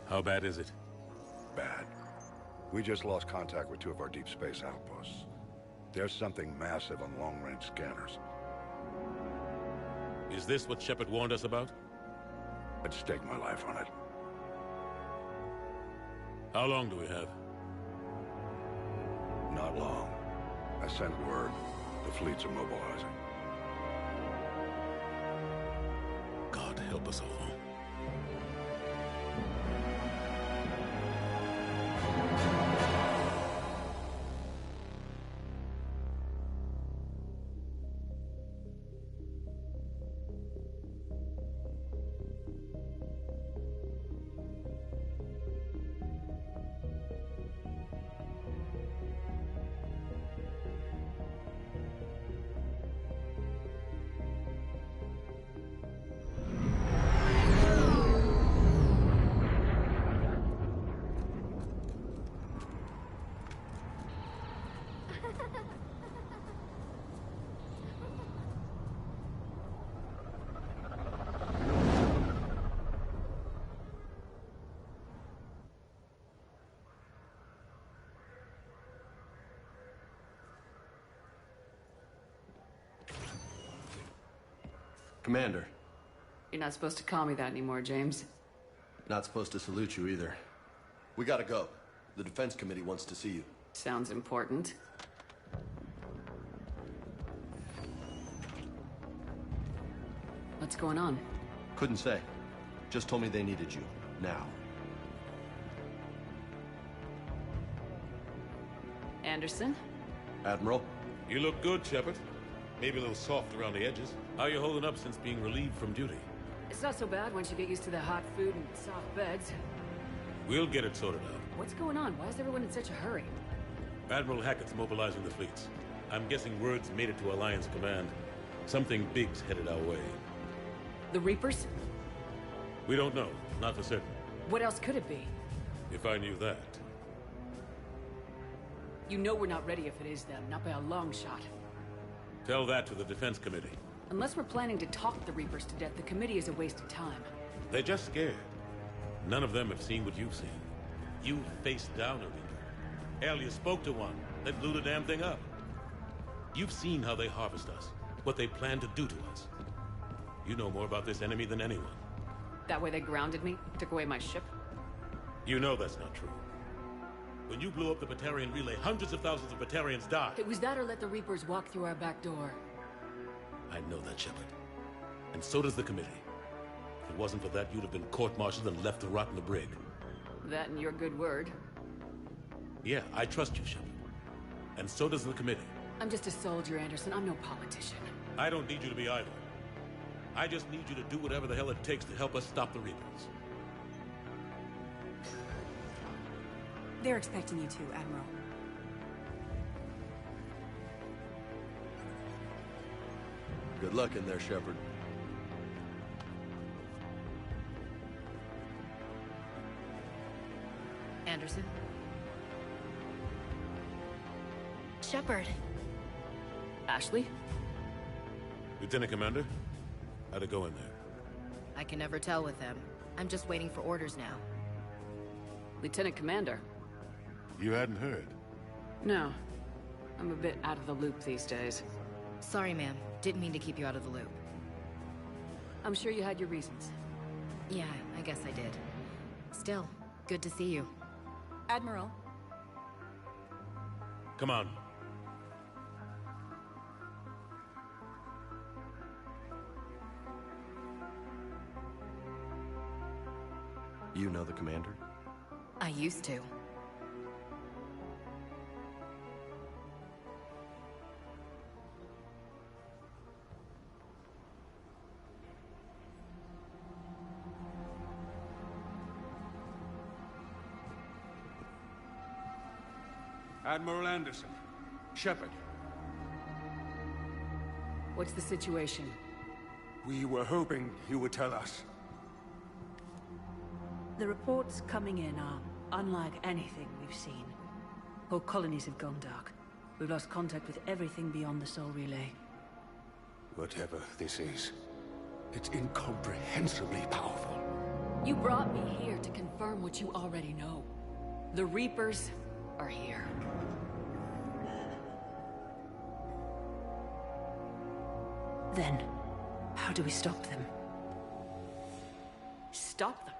How bad is it? Bad. We just lost contact with two of our deep space outposts. There's something massive on long-range scanners. Is this what Shepard warned us about? I'd stake my life on it. How long do we have? Not long. I sent word. The fleets are mobilizing. God help us all. Commander. You're not supposed to call me that anymore, James. Not supposed to salute you either. We gotta go. The Defense Committee wants to see you. Sounds important. What's going on? Couldn't say. Just told me they needed you. Now. Anderson? Admiral? You look good, Shepard. Maybe a little soft around the edges. How you holding up since being relieved from duty? It's not so bad once you get used to the hot food and soft beds. We'll get it sorted out. What's going on? Why is everyone in such a hurry? Admiral Hackett's mobilizing the fleets. I'm guessing word's made it to Alliance Command. Something big's headed our way. The Reapers? We don't know. Not for certain. What else could it be? If I knew that. You know we're not ready if it is them, not by a long shot. Tell that to the Defense Committee. Unless we're planning to talk the Reapers to death, the committee is a waste of time. They're just scared. None of them have seen what you've seen. You faced down a Reaper. Hell, you spoke to one that blew the damn thing up. You've seen how they harvest us, what they plan to do to us. You know more about this enemy than anyone. That way they grounded me, took away my ship? You know that's not true. When you blew up the Batarian relay, hundreds of thousands of Batarians died. It was that or let the Reapers walk through our back door. I know that, Shepard. And so does the committee. If it wasn't for that, you'd have been court-martialed and left to rot in the brig. That and your good word. Yeah, I trust you, Shepard. And so does the committee. I'm just a soldier, Anderson. I'm no politician. I don't need you to be either. I just need you to do whatever the hell it takes to help us stop the Reapers. They're expecting you to, Admiral. Good luck in there, Shepard. Anderson? Shepard. Ashley? Lieutenant Commander, how'd it go in there? I can never tell with them. I'm just waiting for orders now. Lieutenant Commander? You hadn't heard? No. I'm a bit out of the loop these days. Sorry, ma'am. Didn't mean to keep you out of the loop. I'm sure you had your reasons. Yeah, I guess I did. Still, good to see you. Admiral. Come on. You know the commander? I used to. Admiral Anderson. Shepard. What's the situation? We were hoping you would tell us. The reports coming in are unlike anything we've seen. Whole colonies have gone dark. We've lost contact with everything beyond the Sol Relay. Whatever this is, it's incomprehensibly powerful. You brought me here to confirm what you already know. The Reapers are here. Then, how do we stop them? Stop them?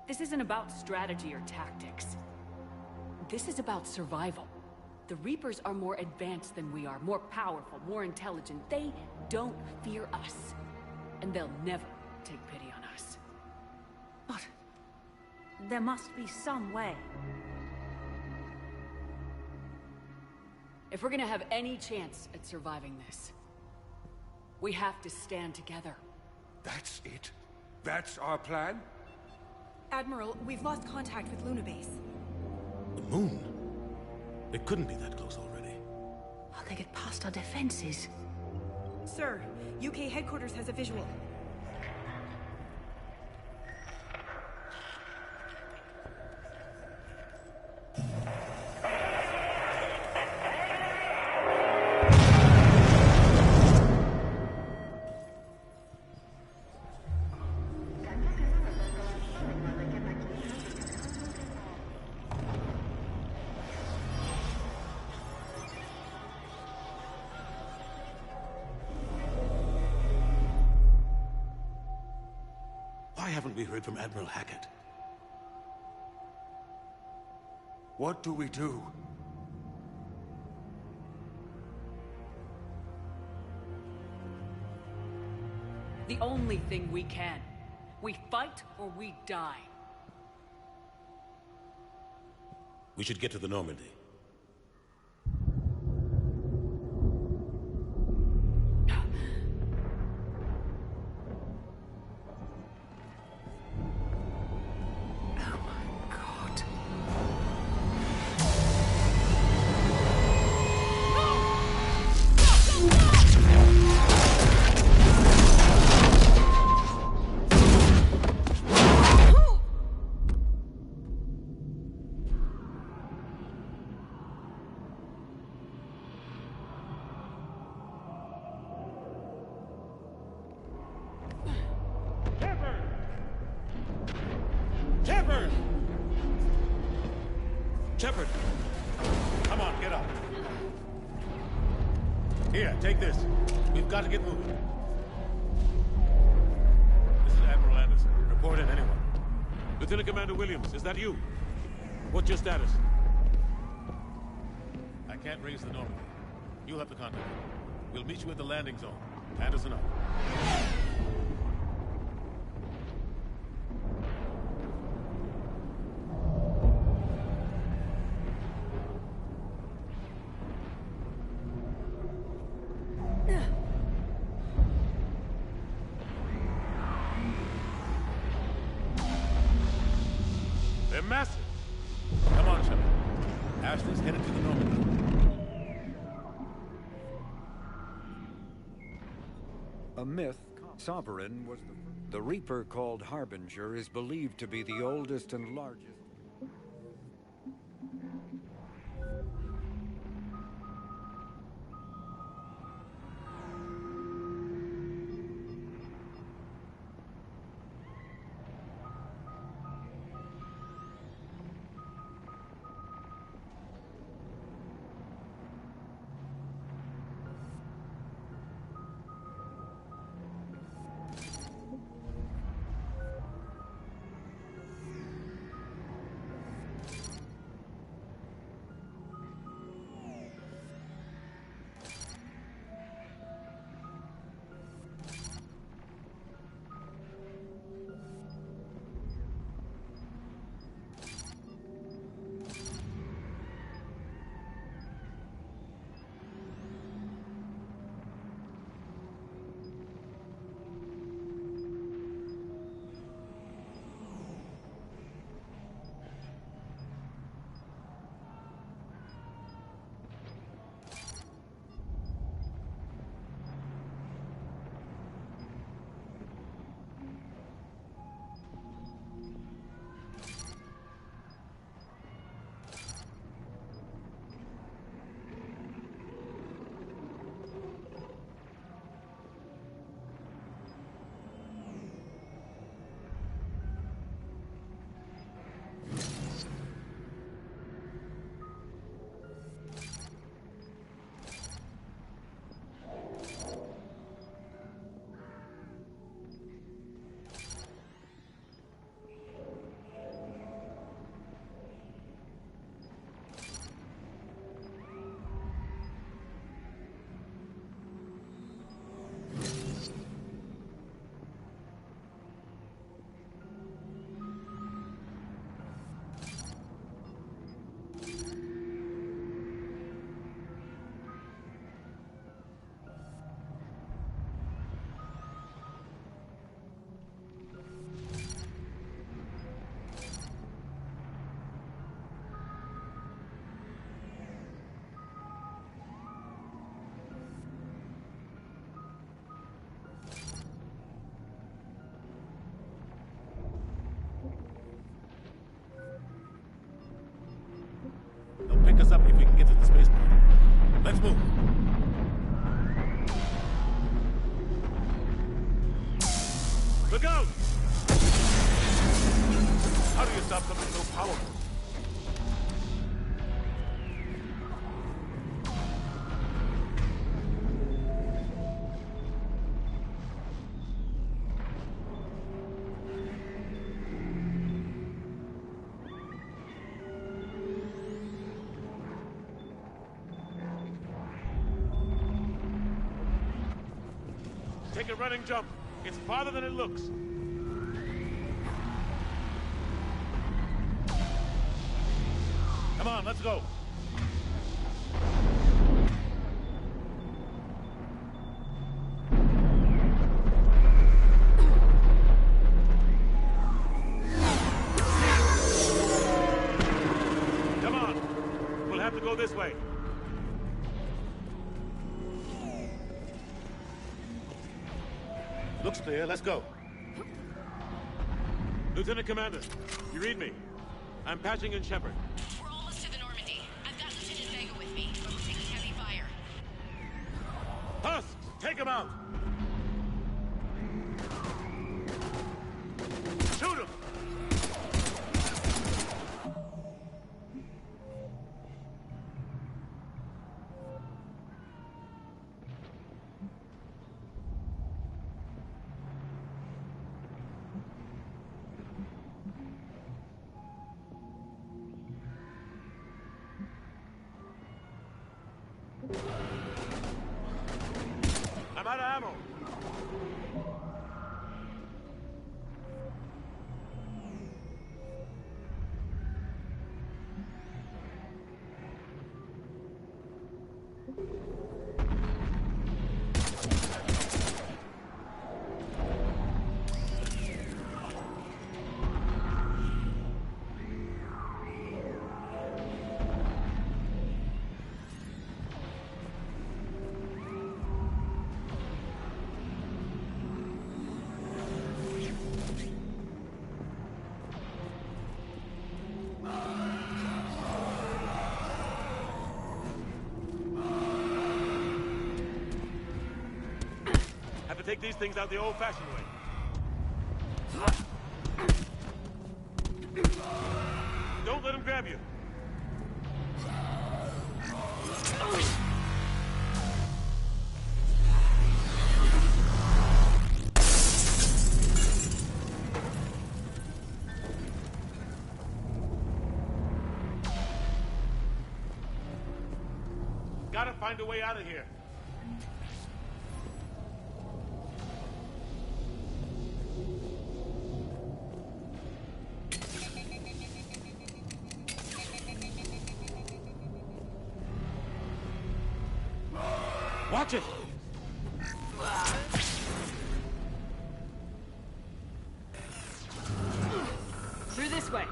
This isn't about strategy or tactics. This is about survival. The Reapers are more advanced than we are, more powerful, more intelligent. They don't fear us. And they'll never take pity on us. But there must be some way. If we're gonna have any chance at surviving this, we have to stand together. That's it? That's our plan? Admiral, we've lost contact with Luna Base. The moon? It couldn't be that close already. How they get past our defenses? Sir, UK headquarters has a visual. Why haven't we heard from Admiral Hackett? What do we do? The only thing we can. We fight or we die. We should get to the Normandy. Shepard! Shepard! Come on, get up. Here, take this. We've got to get moving. This is Admiral Anderson. Report in, anyone. Lieutenant Commander Williams, is that you? What's your status? I can't raise the Normandy. You'll have to contact me. We'll meet you at the landing zone. Anderson up. They're massive. Come on, Shepard. Ashley's headed to the Normandy. A myth, Sovereign was the Reaper called Harbinger is believed to be the oldest and largest. up if we can get to the spaceport. Let's move. Look out! How do you stop something so powerful? Take a running jump. It's farther than it looks. Come on, let's go. Come on. We'll have to go this way. Looks clear. Let's go. Lieutenant Commander, you read me? I'm patching in Shepard. We're almost to the Normandy. I've got Lieutenant Vega with me, but we're taking heavy fire. Husks, take him out! Shoot him! I'm out of ammo. Have to take these things out the old-fashioned way. Don't let them grab you. Gotta find a way out of here. Watch it! Through this way.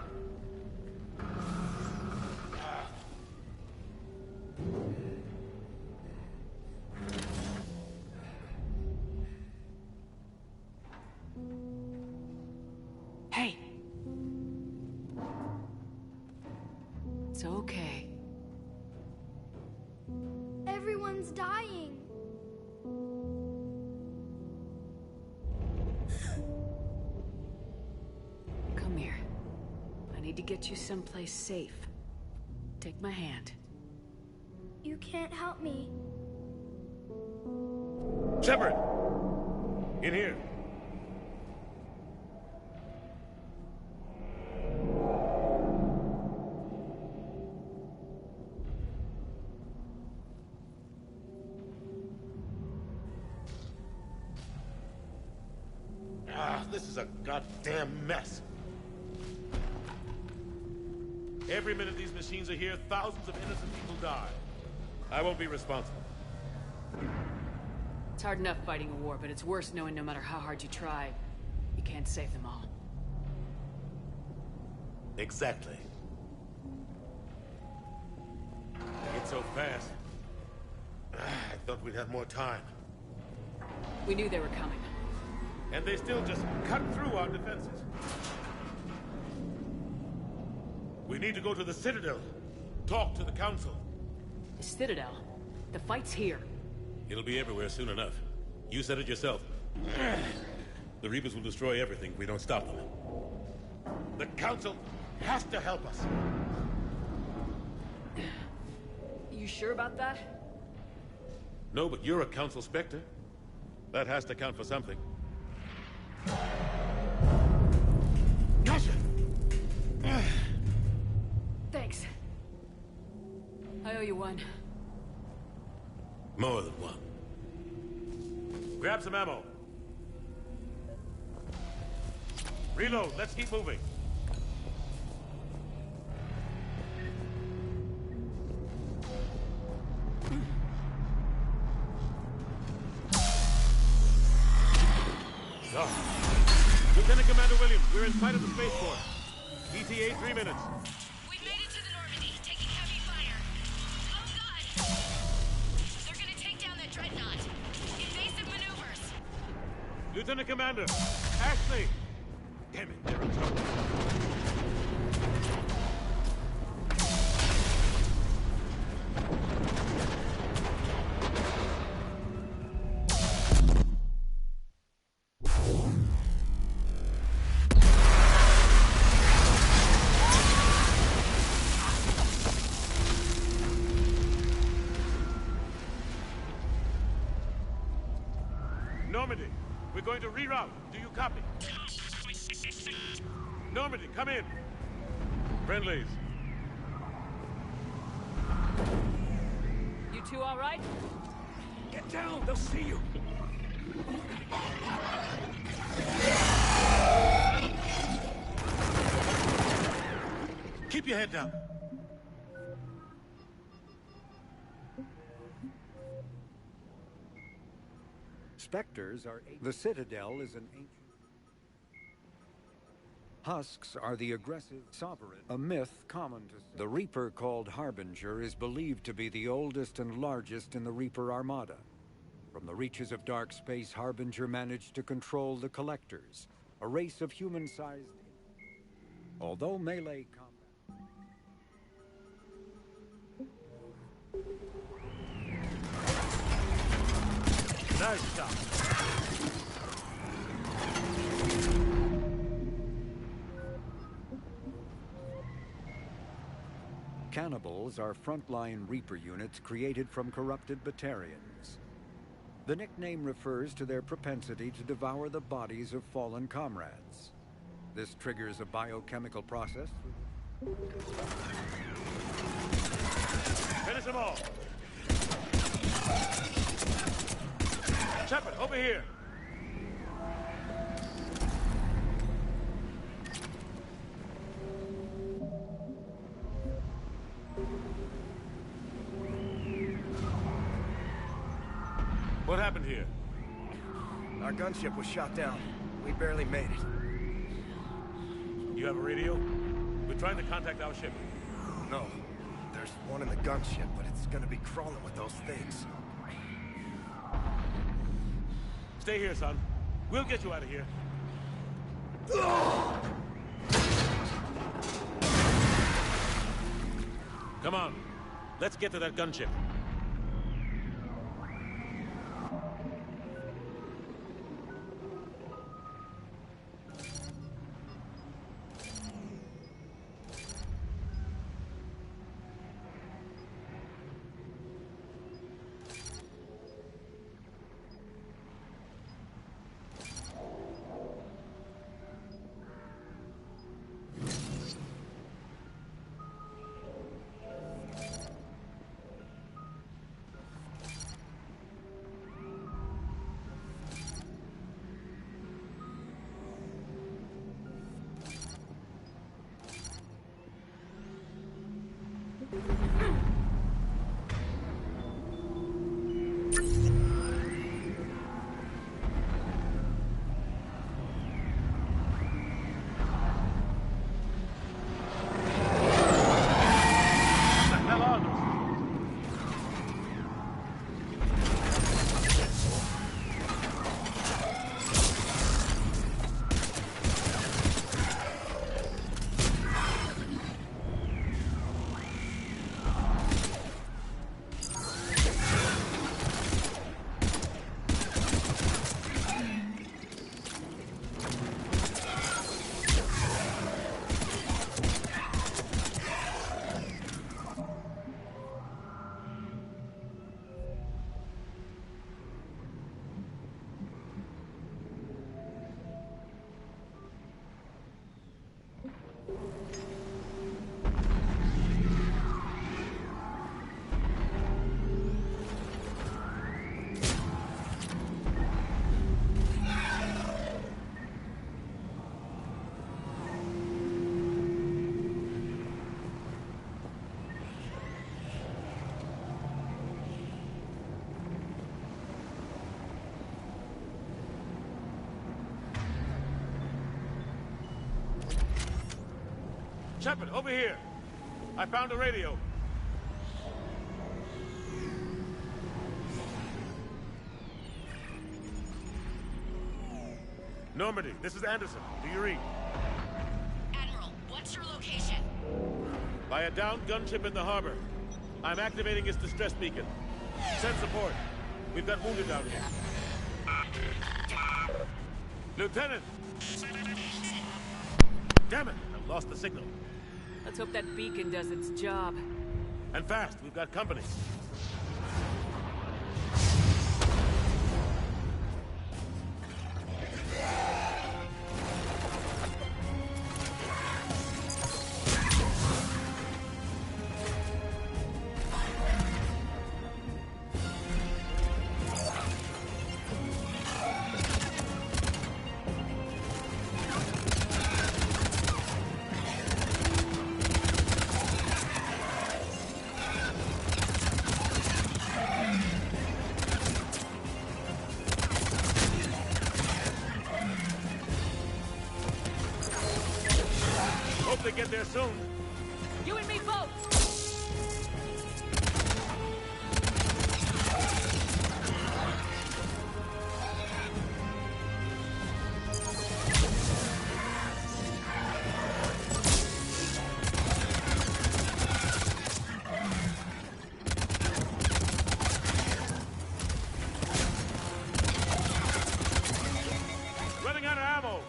Hey. It's okay. Everyone's dying. Come here. I need to get you someplace safe. Take my hand. You can't help me. Shepard! In here. This is a goddamn mess. Every minute these machines are here, thousands of innocent people die. I won't be responsible. It's hard enough fighting a war, but it's worse knowing no matter how hard you try, you can't save them all. Exactly. It's so fast. I thought we'd have more time. We knew they were coming. And they still just cut through our defenses. We need to go to the Citadel. Talk to the Council. The Citadel. The fight's here. It'll be everywhere soon enough. You said it yourself. The Reapers will destroy everything if we don't stop them. The Council has to help us. You sure about that? No, but you're a Council Spectre. That has to count for something. Gotcha! Thanks. I owe you one. More than one. Grab some ammo. Reload. Let's keep moving. Lieutenant Commander Williams, we're in sight of the spaceport. ETA 3 minutes. We've made it to the Normandy, taking heavy fire. Oh god! They're gonna take down that dreadnought. Invasive maneuvers. Lieutenant Commander, Ashley! Damn it, they're in trouble. Normandy, we're going to reroute. Do you copy? Normandy, come in. Friendlies. You two all right? Get down! They'll see you! Keep your head down. Spectres are... The Citadel is an ancient... Husks are the aggressive sovereign, a myth common to... The Reaper called Harbinger is believed to be the oldest and largest in the Reaper Armada. From the reaches of dark space, Harbinger managed to control the Collectors, a race of human-sized... Although melee combat... Nice shot. Cannibals are frontline Reaper units created from corrupted Batarians. The nickname refers to their propensity to devour the bodies of fallen comrades. This triggers a biochemical process. Finish them all. Shepard, over here. What happened here? Our gunship was shot down. We barely made it. You have a radio? We're trying to contact our ship. No. There's one in the gunship, but it's gonna be crawling with those things. Stay here, son. We'll get you out of here. Come on. Let's get to that gunship. Shepard, over here. I found a radio. Normandy, this is Anderson. Do you read? Admiral, what's your location? By a downed gunship in the harbor. I'm activating its distress beacon. Send support. We've got wounded out here. Lieutenant! Damn it! I lost the signal. Let's hope that beacon does its job. And fast. We've got company. Hope they get there soon. You and me both! Running out of ammo.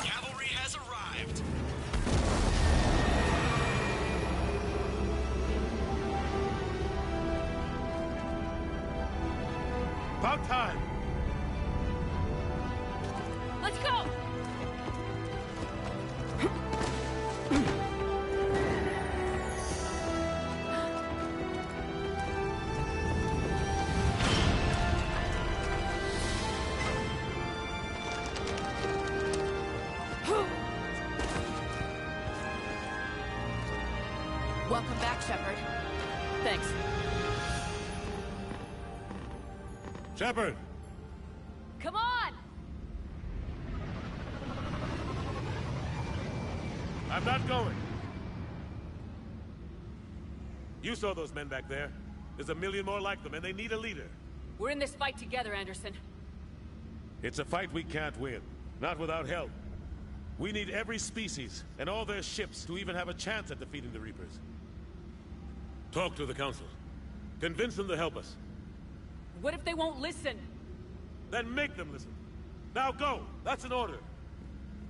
Cavalry has arrived. About time. Let's go! Welcome back, Shepard. Thanks. Shepard! Come on! I'm not going. You saw those men back there. There's a million more like them, and they need a leader. We're in this fight together, Anderson. It's a fight we can't win. Not without help. We need every species, and all their ships, to even have a chance at defeating the Reapers. Talk to the Council. Convince them to help us. What if they won't listen? Then make them listen. Now go! That's an order.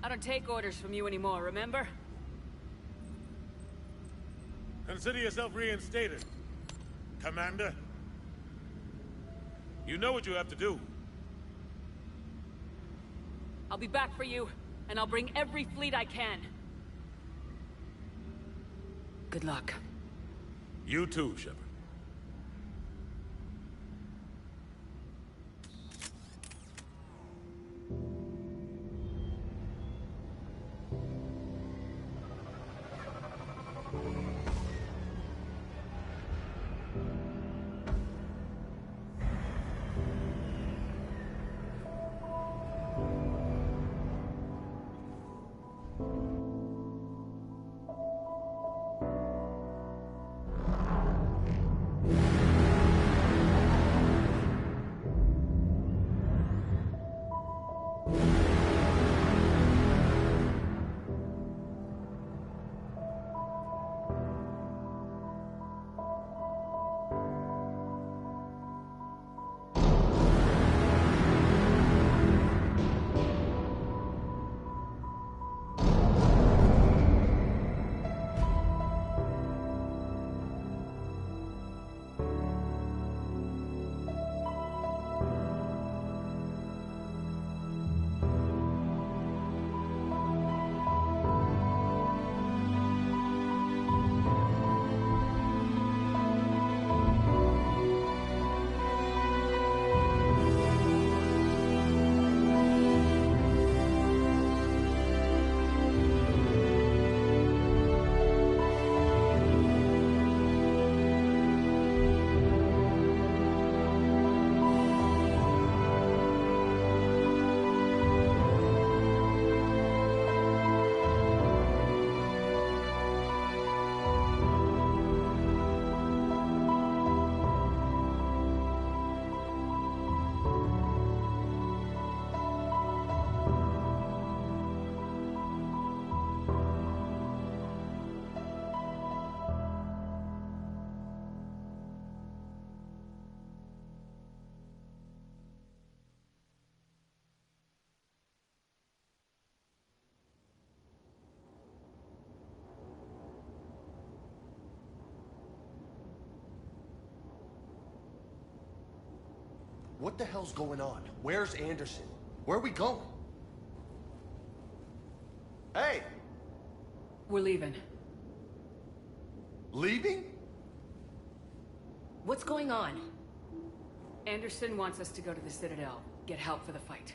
I don't take orders from you anymore, remember? Consider yourself reinstated, Commander. You know what you have to do. I'll be back for you, and I'll bring every fleet I can. Good luck. You too, Shepard. What the hell's going on? Where's Anderson? Where are we going? Hey! We're leaving. Leaving? What's going on? Anderson wants us to go to the Citadel, get help for the fight.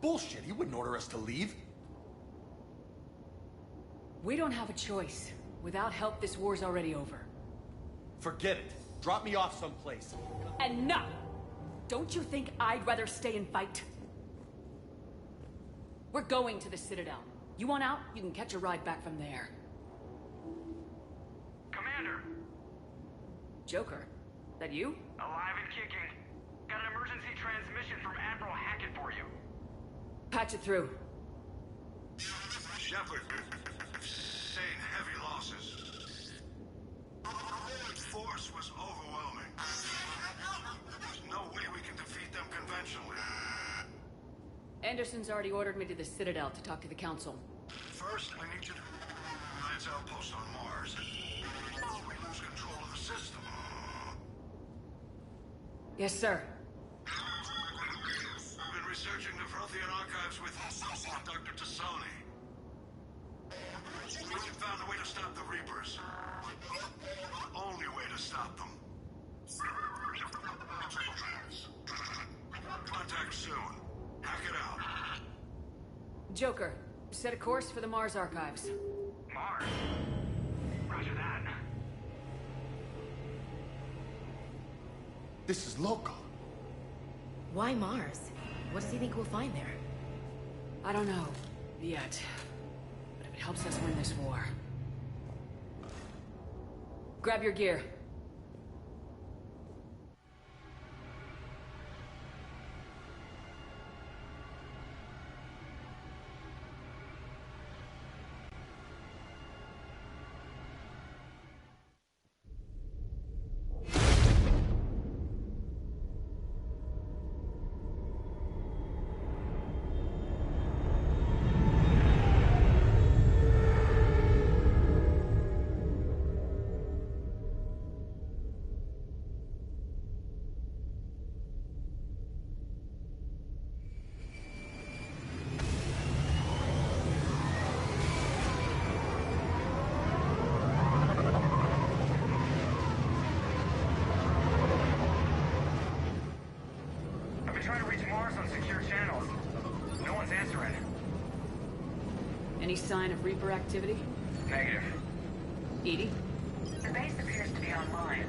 Bullshit, he wouldn't order us to leave. We don't have a choice. Without help, this war's already over. Forget it. Drop me off someplace. Enough! Don't you think I'd rather stay and fight? We're going to the Citadel. You want out? You can catch a ride back from there. Commander! Joker, that you? Alive and kicking. Got an emergency transmission from Admiral Hackett for you. Patch it through. Shepard, sustained heavy losses. The force was overwhelming. There's no way we can defeat them conventionally. Anderson's already ordered me to the Citadel to talk to the Council. First, I need you to Alliance outpost on Mars. We lose control of the system. Yes, sir. We've been researching the Frothian archives with Dr. Tassoni. We found a way to stop the Reapers. The only way to stop them. Contact soon. Hack it out. Joker, set a course for the Mars archives. Mars? Roger that. This is local. Why Mars? What does he think we'll find there? I don't know, yet. But if it helps us win this war... Grab your gear. Any sign of Reaper activity? Negative. Edie? The base appears to be online.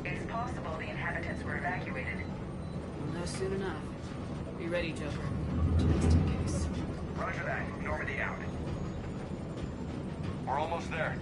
It's possible the inhabitants were evacuated. We'll know soon enough. Be ready, Joker. Just in case. Roger that. Normandy out. We're almost there.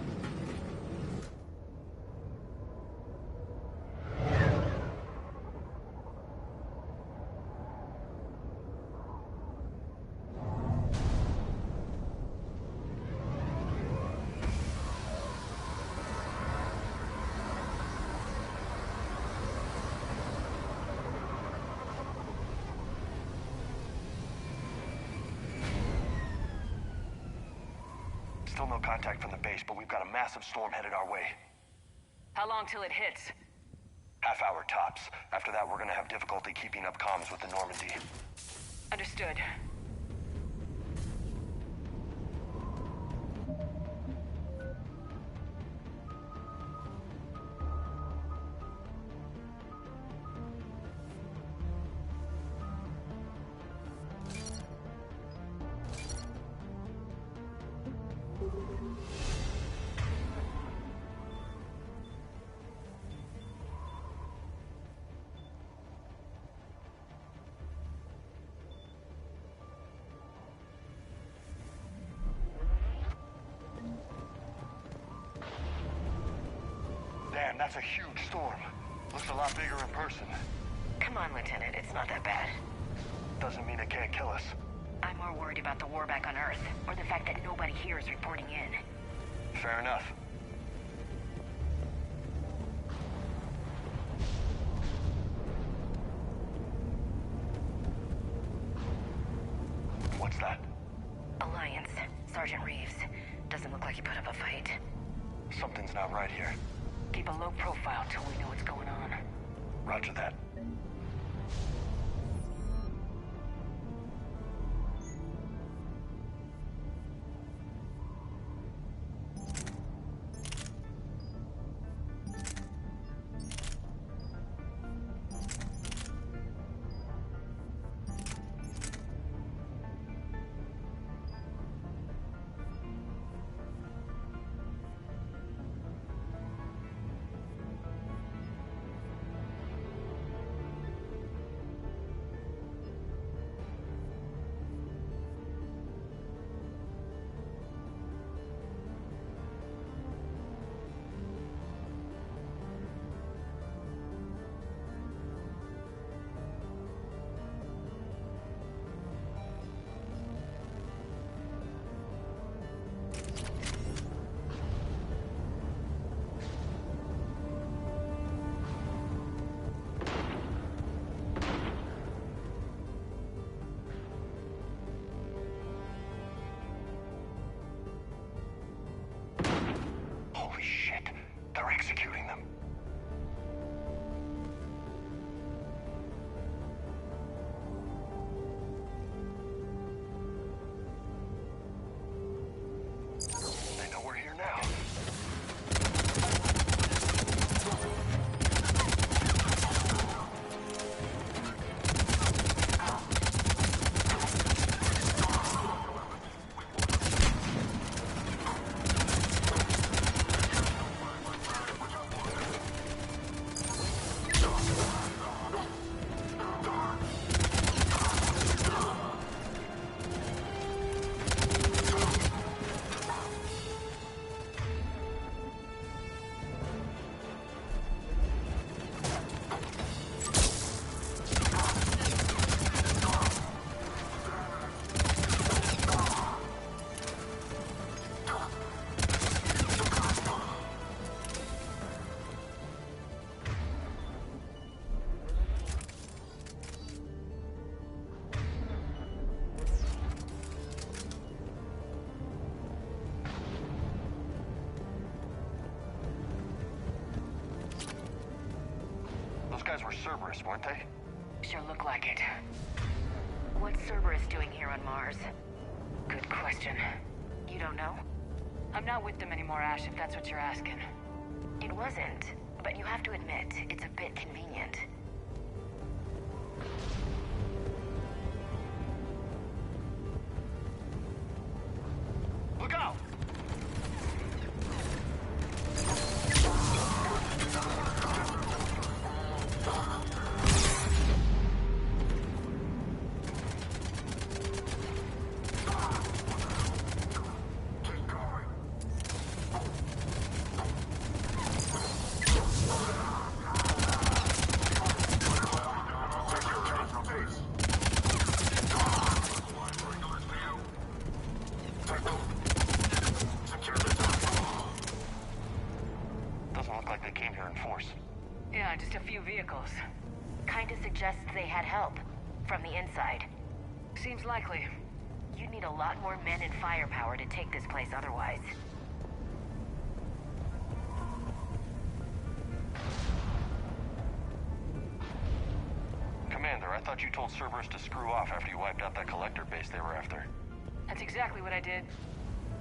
Still no contact from the base, but we've got a massive storm headed our way. How long till it hits? Half hour tops. After that, we're gonna have difficulty keeping up comms with the Normandy. Understood. Damn, that's a huge storm. Looks a lot bigger in person. Come on, Lieutenant. It's not that bad. Doesn't mean it can't kill us. I'm more worried about the war back on Earth, or the fact that nobody here is reporting in. Fair enough. What's that? Alliance. Sergeant Reeves. Doesn't look like he put up a fight. Something's not right here. Keep a low profile till we know what's going on. Roger that. Those guys were Cerberus, weren't they? Sure look like it. What's Cerberus doing here on Mars? Good question. You don't know? I'm not with them anymore, Ash, if that's what you're asking. It wasn't, but you have to admit, it's a bit convenient. Look out! Yeah, just a few vehicles. Kinda suggests they had help. From the inside. Seems likely. You'd need a lot more men and firepower to take this place otherwise. Commander, I thought you told Cerberus to screw off after you wiped out that collector base they were after. That's exactly what I did.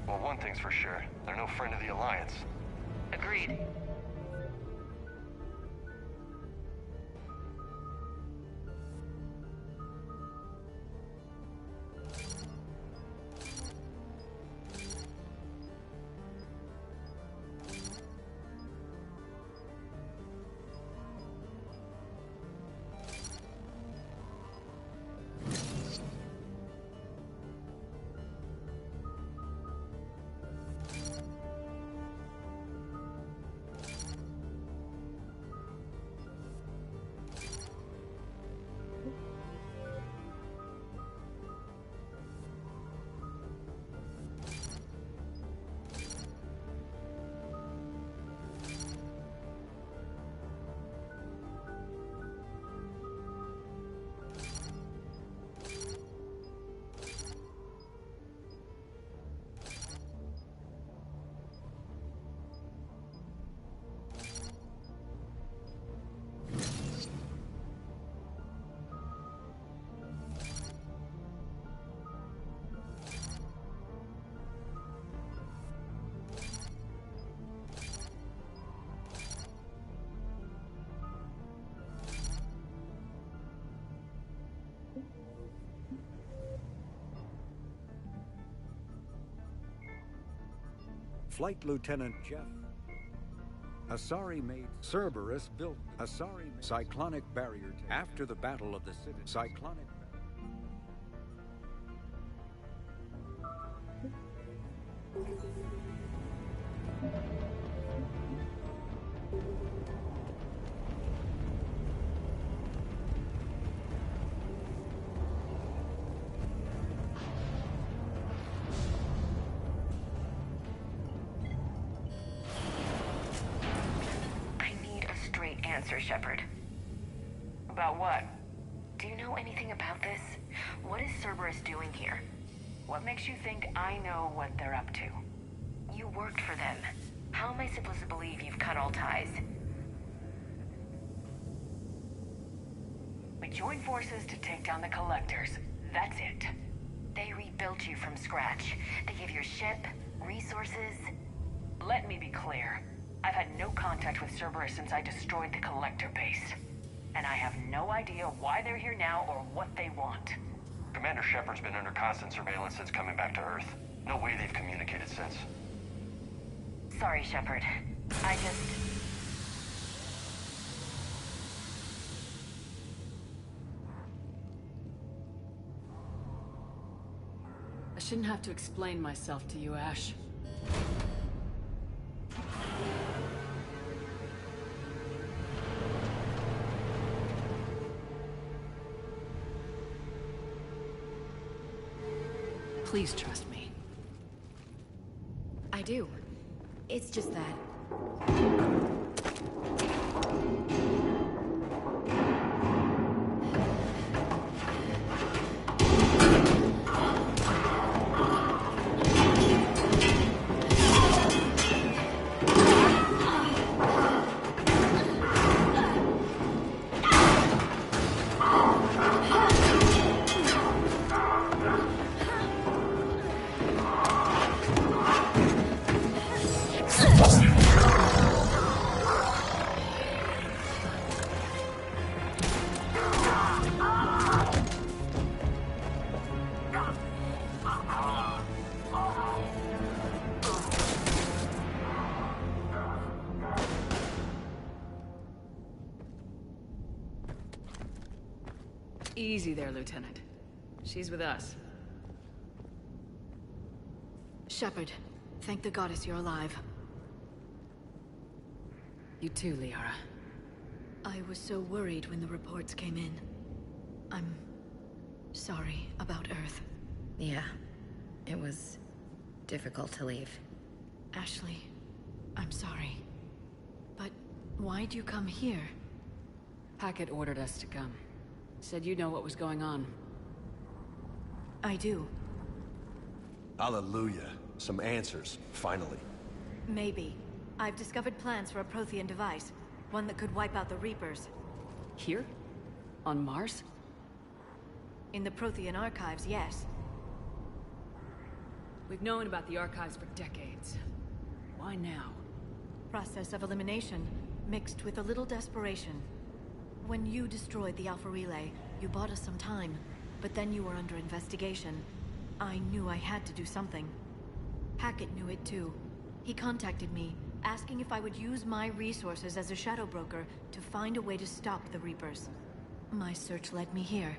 Well, one thing's for sure. They're no friend of the Alliance. Agreed. Flight Lieutenant Jeff Asari made Cerberus built Asari cyclonic barrier after the Battle of the City. Cyclonic. Answer, Shepard. About what? Do you know anything about this? What is Cerberus doing here? What makes you think I know what they're up to? You worked for them. How am I supposed to believe you've cut all ties? We joined forces to take down the Collectors. That's it. They rebuilt you from scratch. They gave your ship, resources. Let me be clear. I've had no contact with Cerberus since I destroyed the Collector base. And I have no idea why they're here now or what they want. Commander Shepard's been under constant surveillance since coming back to Earth. No way they've communicated since. Sorry, Shepard. I shouldn't have to explain myself to you, Ash. Please trust me. I do. It's just that... Easy there, Lieutenant. She's with us. Shepard, thank the goddess you're alive. You too, Liara. I was so worried when the reports came in. I'm sorry about Earth. Yeah, it was difficult to leave. Ashley, I'm sorry. But why'd you come here? Hackett ordered us to come. Said you know what was going on. I do. Hallelujah. Some answers, finally. Maybe. I've discovered plans for a Prothean device. One that could wipe out the Reapers. Here? On Mars? In the Prothean archives, yes. We've known about the archives for decades. Why now? Process of elimination, mixed with a little desperation. When you destroyed the Alpha Relay, you bought us some time. But then you were under investigation. I knew I had to do something. Hackett knew it too. He contacted me, asking if I would use my resources as a shadow broker to find a way to stop the Reapers. My search led me here.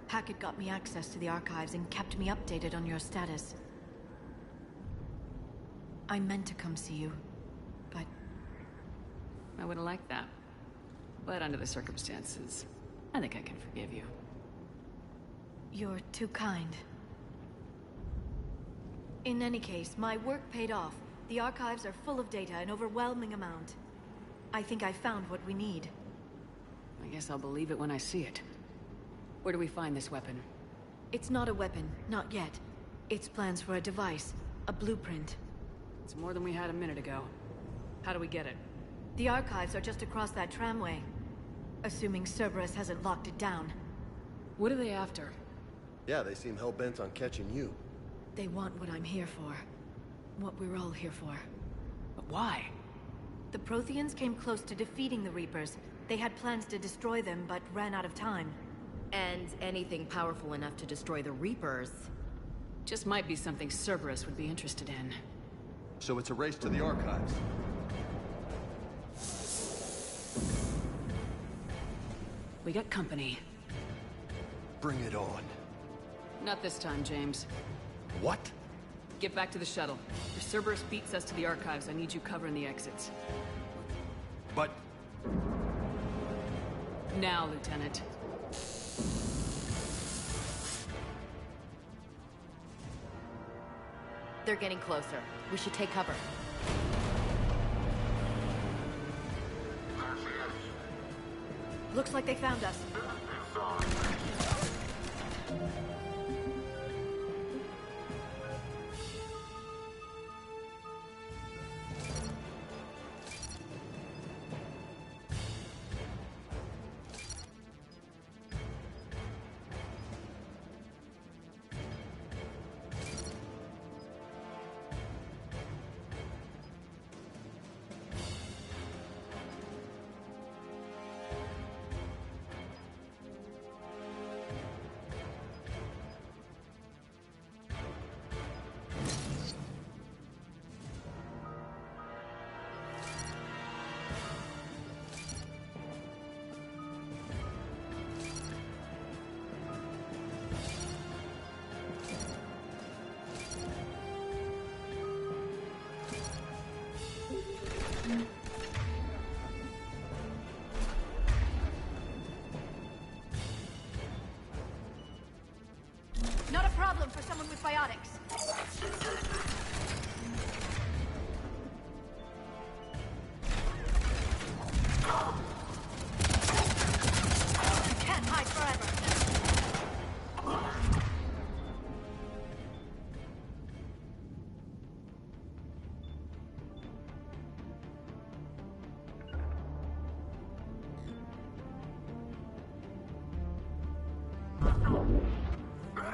Hackett got me access to the archives and kept me updated on your status. I meant to come see you, but... I would've liked that. But under the circumstances, I think I can forgive you. You're too kind. In any case, my work paid off. The archives are full of data, an overwhelming amount. I think I found what we need. I guess I'll believe it when I see it. Where do we find this weapon? It's not a weapon, not yet. It's plans for a device, a blueprint. It's more than we had a minute ago. How do we get it? The archives are just across that tramway. Assuming Cerberus hasn't locked it down. What are they after? Yeah, they seem hell-bent on catching you. They want what I'm here for. What we're all here for. But why? The Protheans came close to defeating the Reapers. They had plans to destroy them, but ran out of time. And anything powerful enough to destroy the Reapers. Just might be something Cerberus would be interested in. So it's a race to the archives. We got company. Bring it on. Not this time, James. What? Get back to the shuttle. If Cerberus beats us to the archives, I need you covering the exits. But... Now, Lieutenant. They're getting closer. We should take cover. Looks like they found us. Not a problem for someone with biotics. You can't hide forever.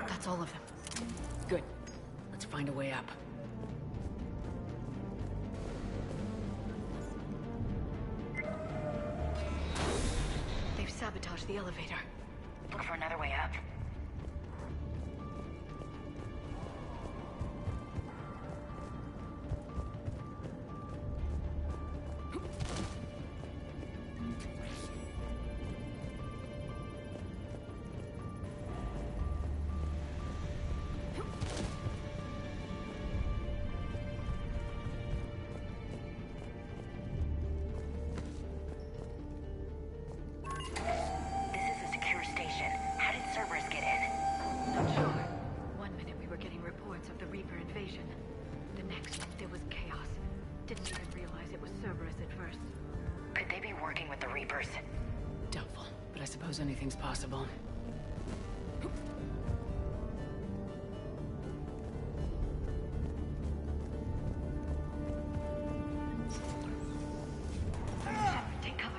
That's all of them. Good. Let's find a way up. They've sabotaged the elevator. Look for another way up. invasion. The next, there was chaos. Didn't even realize it was Cerberus at first. Could they be working with the Reapers? Doubtful, but I suppose anything's possible. Take cover.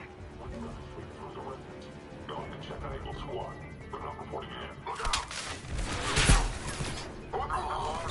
Going to check on Eagle Squad. They're not reporting in. Look out! Look out!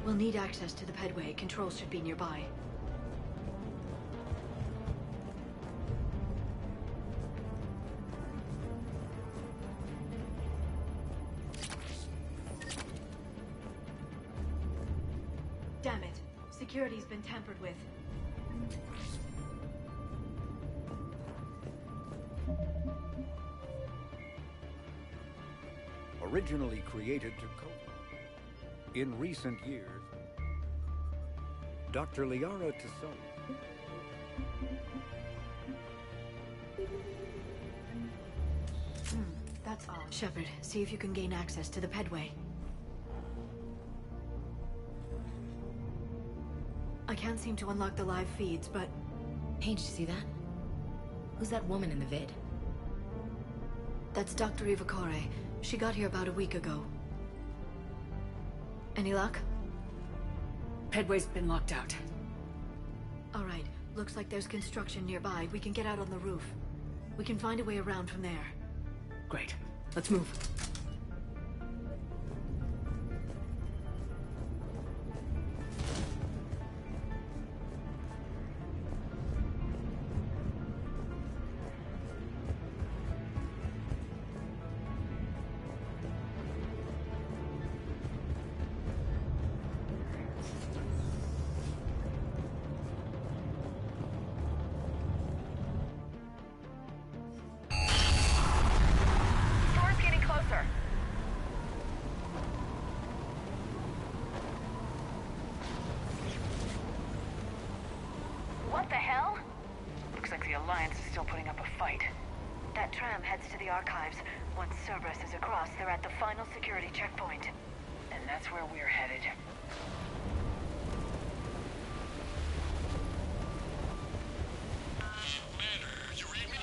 We'll need access to the pedway. Controls should be nearby. Damn it. Security's been tampered with. Originally created to cope. In recent years, Dr. Liara Tassoni. That's odd. Shepard, see if you can gain access to the pedway. I can't seem to unlock the live feeds, but... Hey, did you see that? Who's that woman in the vid? That's Dr. Ivakore. She got here about a week ago. Any luck? Pedway's been locked out. All right. Looks like there's construction nearby. We can get out on the roof. We can find a way around from there. Great. Let's move. What the hell? Looks like the Alliance is still putting up a fight. That tram heads to the archives. Once Cerberus is across, they're at the final security checkpoint. And that's where we're headed. Commander, you read me?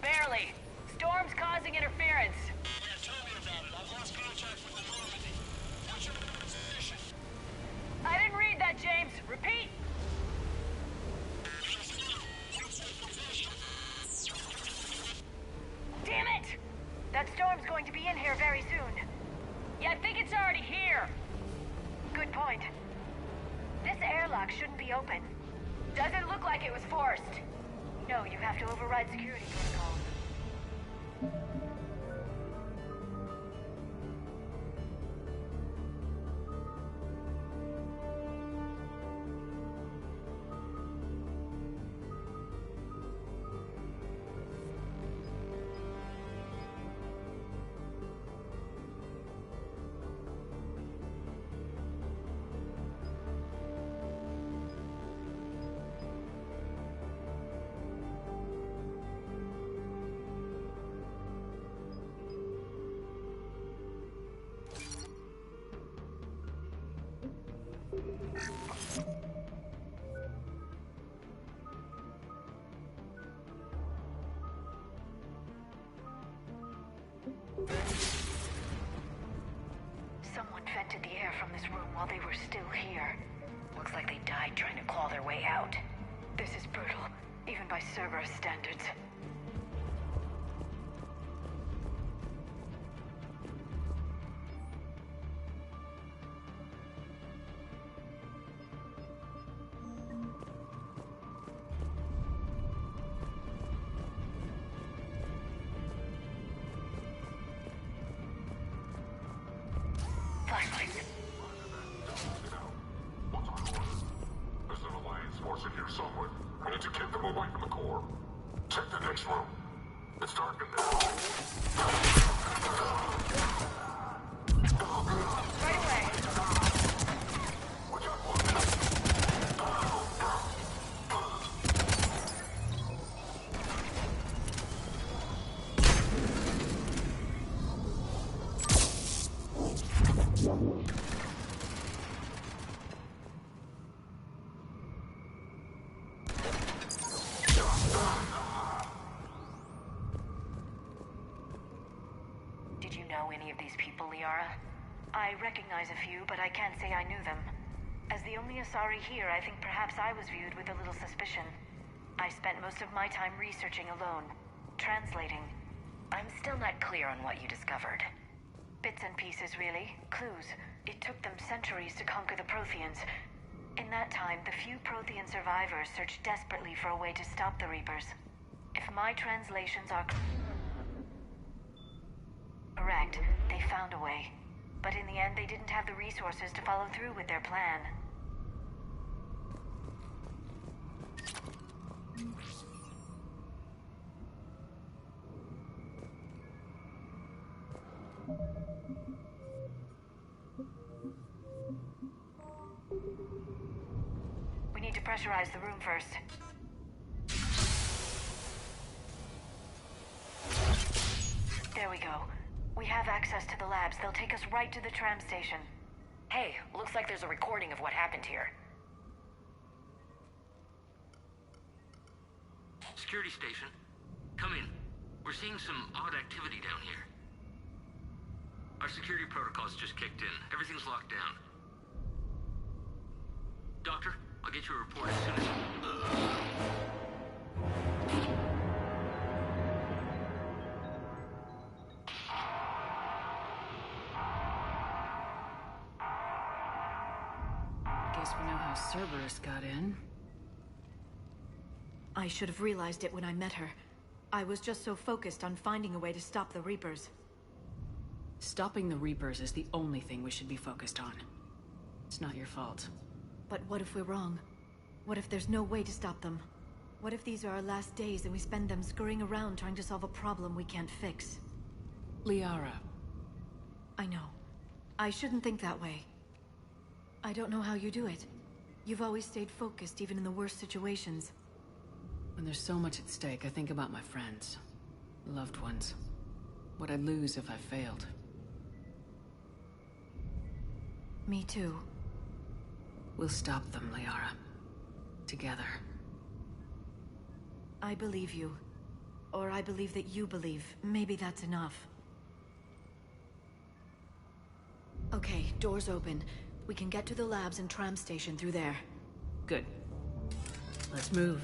Barely. Storm's causing interference. Yeah, tell me about it. I've lost contact with the Normandy. What's your position? I didn't read that, James. Repeat. Damn it! That storm's going to be in here very soon. Yeah, I think it's already here. Good point. This airlock shouldn't be open. Doesn't look like it was forced. No, you have to override security protocols. Someone vented the air from this room while they were still here. Looks like they died trying to claw their way out. This is brutal, even by Cerberus standards. away from the core. Check the next room. It's dark in there. Right away. Did you know any of these people, Liara? I recognize a few, but I can't say I knew them. As the only Asari here, I think perhaps I was viewed with a little suspicion. I spent most of my time researching alone, translating. I'm still not clear on what you discovered. Bits and pieces, really. Clues. It took them centuries to conquer the Protheans. In that time, the few Prothean survivors searched desperately for a way to stop the Reapers. If my translations are correct, they found a way. But in the end, they didn't have the resources to follow through with their plan. We need to pressurize the room first. There we go. We have access to the labs. They'll take us right to the tram station. Hey, looks like there's a recording of what happened here. Security station. Come in. We're seeing some odd activity down here. Our security protocols just kicked in. Everything's locked down. Doctor, I'll get you a report as soon as... Guess we know how Cerberus got in. I should have realized it when I met her. I was just so focused on finding a way to stop the Reapers. Stopping the Reapers is the only thing we should be focused on. It's not your fault. But what if we're wrong? What if there's no way to stop them? What if these are our last days and we spend them scurrying around trying to solve a problem we can't fix? Liara. I know. I shouldn't think that way. I don't know how you do it. You've always stayed focused even in the worst situations. When there's so much at stake, I think about my friends. Loved ones. What I'd lose if I failed. Me too. We'll stop them, Liara. Together. I believe you. Or I believe that you believe. Maybe that's enough. Okay, doors open. We can get to the labs and tram station through there. Good. Let's move.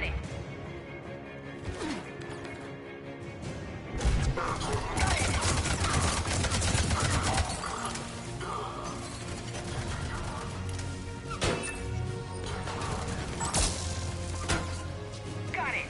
Got it. Got it.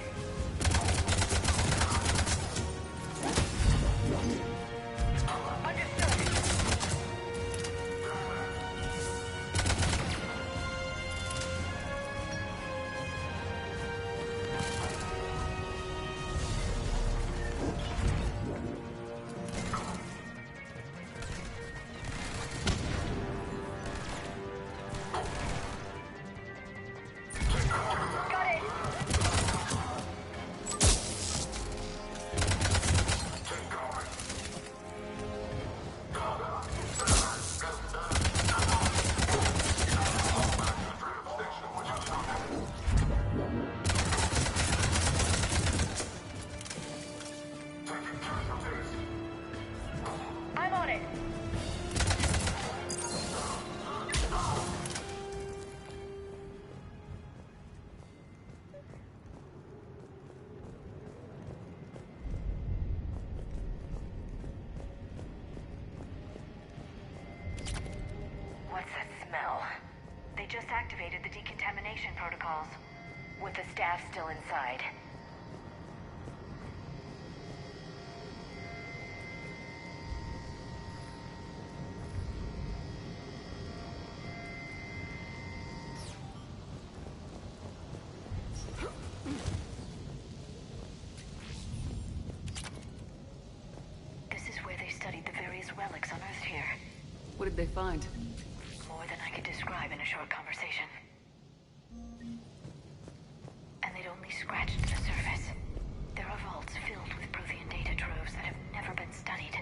I'm on it. What's that smell? They just activated the decontamination protocols, with the staff still inside. This is where they studied the various relics unearthed here. What did they find? More than I could describe in a short conversation. And they'd only scratched the surface. There are vaults filled with Prothean data troves that have never been studied.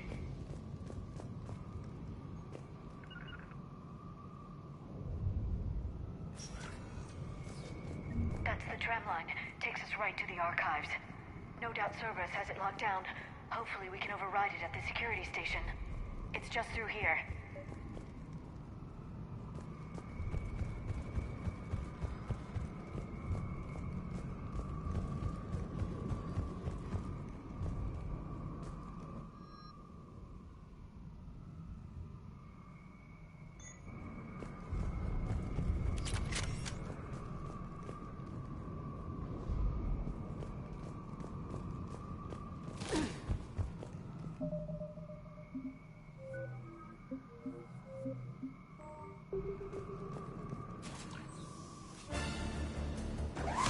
That's the tram line. Takes us right to the archives. No doubt Cerberus has it locked down. Hopefully we can override it at the security station. It's just through here.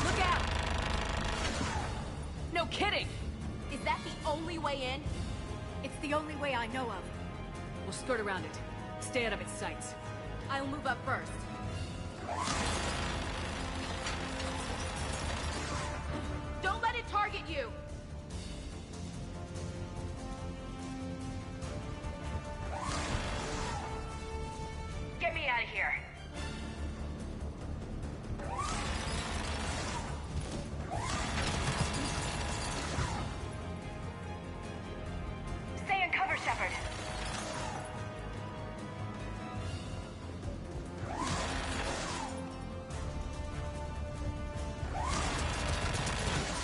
Look out! No kidding! Is that the only way in? It's the only way I know of. We'll skirt around it. Stay out of its sights. I'll move up first. Don't let it target you! Get me out of here. Stay in cover, Shepard.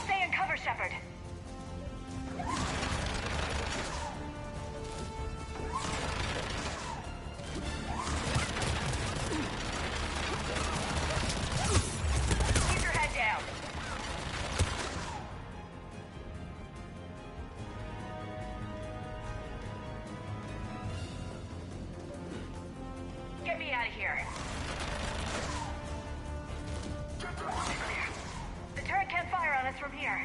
Stay in cover, Shepard. Keep your head down. Get me out of here. The turret can't fire on us from here.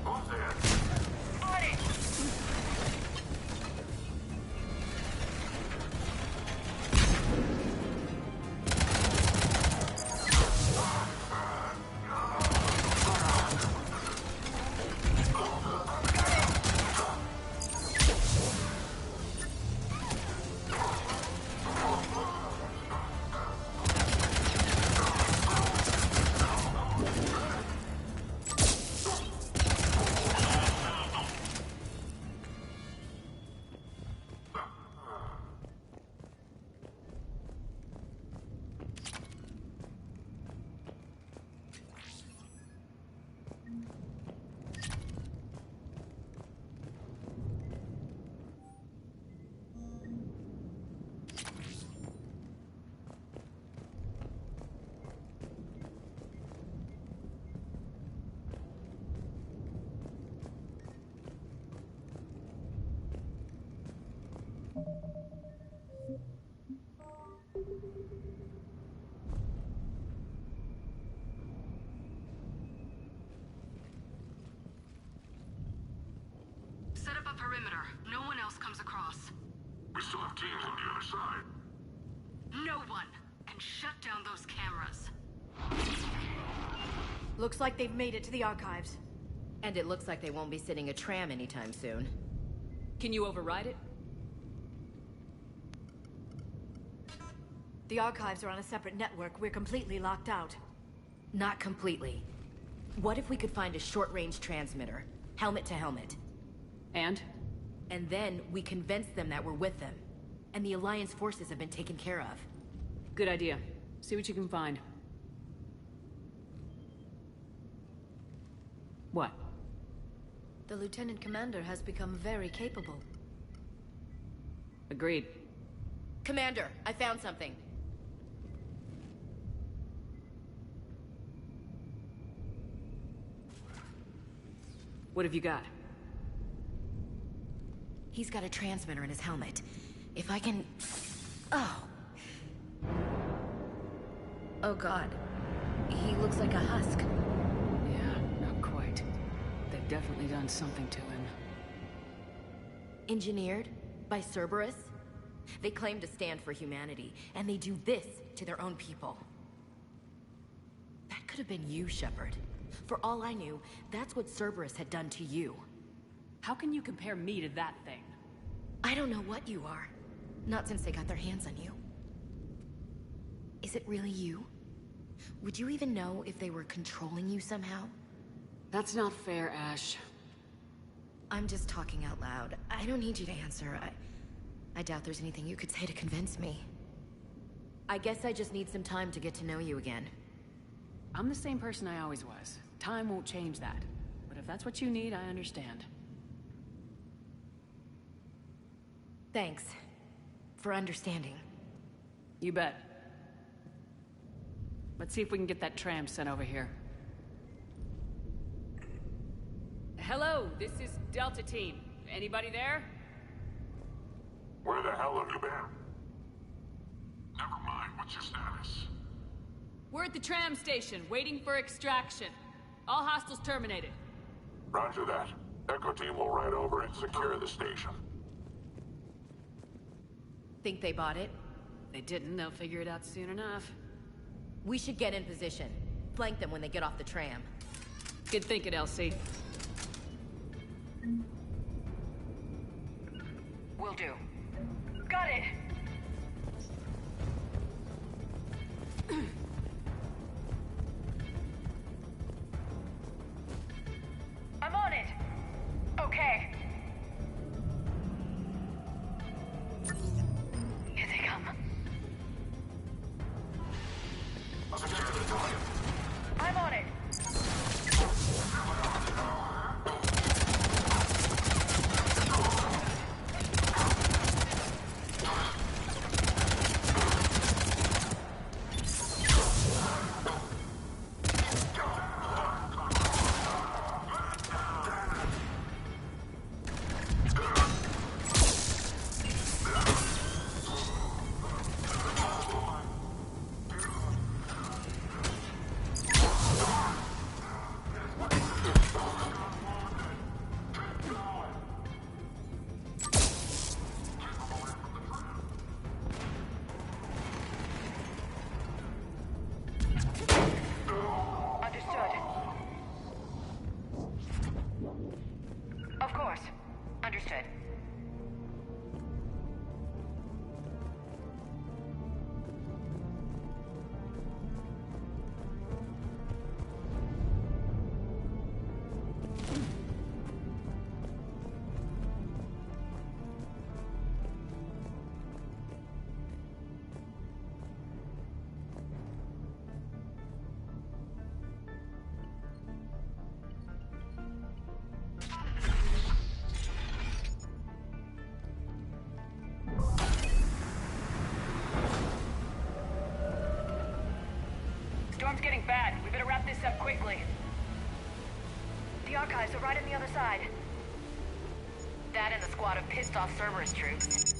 On it! perimeter. No one else comes across. We still have teams on the other side. No one can shut down those cameras. Looks like they've made it to the archives. And it looks like they won't be sitting a tram anytime soon. Can you override it? The archives are on a separate network. We're completely locked out. Not completely. What if we could find a short-range transmitter? Helmet to helmet. And? And then we convince them that we're with them. And the Alliance forces have been taken care of. Good idea. See what you can find. What? The Lieutenant Commander has become very capable. Agreed. Commander, I found something. What have you got? He's got a transmitter in his helmet. If I can... Oh. Oh god. He looks like a husk. Yeah, not quite. They've definitely done something to him. Engineered by Cerberus? They claim to stand for humanity, and they do this to their own people. That could have been you, Shepard. For all I knew, that's what Cerberus had done to you. How can you compare me to that thing? I don't know what you are. Not since they got their hands on you. Is it really you? Would you even know if they were controlling you somehow? That's not fair, Ash. I'm just talking out loud. I don't need you to answer. I doubt there's anything you could say to convince me. I guess I just need some time to get to know you again. I'm the same person I always was. Time won't change that. But if that's what you need, I understand. Thanks. For understanding. You bet. Let's see if we can get that tram sent over here. Hello, this is Delta Team. Anybody there? Where the hell have you been? Never mind, what's your status? We're at the tram station, waiting for extraction. All hostiles terminated. Roger that. Echo Team will ride over and secure the station. Think they bought it? They didn't, they'll figure it out soon enough. We should get in position. Flank them when they get off the tram. Good thinking, Elsie. Will do. Got it! I'm on it! Okay. Here they come. I'm on it! Of course. Understood. Storm's getting bad. We better wrap this up quickly. The archives are right on the other side. That and the squad of pissed off Cerberus troops.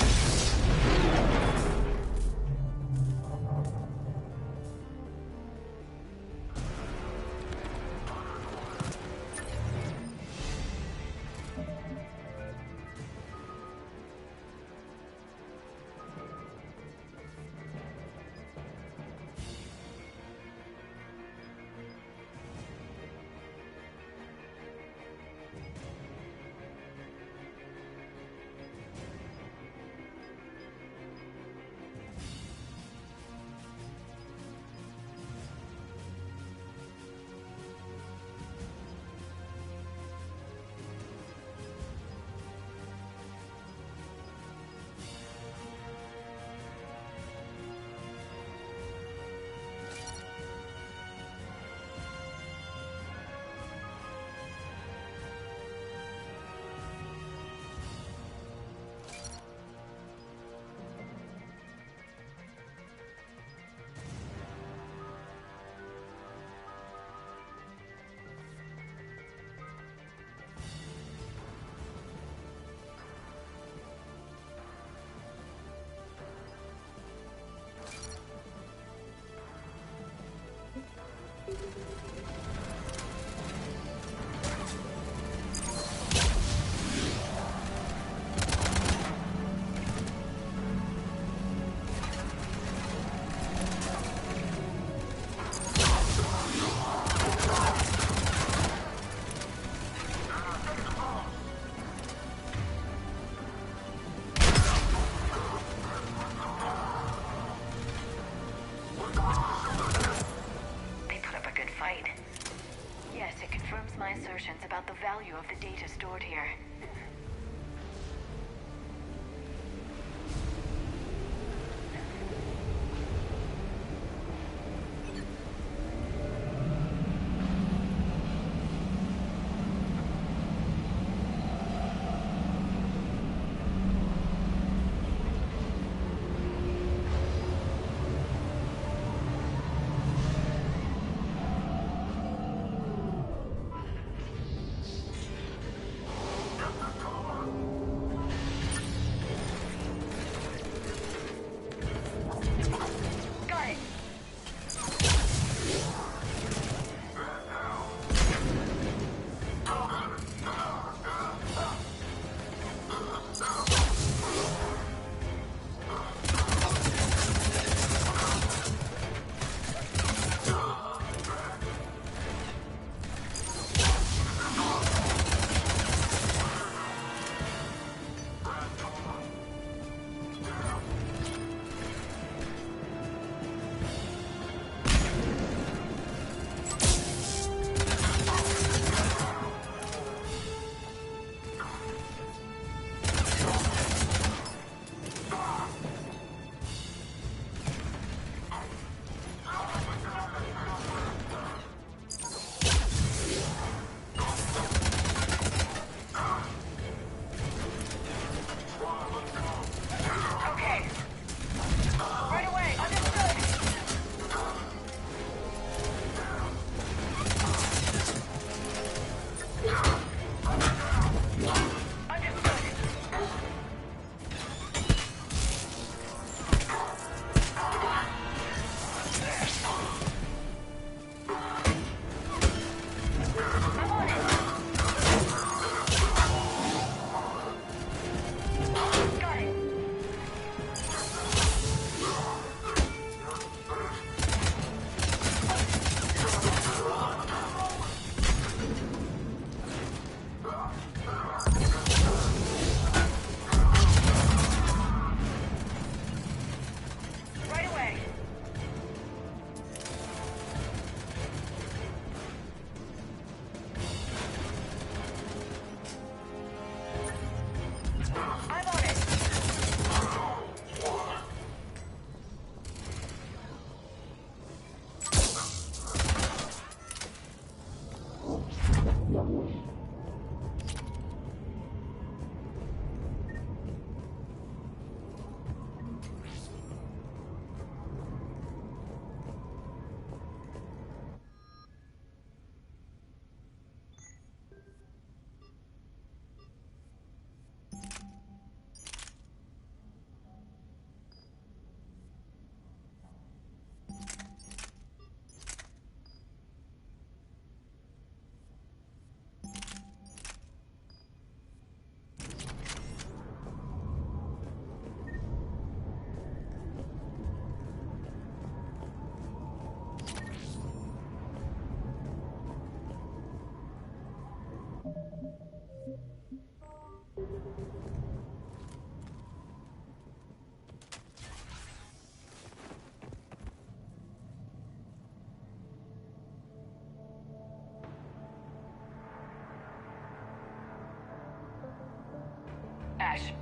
cache.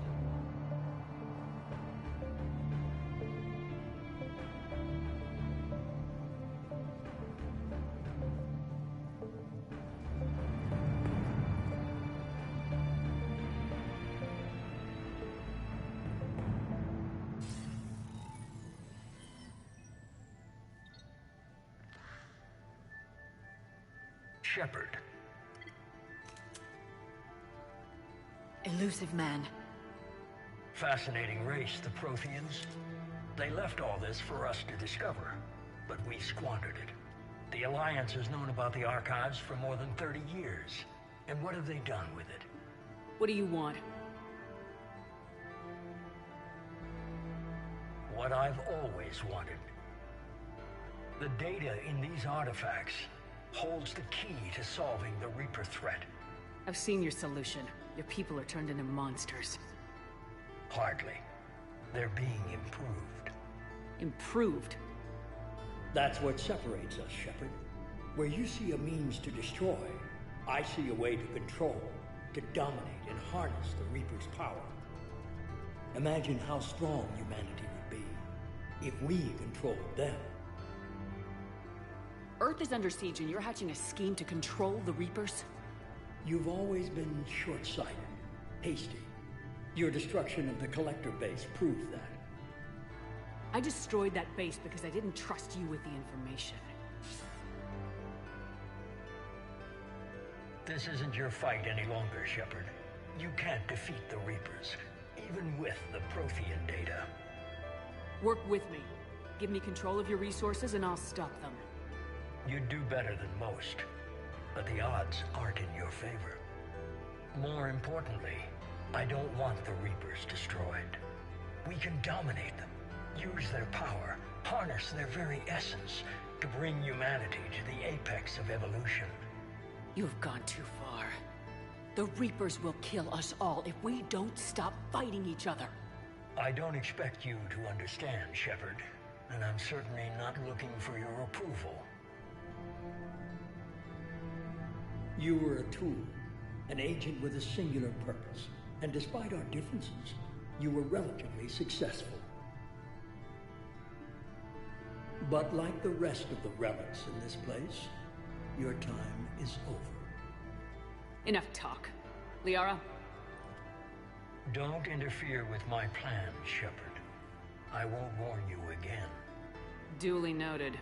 Shepard. Elusive man. Fascinating race, the Protheans. They left all this for us to discover, but we squandered it. The Alliance has known about the archives for more than 30 years. And what have they done with it? What do you want? What I've always wanted. The data in these artifacts holds the key to solving the Reaper threat. I've seen your solution. Your people are turned into monsters. Hardly. They're being improved. Improved? That's what separates us, Shepard. Where you see a means to destroy, I see a way to control, to dominate and harness the Reaper's power. Imagine how strong humanity would be if we controlled them. Earth is under siege and you're hatching a scheme to control the Reapers? You've always been short-sighted, hasty. Your destruction of the Collector base proved that. I destroyed that base because I didn't trust you with the information. This isn't your fight any longer, Shepard. You can't defeat the Reapers, even with the Prothean data. Work with me. Give me control of your resources and I'll stop them. You'd do better than most, but the odds aren't in your favor. More importantly, I don't want the Reapers destroyed. We can dominate them, use their power, harness their very essence to bring humanity to the apex of evolution. You have gone too far. The Reapers will kill us all if we don't stop fighting each other. I don't expect you to understand, Shepard, and I'm certainly not looking for your approval. You were a tool, an agent with a singular purpose, and despite our differences, you were relatively successful. But like the rest of the relics in this place, your time is over. Enough talk. Liara? Don't interfere with my plans, Shepard. I won't warn you again. Duly noted.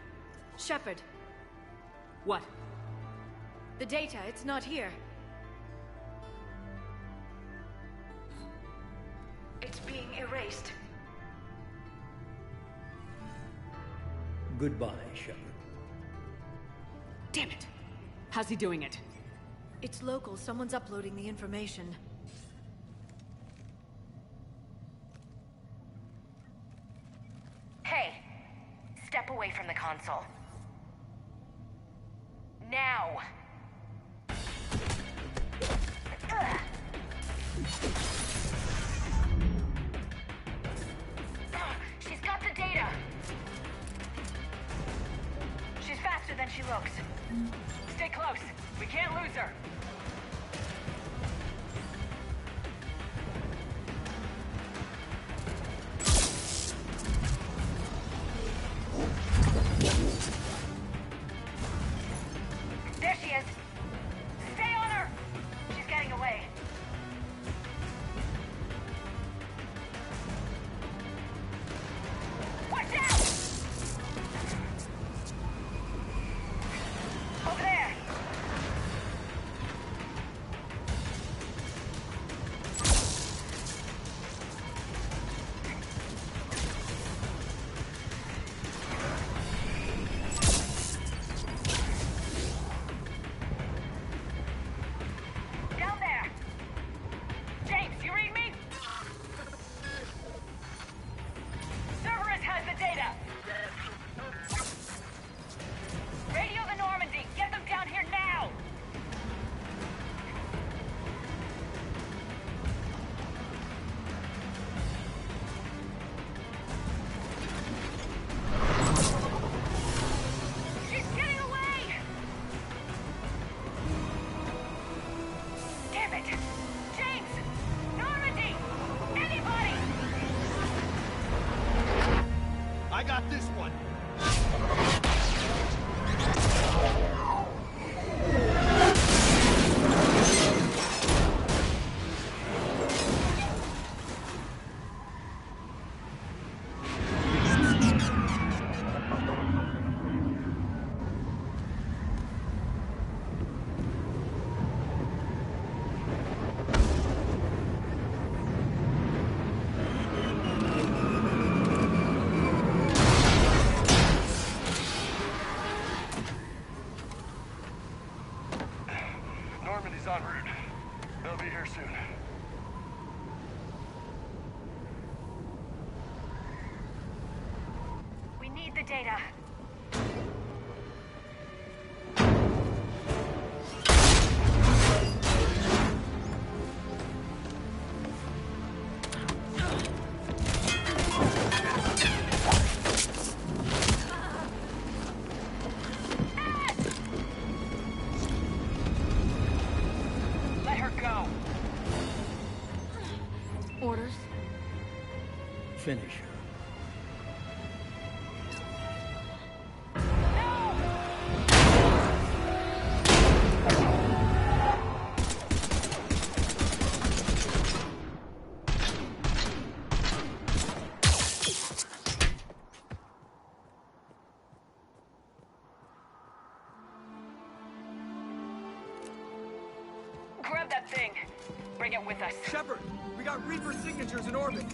Shepard. What? The data, it's not here. It's being erased. Goodbye, Shepard. Damn it! How's he doing it? It's local. Someone's uploading the information. Hey, step away from the console. Now! Ugh. She's got the data! She's faster than she looks. Stay close. We can't lose her. There she is. Stay on her. She's getting away. Watch out! Over there. got this one. Normandy's en route. They'll be here soon. We need the data. Let her go. Orders? Finish her. Grab that thing. Bring it with us. Shepard, we got Reaper signatures in orbit.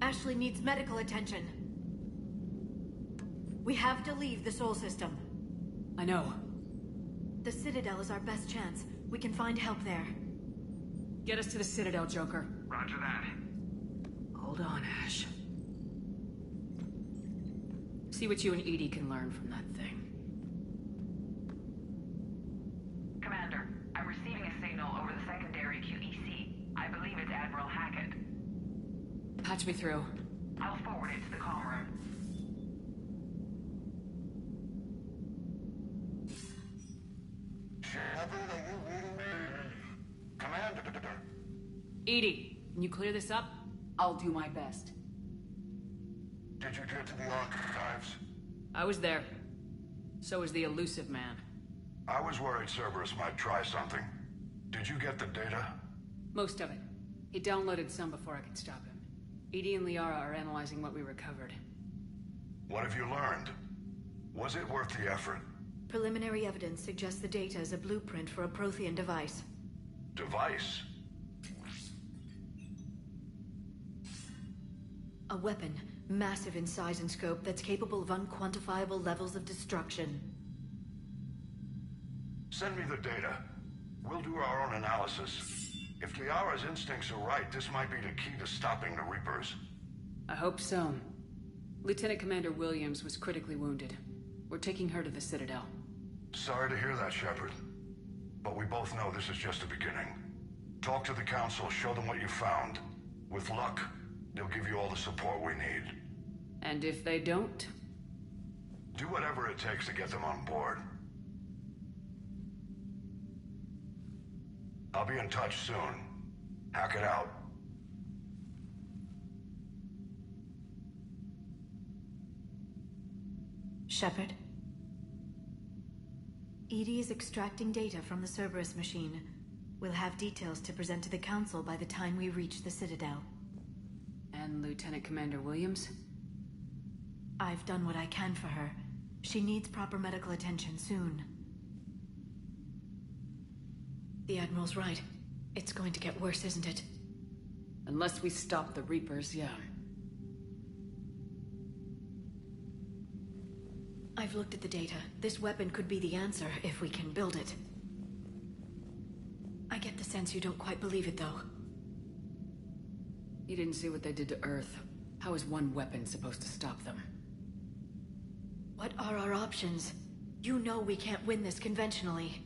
Ashley needs medical attention. We have to leave the Sol system. I know. The Citadel is our best chance. We can find help there. Get us to the Citadel, Joker. Roger that. Hold on, Ash. See what you and Edie can learn from that thing. Commander, I'm receiving a signal over the secondary QEC. I believe it's Admiral Hackett. Patch me through. I'll forward it to the comm room. Commander. Edie, can you clear this up? I'll do my best. Did you get to the archives? I was there. So was the elusive man. I was worried Cerberus might try something. Did you get the data? Most of it. He downloaded some before I could stop him. Edie and Liara are analyzing what we recovered. What have you learned? Was it worth the effort? Preliminary evidence suggests the data is a blueprint for a Prothean device. Device? A weapon, massive in size and scope, that's capable of unquantifiable levels of destruction. Send me the data. We'll do our own analysis. If Liara's instincts are right, this might be the key to stopping the Reapers. I hope so. Lieutenant Commander Williams was critically wounded. We're taking her to the Citadel. Sorry to hear that, Shepard. But we both know this is just the beginning. Talk to the Council, show them what you found. With luck, they'll give you all the support we need. And if they don't? Do whatever it takes to get them on board. I'll be in touch soon. Hack it out. Shepard? EDI is extracting data from the Cerberus machine. We'll have details to present to the Council by the time we reach the Citadel. And Lieutenant Commander Williams? I've done what I can for her. She needs proper medical attention soon. The Admiral's right. It's going to get worse, isn't it? Unless we stop the Reapers, yeah. I've looked at the data. This weapon could be the answer if we can build it. I get the sense you don't quite believe it, though. You didn't see what they did to Earth. How is one weapon supposed to stop them? What are our options? You know we can't win this conventionally.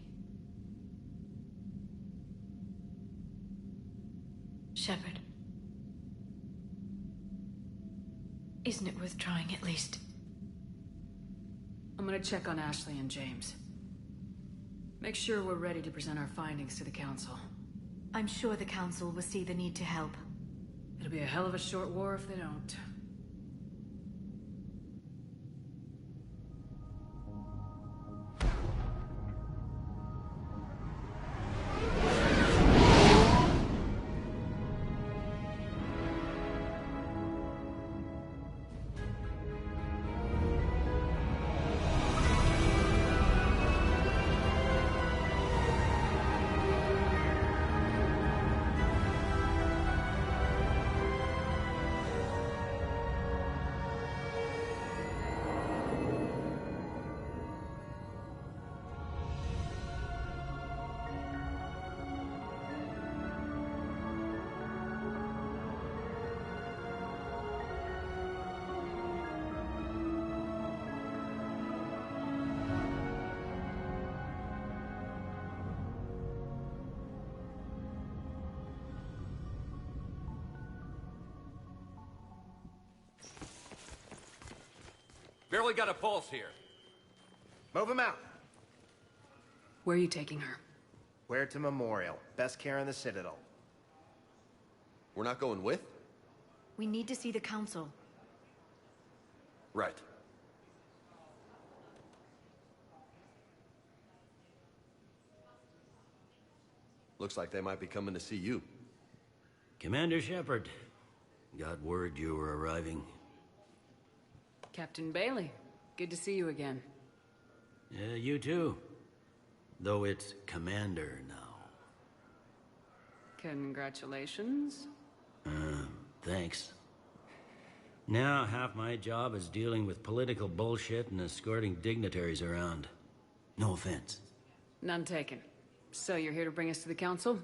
Shepard. Isn't it worth trying at least? I'm gonna check on Ashley and James. Make sure we're ready to present our findings to the Council. I'm sure the Council will see the need to help. It'll be a hell of a short war if they don't. Barely got a pulse here. Move him out. Where are you taking her? Where to Memorial. Best care in the Citadel. We're not going with? We need to see the Council. Right. Looks like they might be coming to see you. Commander Shepard. Got word you were arriving. Captain Bailey, good to see you again. Yeah, you too. Though it's Commander now. Congratulations. Thanks. Now half my job is dealing with political bullshit and escorting dignitaries around. No offense. None taken. So you're here to bring us to the Council?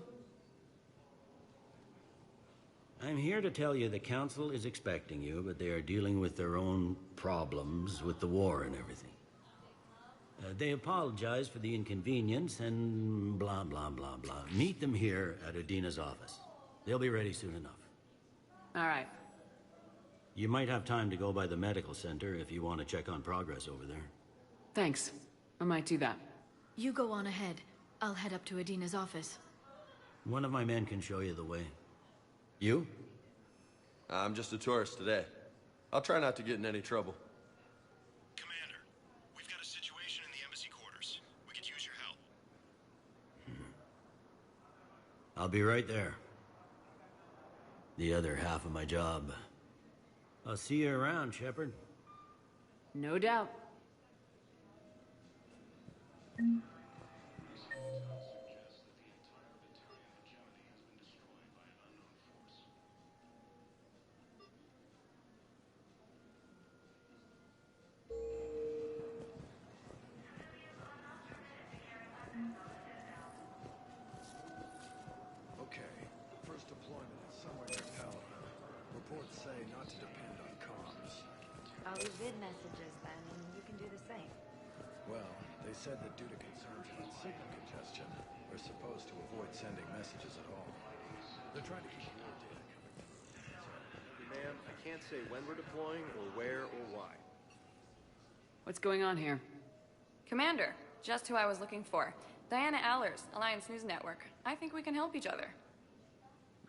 I'm here to tell you the Council is expecting you, but they are dealing with their own problems with the war and everything. They apologize for the inconvenience and blah, blah, blah, blah. Meet them here at Adina's office. They'll be ready soon enough. All right. You might have time to go by the medical center if you want to check on progress over there. Thanks. I might do that. You go on ahead. I'll head up to Adina's office. One of my men can show you the way. You? I'm just a tourist today. I'll try not to get in any trouble. Commander, we've got a situation in the embassy quarters. We could use your help. I'll be right there. The other half of my job. I'll see you around, Shepard. No doubt. I'll leave vid messages then, and you can do the same. Well, they said that due to concerns about signal congestion, we're supposed to avoid sending messages at all. They're trying to keep more data coming. Ma'am, I can't say when we're deploying or where or why. What's going on here? Commander, just who I was looking for. Diana Allers, Alliance News Network. I think we can help each other.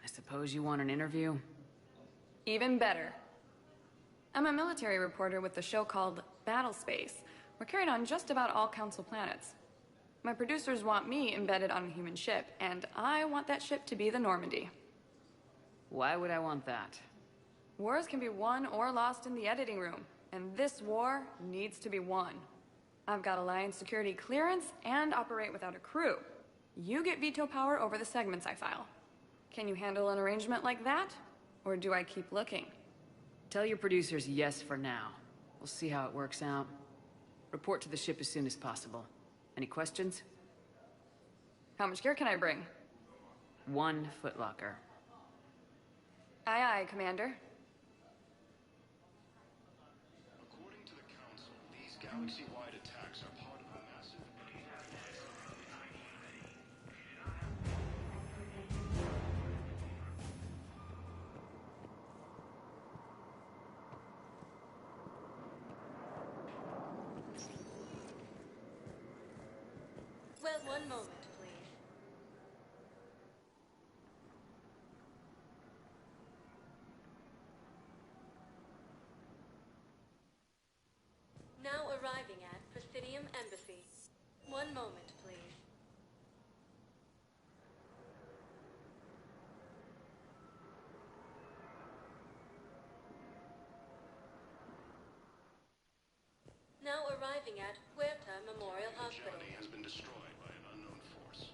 I suppose you want an interview? Even better. I'm a military reporter with a show called Battle Space. We're carried on just about all Council planets. My producers want me embedded on a human ship, and I want that ship to be the Normandy. Why would I want that? Wars can be won or lost in the editing room, and this war needs to be won. I've got Alliance security clearance and operate without a crew. You get veto power over the segments I file. Can you handle an arrangement like that? Or do I keep looking? Tell your producers yes for now. We'll see how it works out. Report to the ship as soon as possible. Any questions? How much gear can I bring? 1 footlocker. Aye, aye, Commander. According to the Council, these galaxy-wide attacks are part of a massive... Well, one moment, please. Now arriving at Presidium Embassy. One moment, please. Now arriving at Huerta Memorial Hospital. Journey has been destroyed by an unknown force.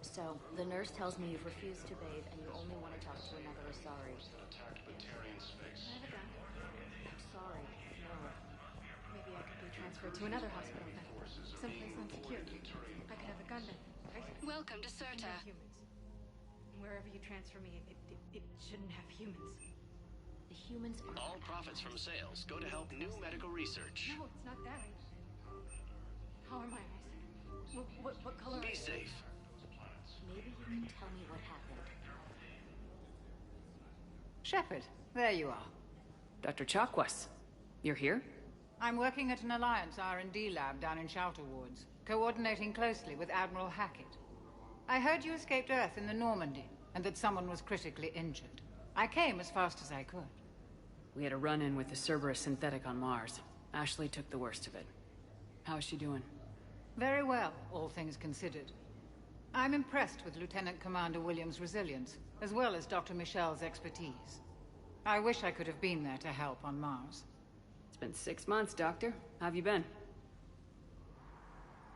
So, the nurse tells me you've refused to bathe and you only want to talk to another Asari. Attacked Batarian space. I have a gun. I'm sorry. No. Maybe I could be transferred to another hospital then. Someplace unsecure. I could have a gun then, right? Welcome to Serta. Humans. Wherever you transfer me, it shouldn't have humans. The humans are... All profits from sales go to help new medical research. No, it's not that. How are my eyes? What color Be safe. Maybe you can tell me what happened. Shepard, there you are. Dr. Chakwas, you're here? I'm working at an Alliance R&D lab down in Shelter Wards, coordinating closely with Admiral Hackett. I heard you escaped Earth in the Normandy, and that someone was critically injured. I came as fast as I could. We had a run-in with the Cerberus synthetic on Mars. Ashley took the worst of it. How is she doing? Very well, all things considered. I'm impressed with Lieutenant Commander Williams' resilience, as well as Dr. Michel's expertise. I wish I could have been there to help on Mars. It's been 6 months, Doctor. How have you been?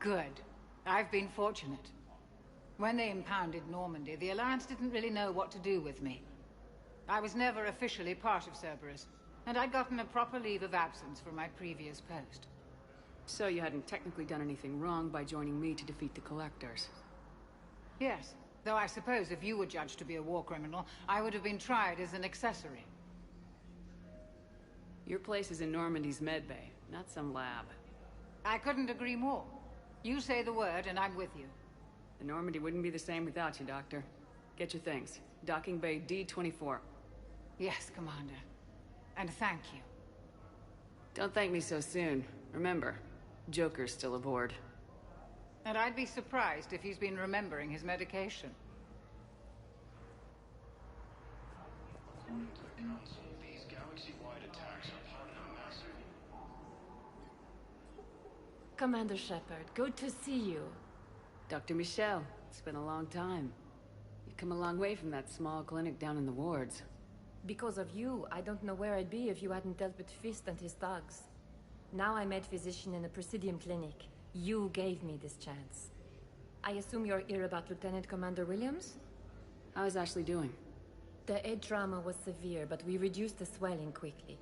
Good. I've been fortunate. When they impounded Normandy, the Alliance didn't really know what to do with me. I was never officially part of Cerberus, and I'd gotten a proper leave of absence from my previous post. So you hadn't technically done anything wrong by joining me to defeat the Collectors? Yes, though I suppose if you were judged to be a war criminal, I would have been tried as an accessory. Your place is in Normandy's medbay, not some lab. I couldn't agree more. You say the word, and I'm with you. The Normandy wouldn't be the same without you, Doctor. Get your things. Docking Bay D-24. Yes, Commander. And thank you. Don't thank me so soon. Remember, Joker's still aboard. And I'd be surprised if he's been remembering his medication. According to the Council, these galaxy-wide attacks are part of a massive... Commander Shepard, good to see you. Dr. Michel, it's been a long time. You've come a long way from that small clinic down in the wards. Because of you, I don't know where I'd be if you hadn't dealt with Fist and his thugs. Now I'm head physician in a Presidium clinic. You gave me this chance. I assume you're here about Lieutenant Commander Williams? How is Ashley doing? The head trauma was severe, but we reduced the swelling quickly.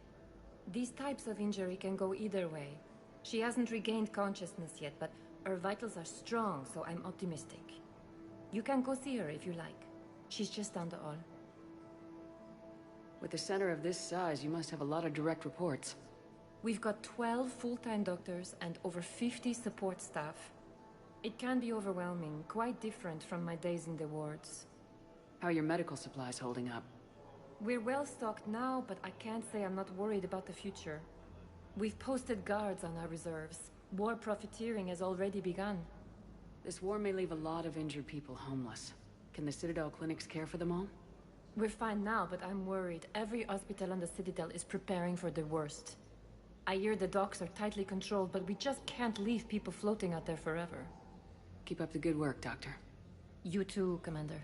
These types of injury can go either way. She hasn't regained consciousness yet, but her vitals are strong, so I'm optimistic. You can go see her if you like. She's just down the hall. With a center of this size, you must have a lot of direct reports. We've got 12 full-time doctors and over 50 support staff. It can be overwhelming, quite different from my days in the wards. How are your medical supplies holding up? We're well stocked now, but I can't say I'm not worried about the future. We've posted guards on our reserves. War profiteering has already begun. This war may leave a lot of injured people homeless. Can the Citadel clinics care for them all? We're fine now, but I'm worried. Every hospital on the Citadel is preparing for the worst. I hear the docks are tightly controlled, but we just can't leave people floating out there forever. Keep up the good work, Doctor. You too, Commander.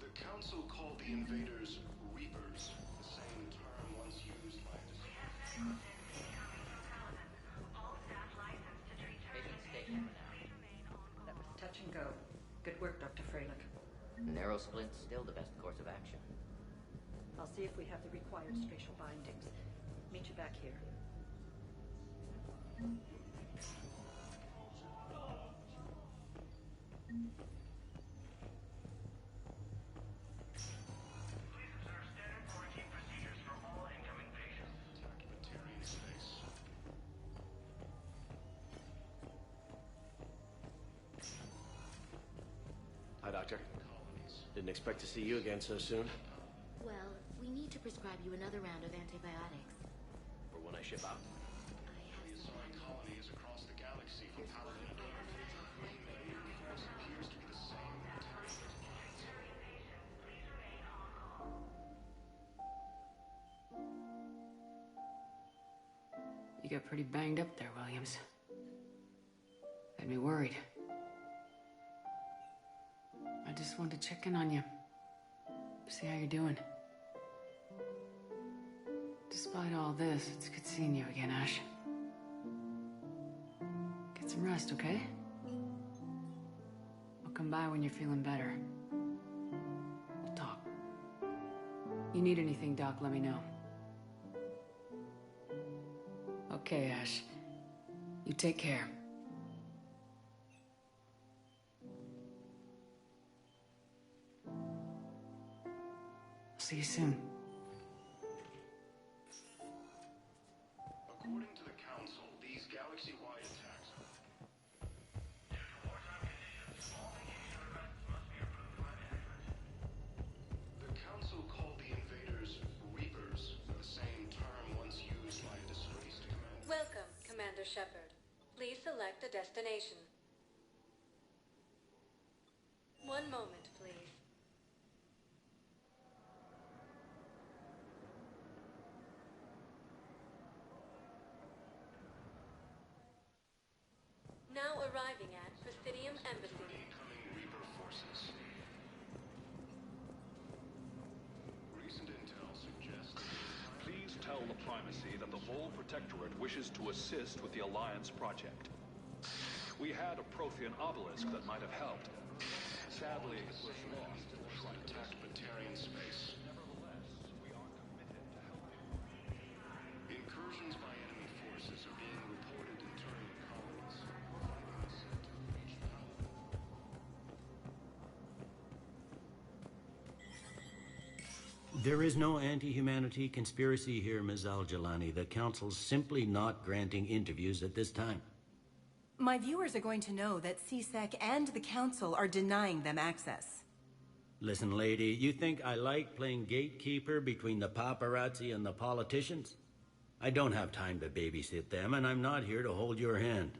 The Council called the invaders Reapers, the same term once used by Patient station. That was touch and go. Good work, Dr. Freilich. Narrow splint's still the best course of action. I'll see if we have the required spatial bindings. Meet you back here. Hi, Doctor. Didn't expect to see you again so soon. Well, we need to prescribe you another round of antibiotics. For when I ship out. The assigned colony is across the galaxy from Paladin Earth. The invading force appears to be the same You got pretty banged up there, Williams. Had me worried. I just wanted to check in on you. See how you're doing. Despite all this, it's good seeing you again, Ash. Get some rest, okay? I'll come by when you're feeling better. We'll talk. You need anything, Doc, let me know. Okay, Ash. You take care. See you soon. According to the Council, these galaxy-wide attacks... The Council called the invaders Reapers, the same term once used by a disgraced commander. Welcome, Commander Shepard. Please select a destination. One moment, please. Now arriving at Presidium Embassy. Incoming Reaper forces. Recent intel suggests that Please tell the Primacy that the Vol Protectorate wishes to assist with the Alliance project. We had a Prothean obelisk that might have helped. Sadly, it was lost in the attacked Batarian space. Nevertheless, we are committed to helping. Incursions by enemy forces are being reported in turning colonies. There is no anti-humanity conspiracy here, Ms. Al-Jalani. The Council's simply not granting interviews at this time. My viewers are going to know that CSEC and the Council are denying them access. Listen, lady, you think I like playing gatekeeper between the paparazzi and the politicians? I don't have time to babysit them, and I'm not here to hold your hand.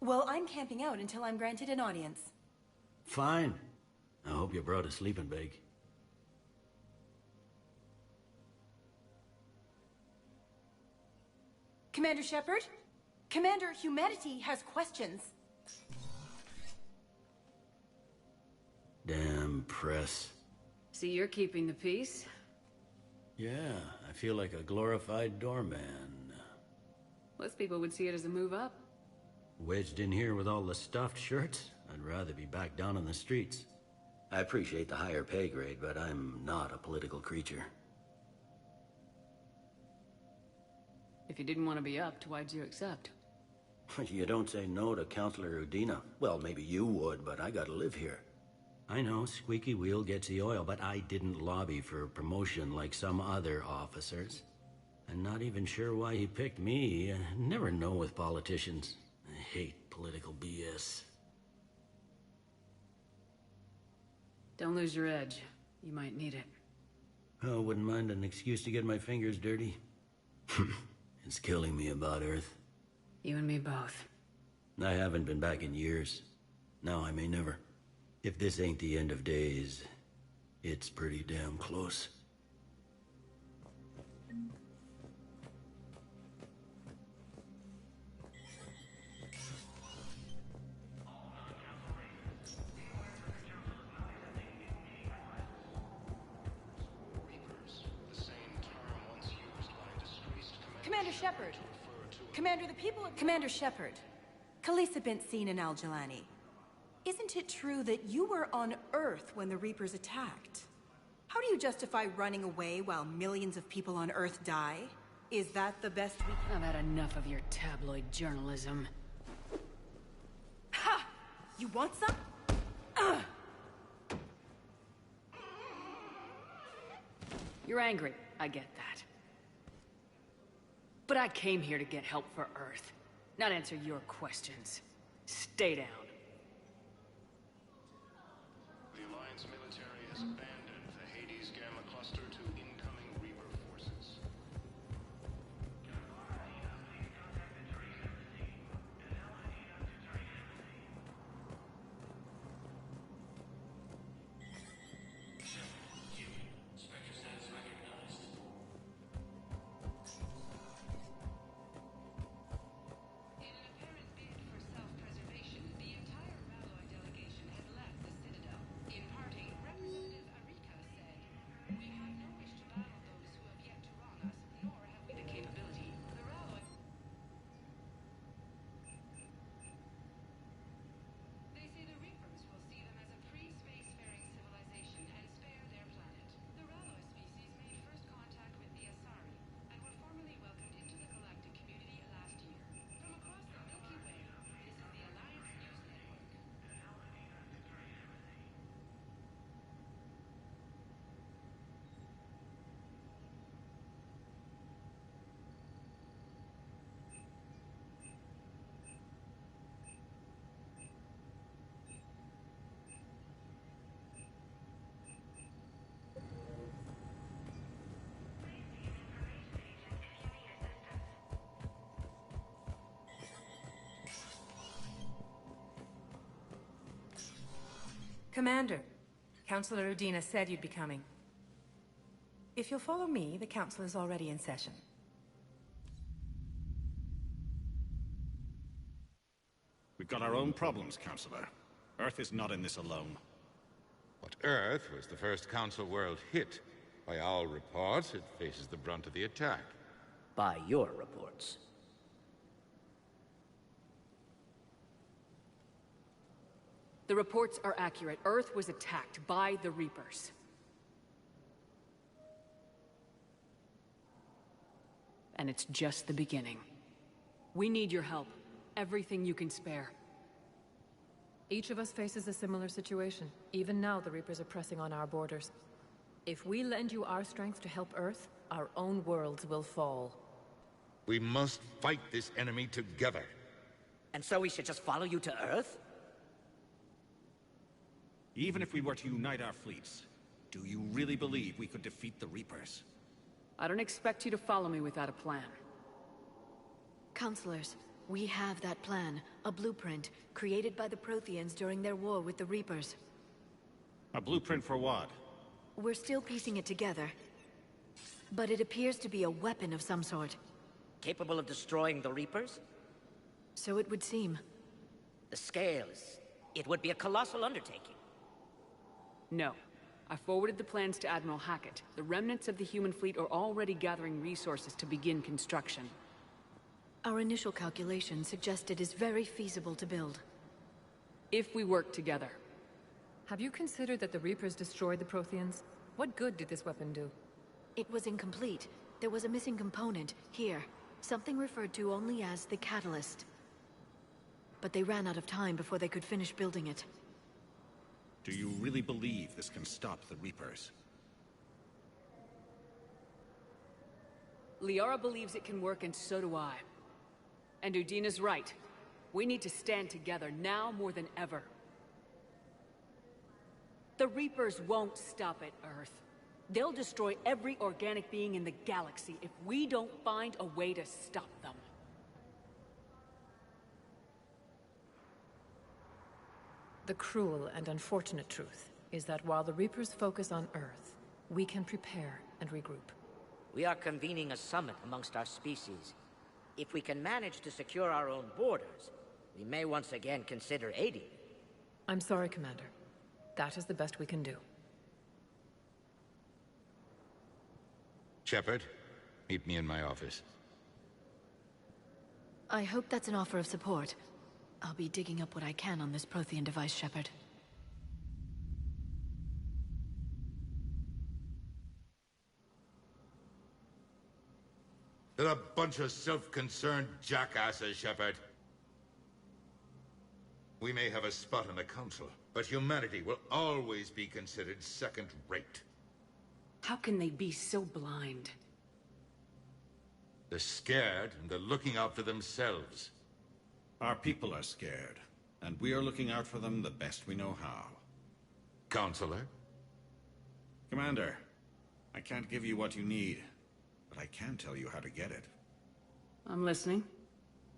Well, I'm camping out until I'm granted an audience. Fine. I hope you brought a sleeping bag. Commander Shepard? Commander, humanity has questions. Damn press. See, you're keeping the peace. Yeah, I feel like a glorified doorman. Most people would see it as a move up. Wedged in here with all the stuffed shirts? I'd rather be back down on the streets. I appreciate the higher pay grade, but I'm not a political creature. If you didn't want to be upped, why'd you accept? You don't say no to Counselor Udina. Well, maybe you would, but I gotta live here. I know, squeaky wheel gets the oil, but I didn't lobby for promotion like some other officers. I'm not even sure why he picked me. I never know with politicians. I hate political BS. Don't lose your edge. You might need it. Oh, wouldn't mind an excuse to get my fingers dirty. It's killing me about Earth. You and me both. I haven't been back in years. Now I may never. If this ain't the end of days, it's pretty damn close. Shepard. Commander, the people of... Commander Shepard. Khaleesa bint Seen and Al-Jalani. Isn't it true that you were on Earth when the Reapers attacked? How do you justify running away while millions of people on Earth die? Is that the best we... I've had enough of your tabloid journalism. Ha! You want some? You're angry, I get that. But I came here to get help for Earth, not answer your questions. Stay down. The Alliance military has abandoned the Hades Gamma Cluster to incoming Reaper forces. Commander, Councilor Udina said you'd be coming. If you'll follow me, the council is already in session. We've got our own problems, Councilor. Earth is not in this alone. But Earth was the first Council world hit. By all reports, it faces the brunt of the attack. By your reports. The reports are accurate. Earth was attacked by the Reapers. And it's just the beginning. We need your help. Everything you can spare. Each of us faces a similar situation. Even now, the Reapers are pressing on our borders. If we lend you our strength to help Earth, our own worlds will fall. We must fight this enemy together. And so we should just follow you to Earth? Even if we were to unite our fleets, do you really believe we could defeat the Reapers? I don't expect you to follow me without a plan. Counselors, we have that plan. A blueprint, created by the Protheans during their war with the Reapers. A blueprint for what? We're still piecing it together. But it appears to be a weapon of some sort. Capable of destroying the Reapers? So it would seem. The scale is... it would be a colossal undertaking. No. I forwarded the plans to Admiral Hackett. The remnants of the human fleet are already gathering resources to begin construction. Our initial calculations suggest it is very feasible to build. If we work together. Have you considered that the Reapers destroyed the Protheans? What good did this weapon do? It was incomplete. There was a missing component, here. Something referred to only as the catalyst. But they ran out of time before they could finish building it. Do you really believe this can stop the Reapers? Liara believes it can work, and so do I. And Udina's right. We need to stand together, now more than ever. The Reapers won't stop at Earth. They'll destroy every organic being in the galaxy if we don't find a way to stop them. The cruel and unfortunate truth is that while the Reapers focus on Earth, we can prepare and regroup. We are convening a summit amongst our species. If we can manage to secure our own borders, we may once again consider aiding. I'm sorry, Commander. That is the best we can do. Shepard, meet me in my office. I hope that's an offer of support. I'll be digging up what I can on this Prothean device, Shepard. They're a bunch of self-concerned jackasses, Shepard. We may have a spot in the Council, but humanity will always be considered second-rate. How can they be so blind? They're scared, and they're looking out for themselves. Our people are scared, and we are looking out for them the best we know how. Counselor? Commander, I can't give you what you need, but I can tell you how to get it. I'm listening.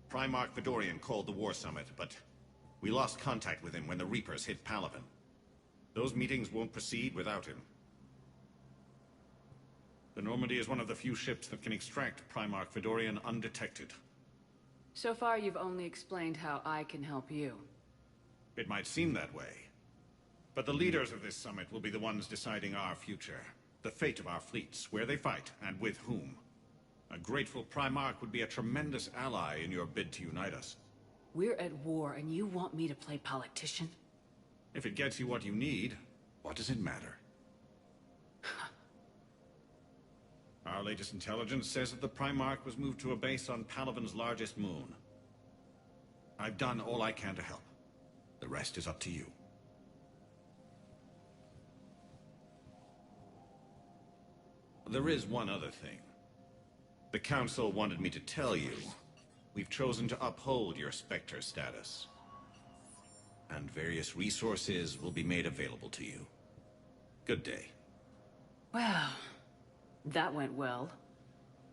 Primarch Fedorian called the War Summit, but we lost contact with him when the Reapers hit Palaven. Those meetings won't proceed without him. The Normandy is one of the few ships that can extract Primarch Fedorian undetected. So far, you've only explained how I can help you. It might seem that way. But the leaders of this summit will be the ones deciding our future. The fate of our fleets, where they fight, and with whom. A grateful Primarch would be a tremendous ally in your bid to unite us. We're at war, and you want me to play politician? If it gets you what you need, what does it matter? Our latest intelligence says that the Primarch was moved to a base on Palaven's largest moon. I've done all I can to help. The rest is up to you. There is one other thing. The Council wanted me to tell you, we've chosen to uphold your Spectre status. And various resources will be made available to you. Good day. Well, that went well.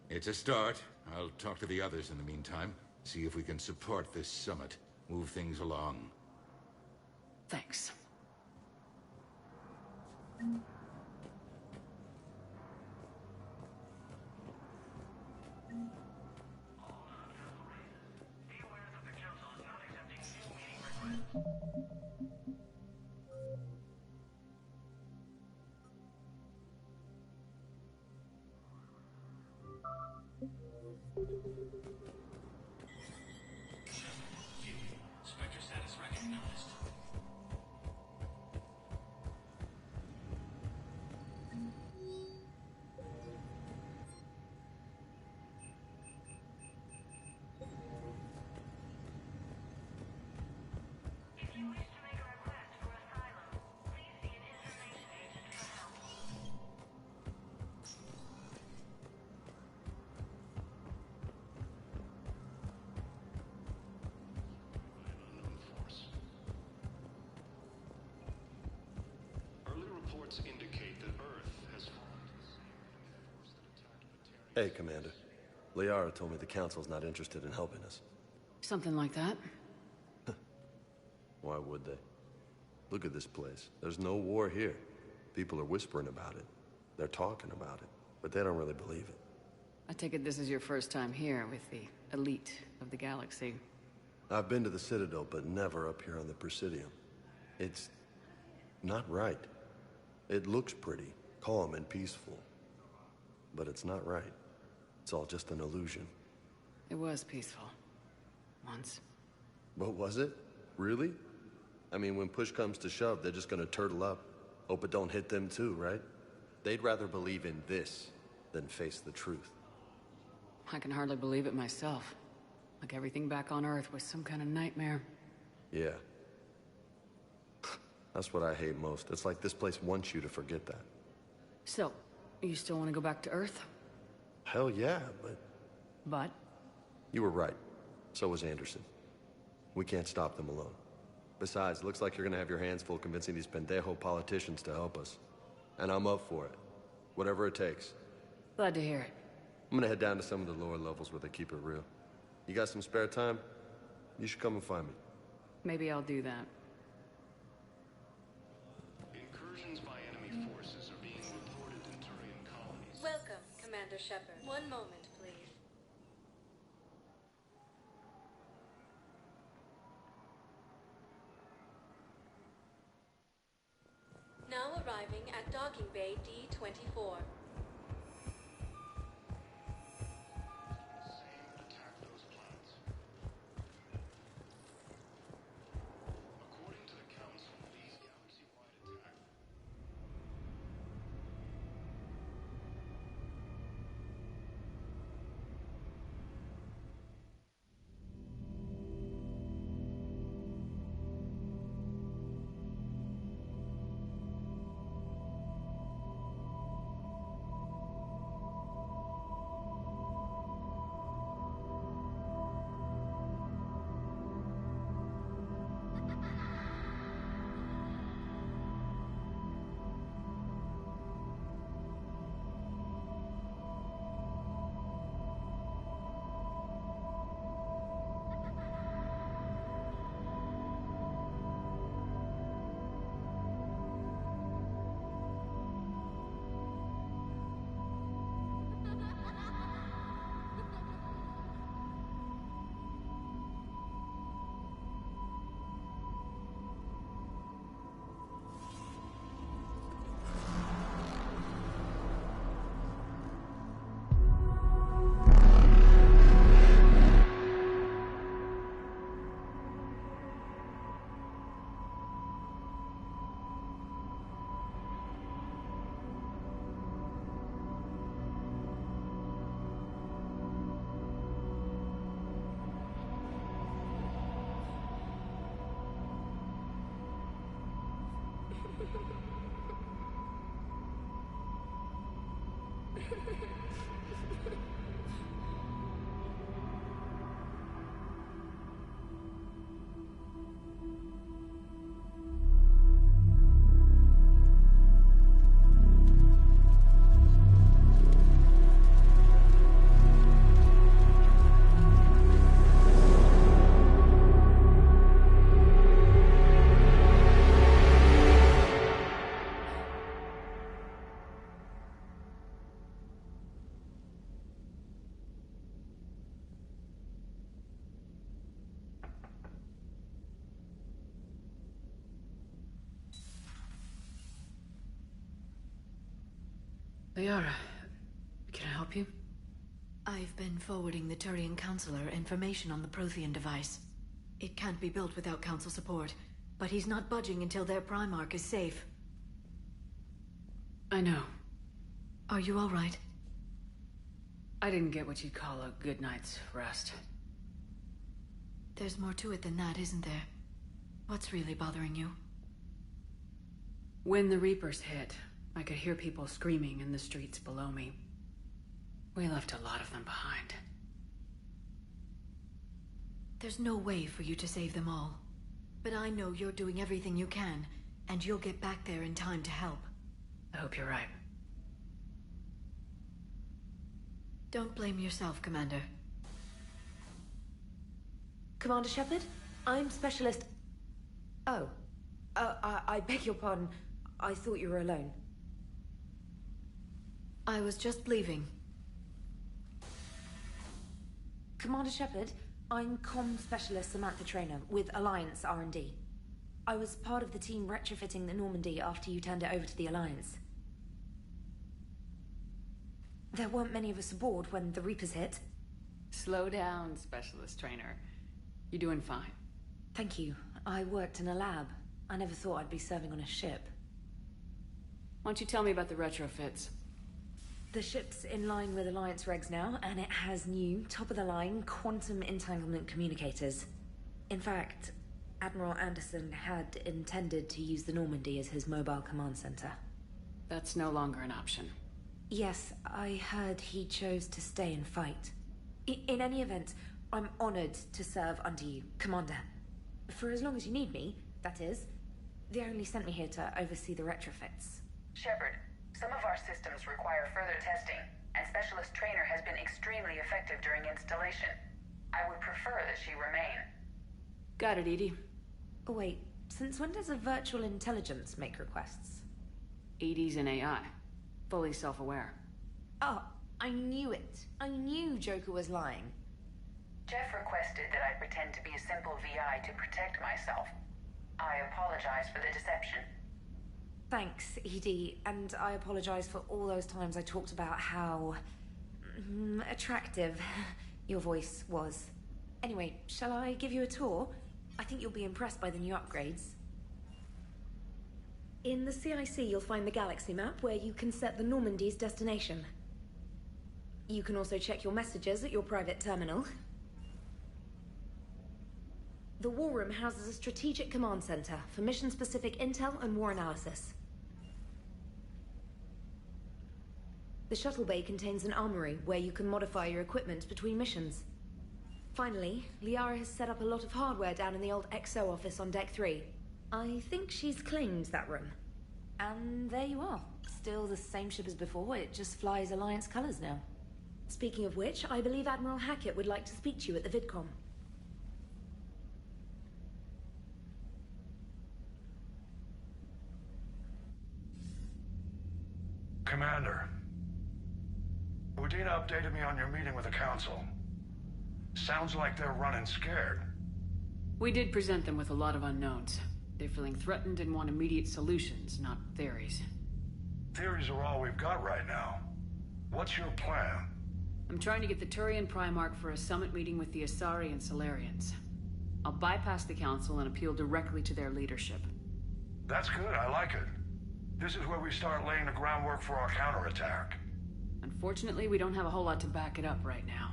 It's a start. I'll talk to the others in the meantime. See if we can support this summit. Move things along. Thanks. Spectre status recognized. If you wish to make a request for asylum, please see an information agent for help. Early reports indicate that Earth has fallen. Hey, Commander. Liara told me the Council's not interested in helping us. Something like that. Why would they? Look at this place. There's no war here. People are whispering about it. They're talking about it, but they don't really believe it. I take it this is your first time here with the elite of the galaxy. I've been to the Citadel, but never up here on the Presidium. It's not right. It looks pretty, calm and peaceful. But it's not right. It's all just an illusion. It was peaceful. Once. But was it? Really? I mean, when push comes to shove, they're just gonna turtle up. Hope it don't hit them too, right? They'd rather believe in this than face the truth. I can hardly believe it myself. Like everything back on Earth was some kind of nightmare. Yeah. That's what I hate most. It's like this place wants you to forget that. So, you still want to go back to Earth? Hell yeah, but... But? You were right. So was Anderson. We can't stop them alone. Besides, it looks like you're gonna have your hands full convincing these pendejo politicians to help us. And I'm up for it. Whatever it takes. Glad to hear it. I'm gonna head down to some of the lower levels where they keep it real. You got some spare time? You should come and find me. Maybe I'll do that. Incursions by enemy forces are being reported in Turian colonies. Welcome, Commander Shepard. One moment, please. Now arriving at Docking Bay D-24. Liara, can I help you? I've been forwarding the Turian Counselor information on the Prothean device. It can't be built without Council support, but he's not budging until their Primarch is safe. I know. Are you all right? I didn't get what you'd call a good night's rest. There's more to it than that, isn't there? What's really bothering you? When the Reapers hit, I could hear people screaming in the streets below me. We left a lot of them behind. There's no way for you to save them all. But I know you're doing everything you can, and you'll get back there in time to help. I hope you're right. Don't blame yourself, Commander. Commander Shepard, I'm Specialist... Oh. I beg your pardon. I thought you were alone. I was just leaving. Commander Shepard, I'm Comm Specialist Samantha Traynor with Alliance R&D. I was part of the team retrofitting the Normandy after you turned it over to the Alliance. There weren't many of us aboard when the Reapers hit. Slow down, Specialist Trainer. You're doing fine. Thank you. I worked in a lab. I never thought I'd be serving on a ship. Why don't you tell me about the retrofits? The ship's in line with Alliance regs now, and it has new, top-of-the-line, quantum entanglement communicators. In fact, Admiral Anderson had intended to use the Normandy as his mobile command center. That's no longer an option. Yes, I heard he chose to stay and fight. In any event, I'm honored to serve under you, Commander. For as long as you need me, that is. They only sent me here to oversee the retrofits. Shepard, some of our systems require further testing, and Specialist Trainer has been extremely effective during installation. I would prefer that she remain. Got it, Edie. Oh, wait, since when does a virtual intelligence make requests? Edie's an AI. Fully self-aware. Oh, I knew it. I knew Joker was lying. Jeff requested that I pretend to be a simple VI to protect myself. I apologize for the deception. Thanks, Edie, and I apologize for all those times I talked about how... attractive your voice was. Anyway, shall I give you a tour? I think you'll be impressed by the new upgrades. In the CIC, you'll find the galaxy map where you can set the Normandy's destination. You can also check your messages at your private terminal. The War Room houses a strategic command center for mission-specific intel and war analysis. The shuttle bay contains an armory where you can modify your equipment between missions. Finally, Liara has set up a lot of hardware down in the old XO office on Deck 3. I think she's claimed that room. And there you are. Still the same ship as before, it just flies Alliance colors now. Speaking of which, I believe Admiral Hackett would like to speak to you at the VidCom. Commander, Udina updated me on your meeting with the Council. Sounds like they're running scared. We did present them with a lot of unknowns. They're feeling threatened and want immediate solutions, not theories. Theories are all we've got right now. What's your plan? I'm trying to get the Turian Primarch for a summit meeting with the Asari and Solarians. I'll bypass the Council and appeal directly to their leadership. That's good, I like it. This is where we start laying the groundwork for our counterattack. Unfortunately, we don't have a whole lot to back it up right now.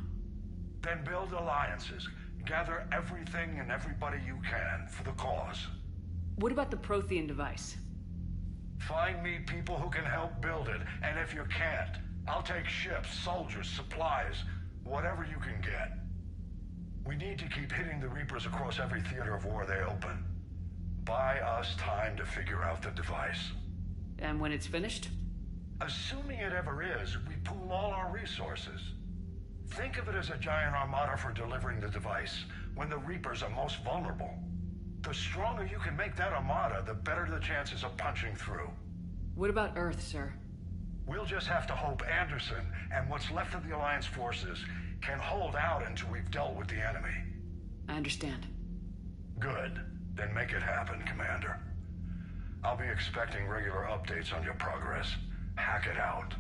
Then build alliances. Gather everything and everybody you can for the cause. What about the Prothean device? Find me people who can help build it, and if you can't, I'll take ships, soldiers, supplies, whatever you can get. We need to keep hitting the Reapers across every theater of war they open. Buy us time to figure out the device. And when it's finished? Assuming it ever is, we pool all our resources. Think of it as a giant armada for delivering the device, when the Reapers are most vulnerable. The stronger you can make that armada, the better the chances of punching through. What about Earth, sir? We'll just have to hope Anderson and what's left of the Alliance forces can hold out until we've dealt with the enemy. I understand. Good. Then make it happen, Commander. I'll be expecting regular updates on your progress. Hack it out.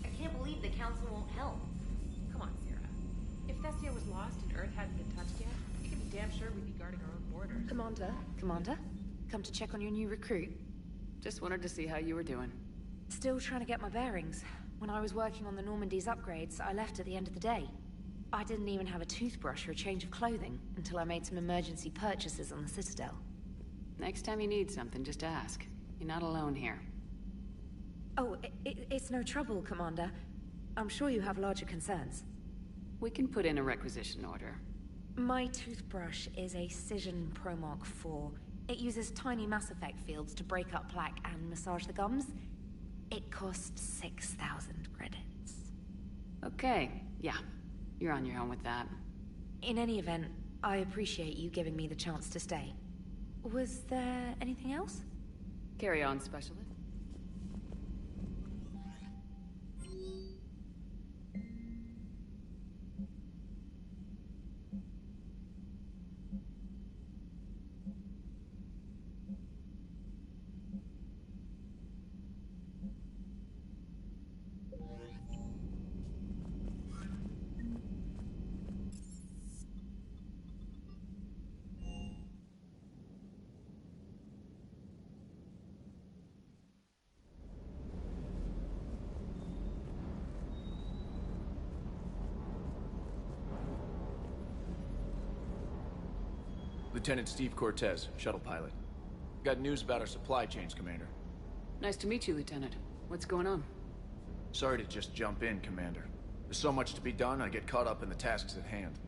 I can't believe the Council won't help. Come on, Sarah. If Thessia was lost and Earth hadn't been touched yet, we can be damn sure we'd be guarding our own borders. Commander? Come to check on your new recruit. Just wanted to see how you were doing. Still trying to get my bearings. When I was working on the Normandy's upgrades, I left at the end of the day. I didn't even have a toothbrush or a change of clothing until I made some emergency purchases on the Citadel. Next time you need something, just ask. You're not alone here. Oh, it's no trouble, Commander. I'm sure you have larger concerns. We can put in a requisition order. My toothbrush is a Cision Pro Mark IV. It uses tiny Mass Effect fields to break up plaque and massage the gums. It costs 6,000 credits. Okay, yeah. You're on your own with that. In any event, I appreciate you giving me the chance to stay. Was there anything else? Carry on, Specialist. Lieutenant Steve Cortez, shuttle pilot. Got news about our supply chains, Commander. Nice to meet you, Lieutenant. What's going on? Sorry to just jump in, Commander. There's so much to be done, I get caught up in the tasks at hand.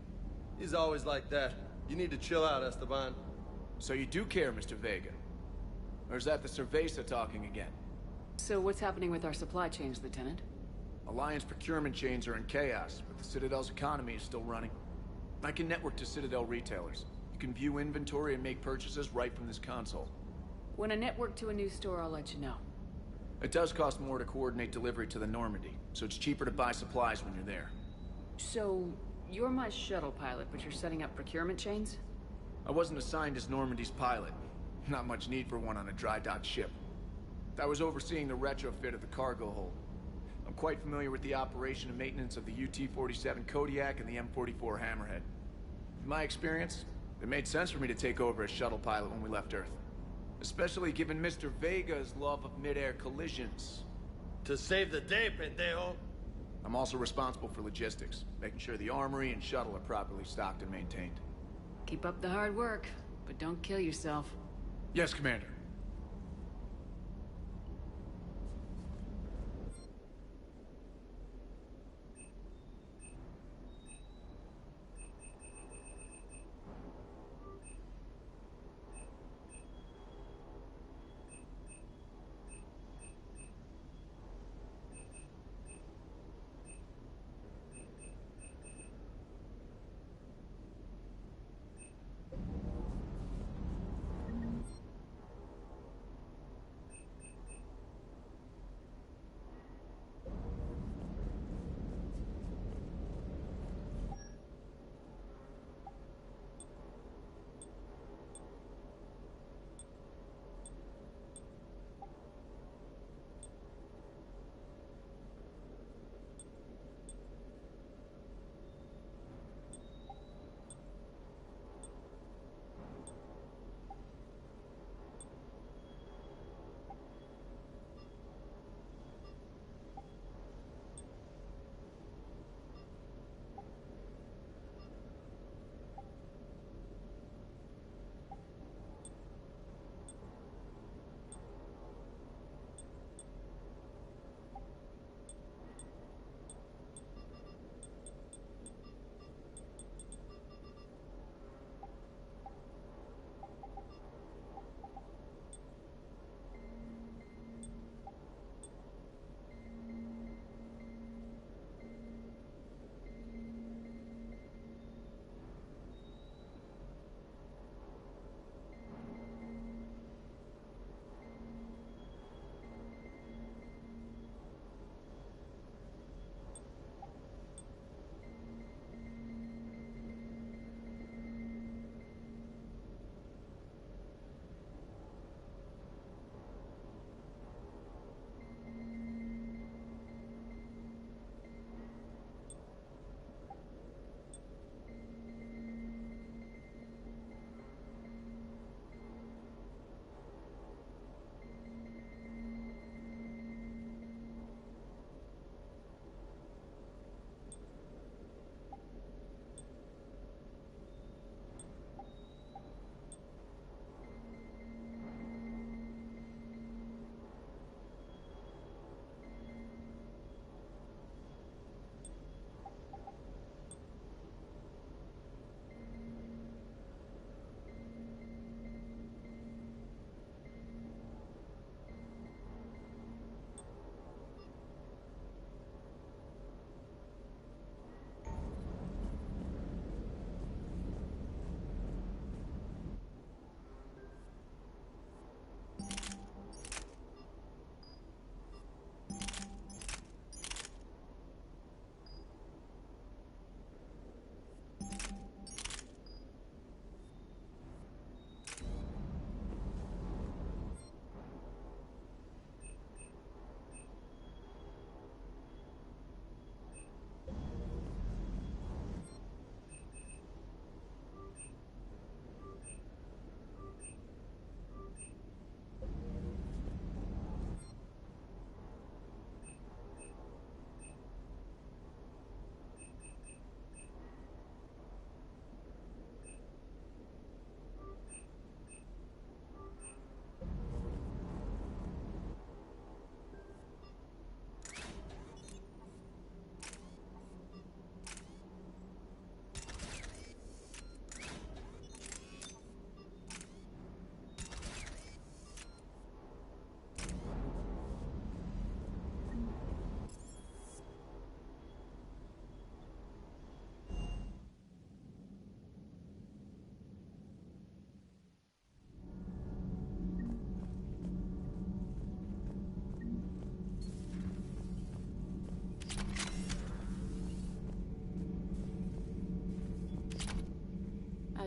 He's always like that. You need to chill out, Esteban. So you do care, Mr. Vega? Or is that the Cerveza talking again? So what's happening with our supply chains, Lieutenant? Alliance procurement chains are in chaos, but the Citadel's economy is still running. I can network to Citadel retailers. You can view inventory and make purchases right from this console. When I network to a new store, I'll let you know. It does cost more to coordinate delivery to the Normandy, so it's cheaper to buy supplies when you're there. So, you're my shuttle pilot, but you're setting up procurement chains? I wasn't assigned as Normandy's pilot. Not much need for one on a dry dock ship. I was overseeing the retrofit of the cargo hold. I'm quite familiar with the operation and maintenance of the UT-47 Kodiak and the M44 Hammerhead. In my experience, it made sense for me to take over as shuttle pilot when we left Earth. Especially given Mr. Vega's love of mid-air collisions. To save the day, pendejo. I'm also responsible for logistics, making sure the armory and shuttle are properly stocked and maintained. Keep up the hard work, but don't kill yourself. Yes, Commander.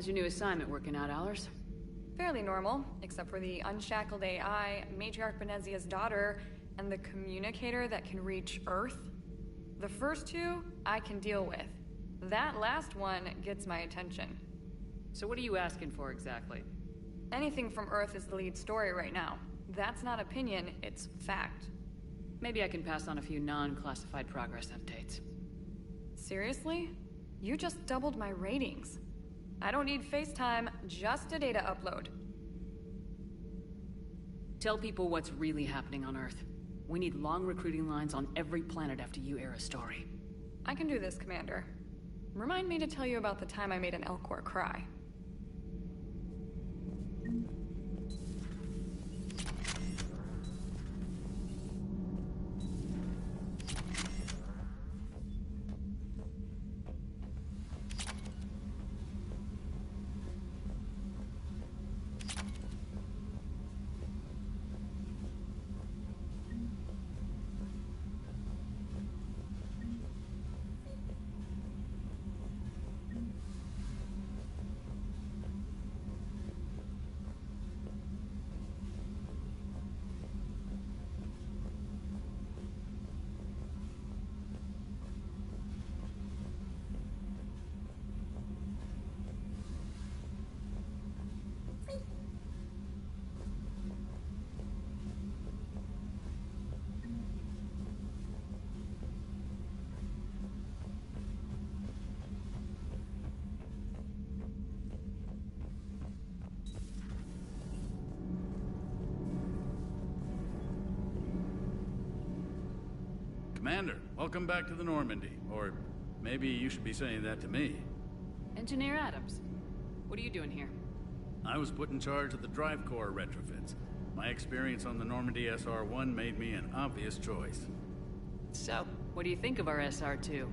How's your new assignment working out, Allers? Fairly normal, except for the unshackled AI, Matriarch Benezia's daughter, and the communicator that can reach Earth. The first two, I can deal with. That last one gets my attention. So what are you asking for exactly? Anything from Earth is the lead story right now. That's not opinion, it's fact. Maybe I can pass on a few non-classified progress updates. Seriously? You just doubled my ratings. I don't need FaceTime, just a data upload. Tell people what's really happening on Earth. We need long recruiting lines on every planet after you air a story. I can do this, Commander. Remind me to tell you about the time I made an Elcor cry. Commander, welcome back to the Normandy. Or maybe you should be saying that to me. Engineer Adams, what are you doing here? I was put in charge of the drive core retrofits. My experience on the Normandy SR-1 made me an obvious choice. So, what do you think of our SR-2?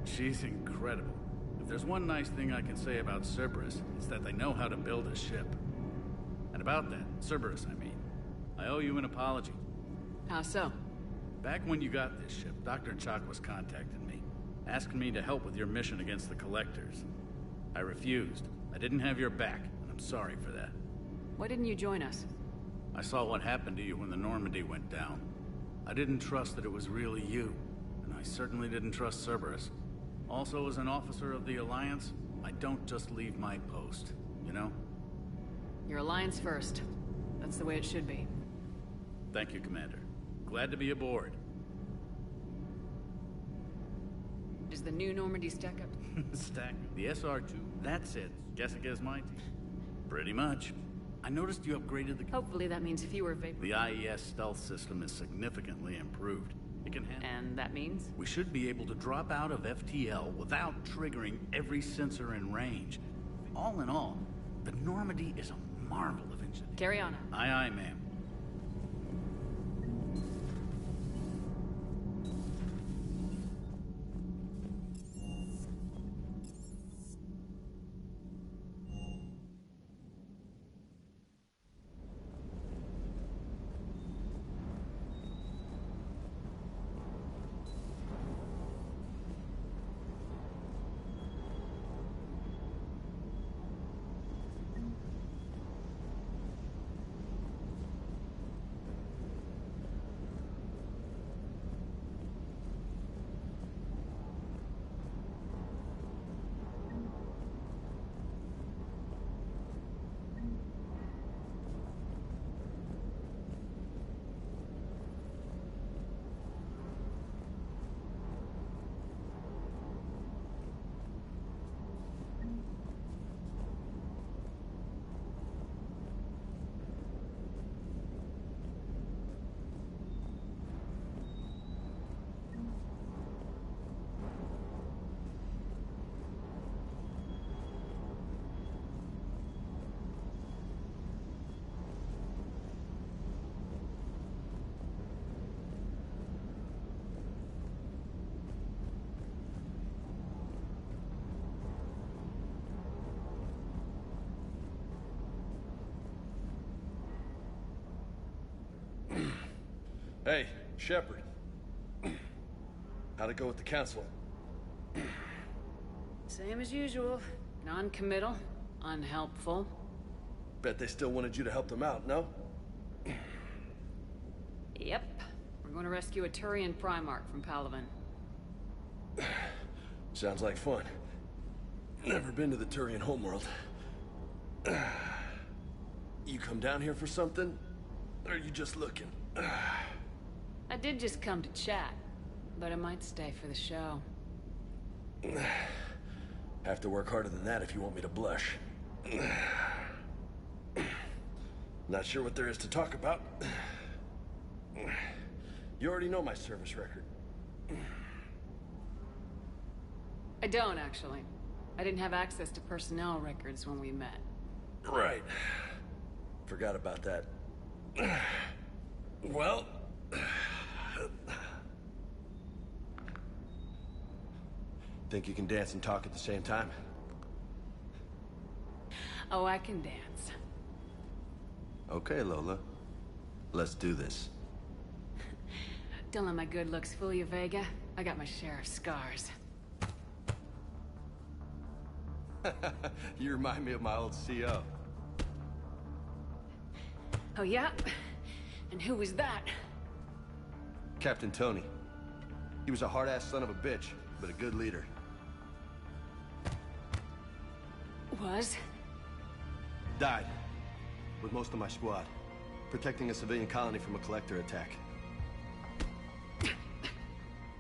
She's incredible. If there's one nice thing I can say about Cerberus, it's that they know how to build a ship. And about that, Cerberus, I mean, I owe you an apology. How so? Back when you got this ship, Dr. Chalk was contacting me, asking me to help with your mission against the Collectors. I refused. I didn't have your back, and I'm sorry for that. Why didn't you join us? I saw what happened to you when the Normandy went down. I didn't trust that it was really you, and I certainly didn't trust Cerberus. Also, as an officer of the Alliance, I don't just leave my post, you know? Your Alliance first. That's the way it should be. Thank you, Commander. Glad to be aboard. Is the new Normandy stack up? Stack? The SR-2? That's it. Jessica's my team. Pretty much. I noticed you upgraded the... Hopefully that means fewer vapor... The IES stealth system is significantly improved. It can handle... And that means? We should be able to drop out of FTL without triggering every sensor in range. All in all, the Normandy is a marvel of engineering. Carry on. Aye, aye, ma'am. Hey, Shepard. How'd it go with the council? Same as usual. Non-committal, unhelpful. Bet they still wanted you to help them out, no? Yep. We're going to rescue a Turian Primarch from Palaven. Sounds like fun. Never been to the Turian homeworld. You come down here for something? Or are you just looking? I did just come to chat, but I might stay for the show. Have to work harder than that if you want me to blush. Not sure what there is to talk about. You already know my service record. I don't, actually. I didn't have access to personnel records when we met. Right. Forgot about that. Well... Think you can dance and talk at the same time? Oh, I can dance. Okay, Lola. Let's do this. Don't let my good looks fool you, Vega. I got my share of scars. You remind me of my old CO. Oh, yeah? And who was that? Captain Tony. He was a hard-ass son of a bitch, but a good leader. Was? Died. With most of my squad. Protecting a civilian colony from a collector attack.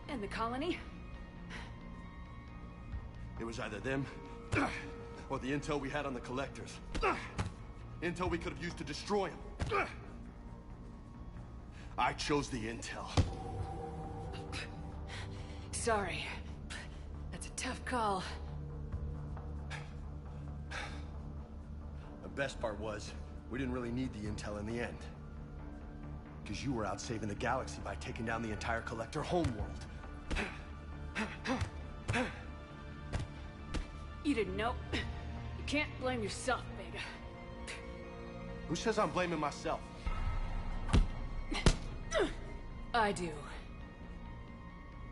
And the colony? It was either them, or the intel we had on the collectors. Intel we could have used to destroy them. I chose the intel. Sorry. That's a tough call. The best part was, we didn't really need the intel in the end. Because you were out saving the galaxy by taking down the entire collector homeworld. You didn't know. You can't blame yourself, Vega. Who says I'm blaming myself? I do.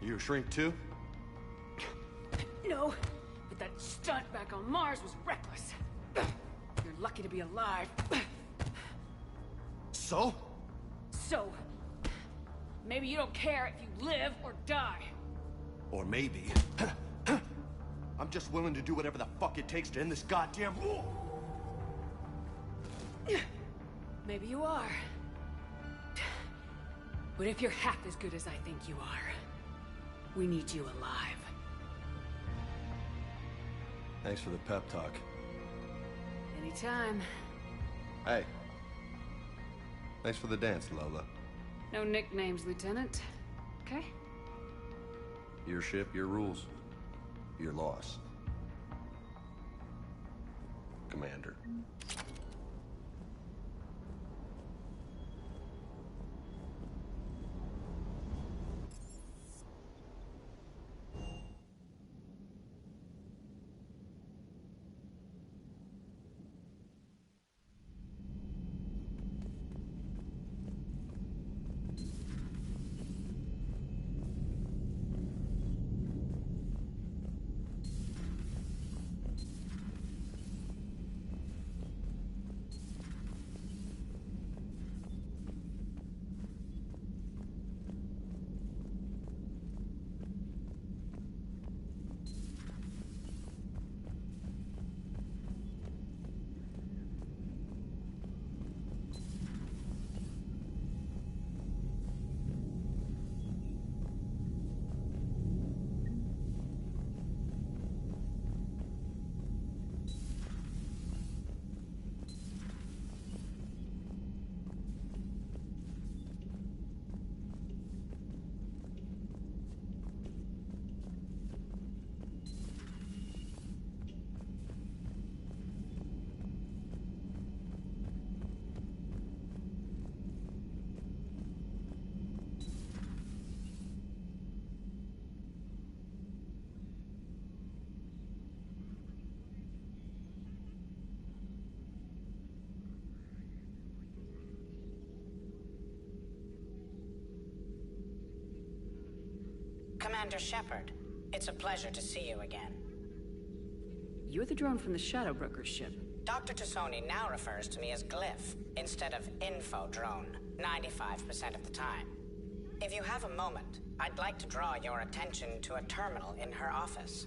You a shrink too? No, but that stunt back on Mars was reckless. You're lucky to be alive. So? So, maybe you don't care if you live or die. Or maybe... I'm just willing to do whatever the fuck it takes to end this goddamn war! Maybe you are. But if you're half as good as I think you are, we need you alive. Thanks for the pep talk. Anytime. Hey. Thanks for the dance, Lola. No nicknames, Lieutenant. Okay? Your ship, your rules. Your loss. Commander. Commander Shepard, it's a pleasure to see you again. You're the drone from the Shadow Broker's ship. Dr. Tassoni now refers to me as Glyph instead of Info Drone, 95% of the time. If you have a moment, I'd like to draw your attention to a terminal in her office.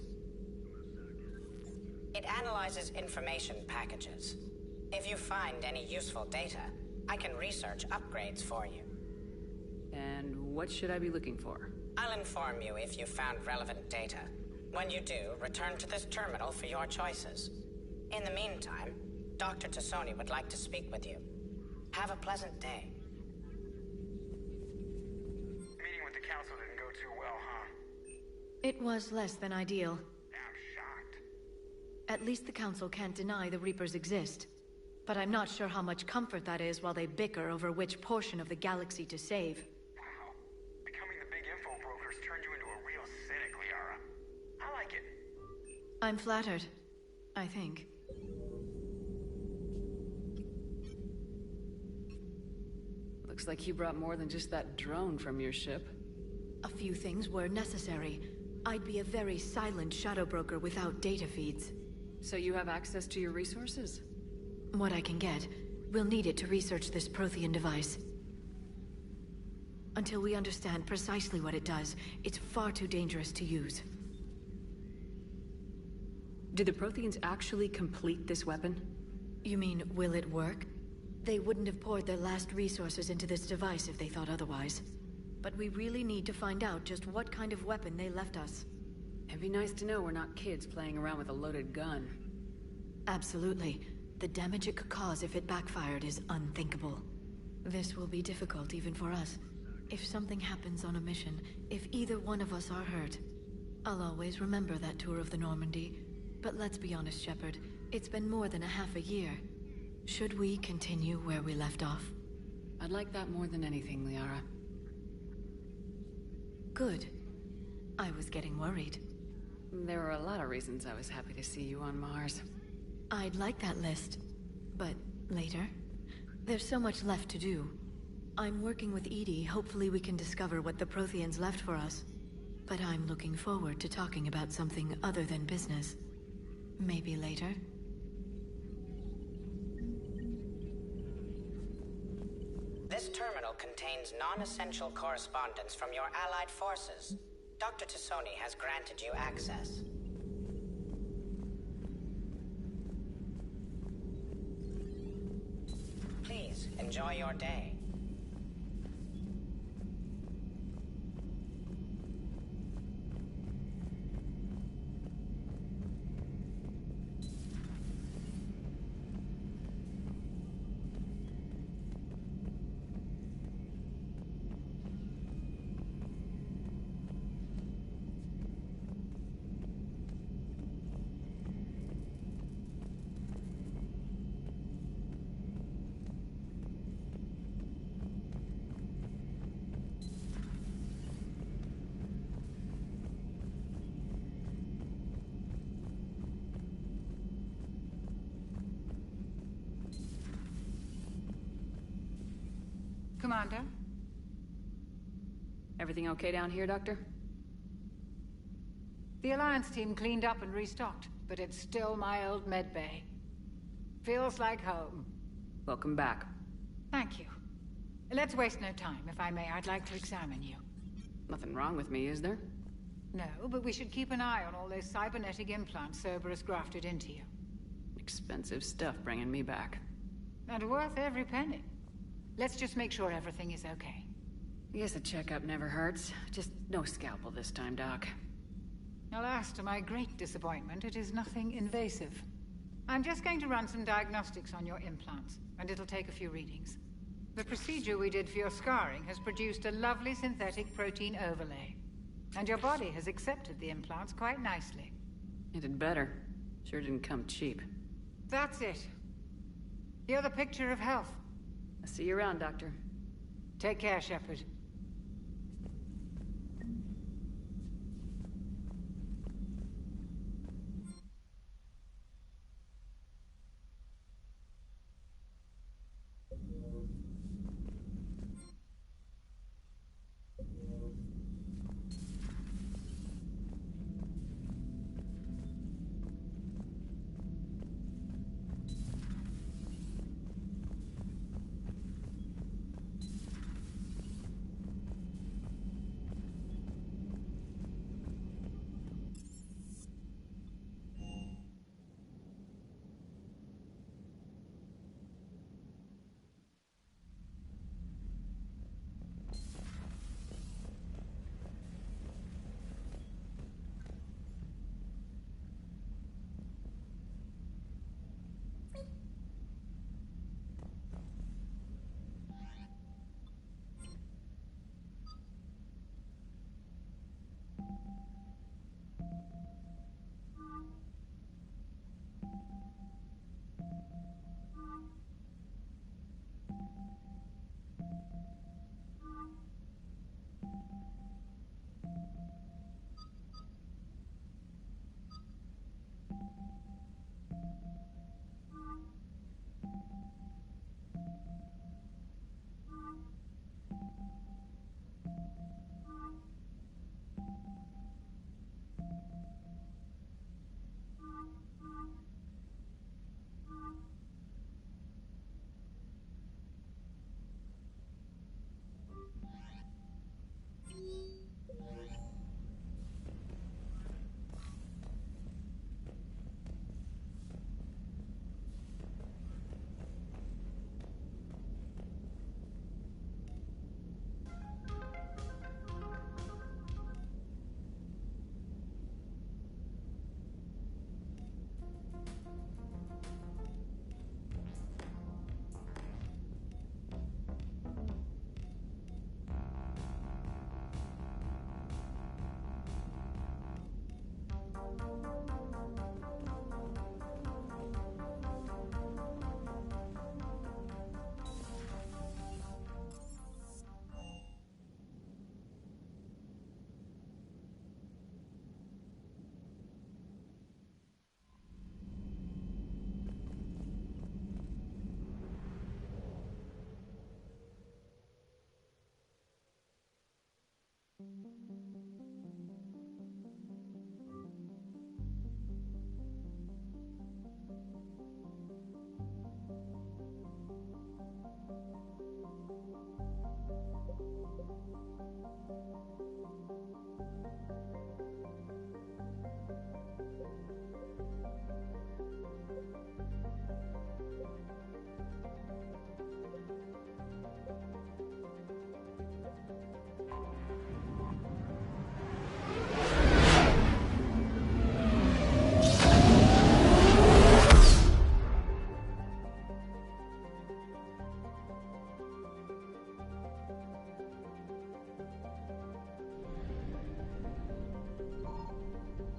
It analyzes information packages. If you find any useful data, I can research upgrades for you. And what should I be looking for? I'll inform you if you found relevant data. When you do, return to this terminal for your choices. In the meantime, Dr. Tassoni would like to speak with you. Have a pleasant day. Meeting with the council didn't go too well, huh? It was less than ideal. I'm shocked. At least the council can't deny the Reapers exist. But I'm not sure how much comfort that is while they bicker over which portion of the galaxy to save. Wow. Becoming the big info brokers turned you into a real cynic, Liara. I like it. I'm flattered, I think. Looks like you brought more than just that drone from your ship. A few things were necessary. I'd be a very silent shadow broker without data feeds. So you have access to your resources? What I can get. We'll need it to research this Prothean device. Until we understand precisely what it does, it's far too dangerous to use. Did the Protheans actually complete this weapon? You mean, will it work? They wouldn't have poured their last resources into this device if they thought otherwise. But we really need to find out just what kind of weapon they left us. It'd be nice to know we're not kids playing around with a loaded gun. Absolutely. The damage it could cause if it backfired is unthinkable. This will be difficult even for us. If something happens on a mission, if either one of us are hurt, I'll always remember that tour of the Normandy. But let's be honest, Shepard. It's been more than a half a year. Should we continue where we left off? I'd like that more than anything, Liara. Good. I was getting worried. There were a lot of reasons I was happy to see you on Mars. I'd like that list. But later? There's so much left to do. I'm working with Edie. Hopefully we can discover what the Protheans left for us. But I'm looking forward to talking about something other than business. Maybe later? This terminal contains non-essential correspondence from your allied forces. Dr. Tassoni has granted you access. Please, enjoy your day. Commander? Everything okay down here, Doctor? The Alliance team cleaned up and restocked, but it's still my old med bay. Feels like home. Welcome back. Thank you. Let's waste no time. If I may, I'd like to examine you. Nothing wrong with me, is there? No, but we should keep an eye on all those cybernetic implants Cerberus grafted into you. Expensive stuff bringing me back. And worth every penny. Let's just make sure everything is okay. I guess a checkup never hurts. Just no scalpel this time, Doc. Alas, to my great disappointment, it is nothing invasive. I'm just going to run some diagnostics on your implants, and it'll take a few readings. The procedure we did for your scarring has produced a lovely synthetic protein overlay. And your body has accepted the implants quite nicely. It did better. Sure didn't come cheap. That's it. You're the picture of health. I'll see you around, Doctor. Take care, Shepard.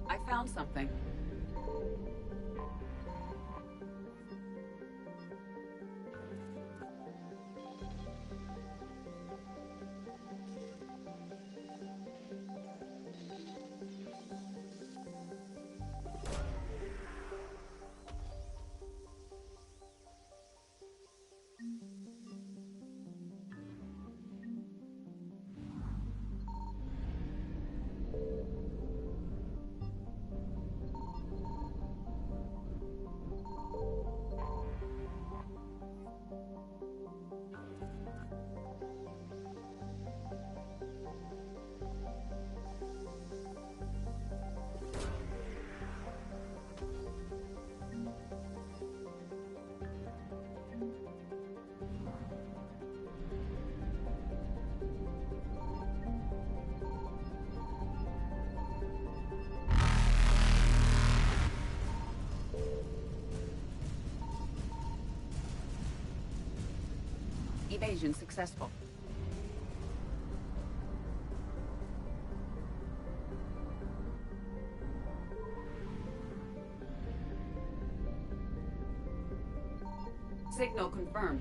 I found something. Evasion successful. Signal confirmed.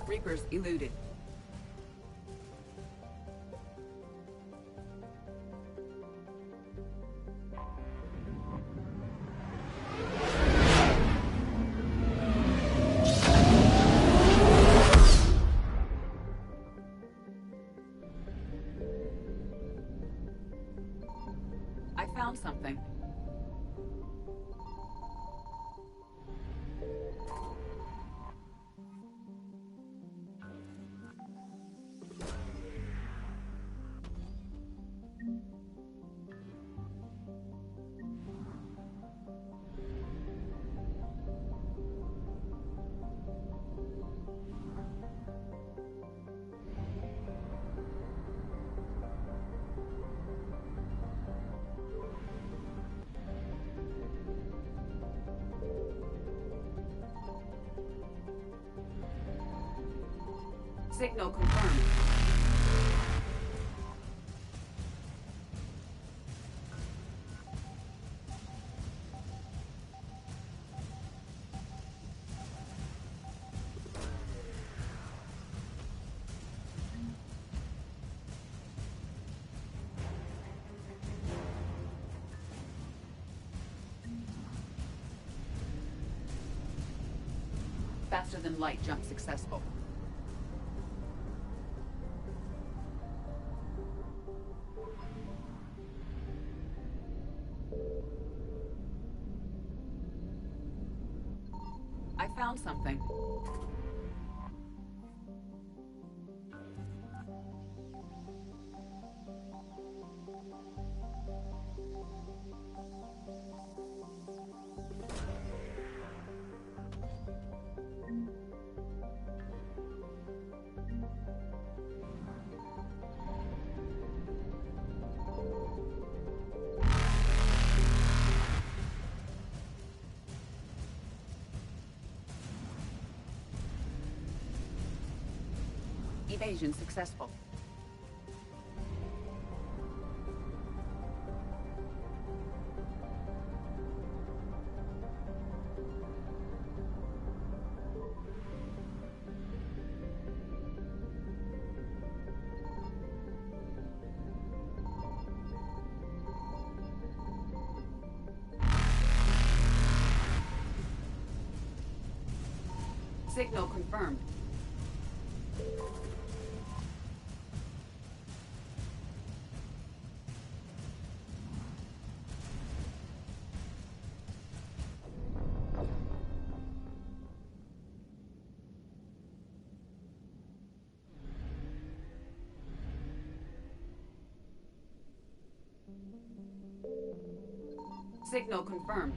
Reapers eluded. I found something. Signal confirmed. Faster than light jump successful. I found something. Evasion successful. Signal confirmed. Signal confirmed.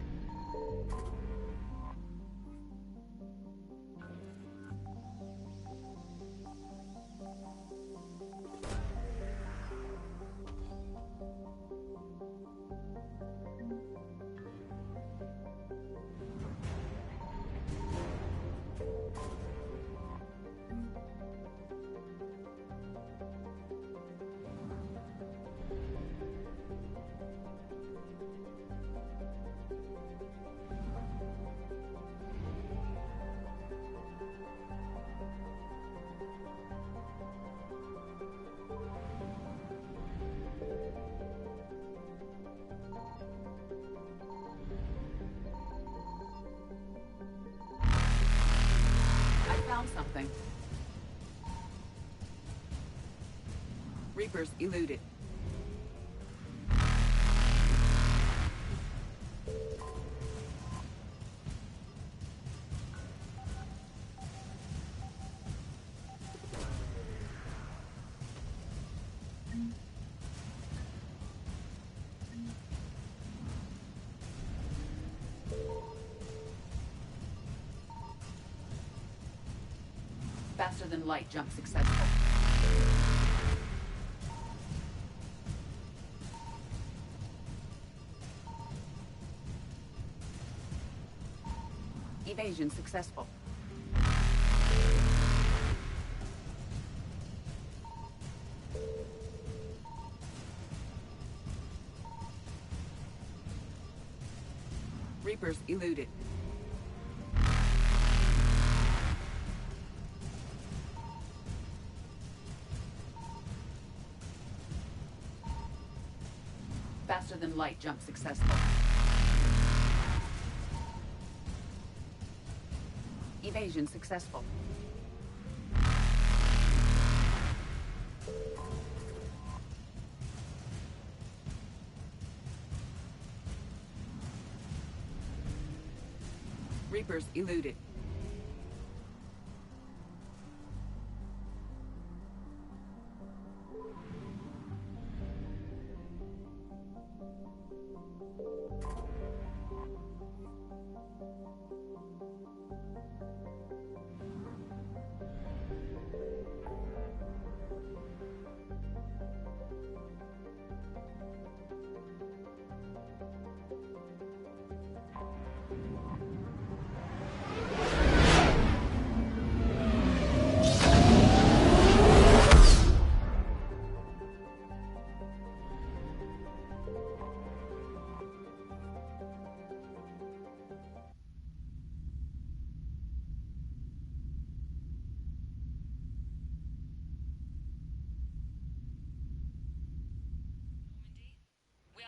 Found something. Reapers eluded. Faster than light jump successful. Evasion successful. Reapers eluded. Faster than light jump successful. Evasion successful. Reapers eluded.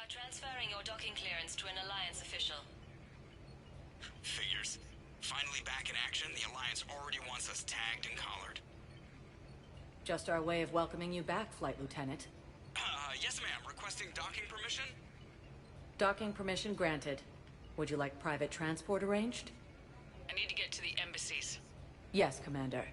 Transferring your docking clearance to an Alliance official. Figures. Finally back in action, the Alliance already wants us tagged and collared. Just our way of welcoming you back, Flight Lieutenant. Yes ma'am. Requesting docking permission? Docking permission granted. Would you like private transport arranged? I need to get to the embassies. Yes, Commander.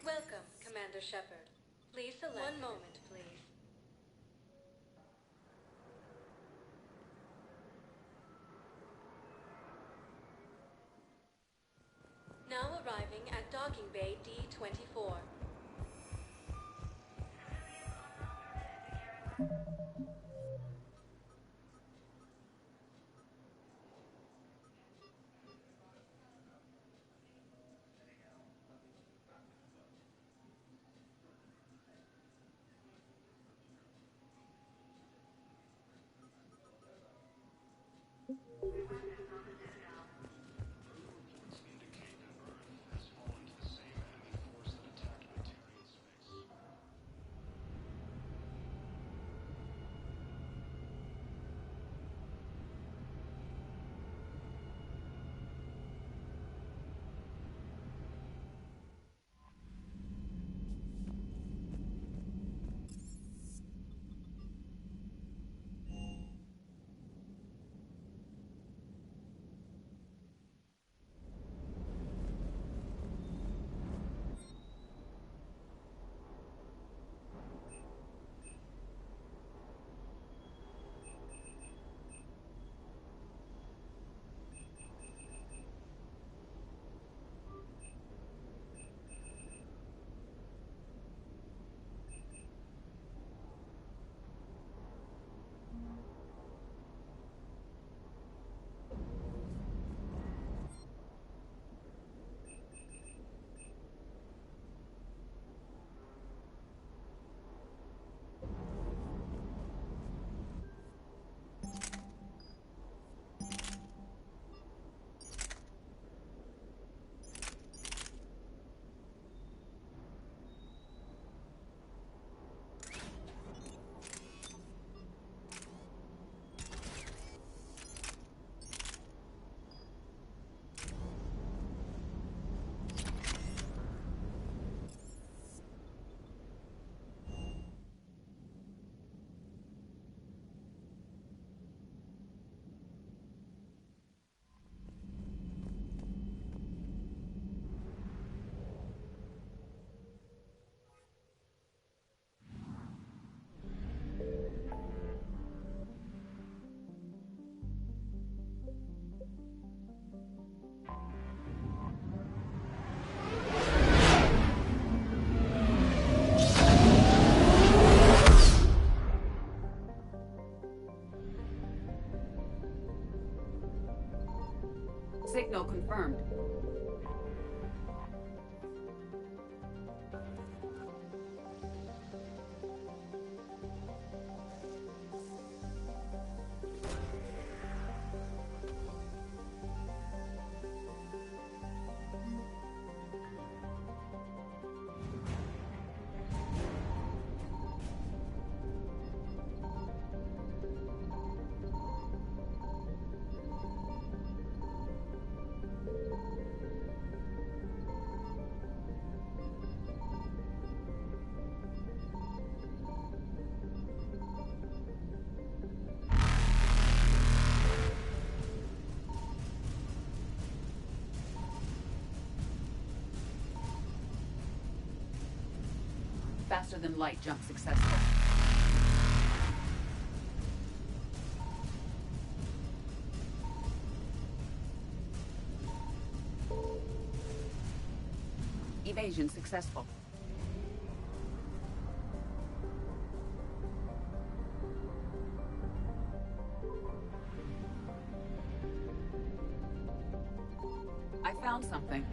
Welcome, Commander Shepard. Please select. One moment, please. Faster than light jump successful. Evasion successful. I found something.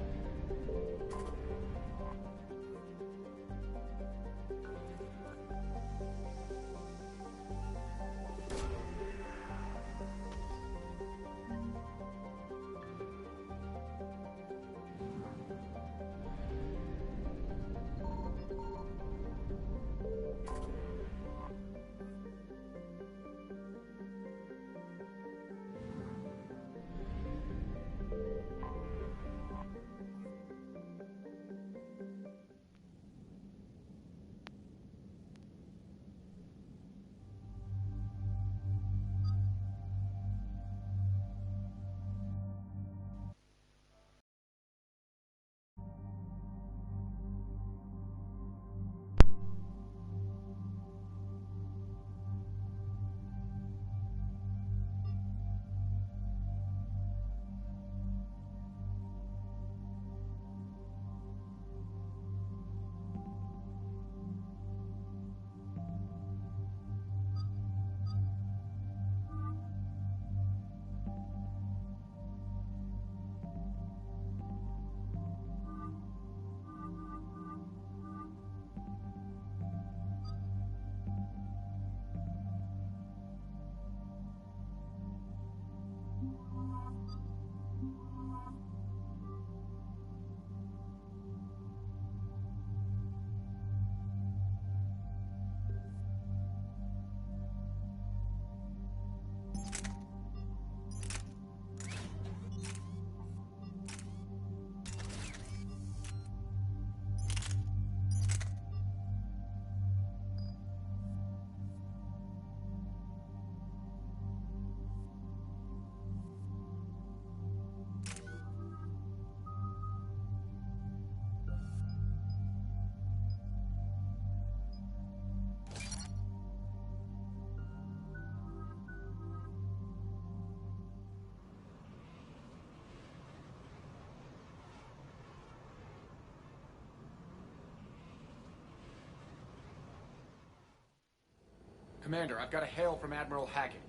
Commander, I've got a hail from Admiral Hackett.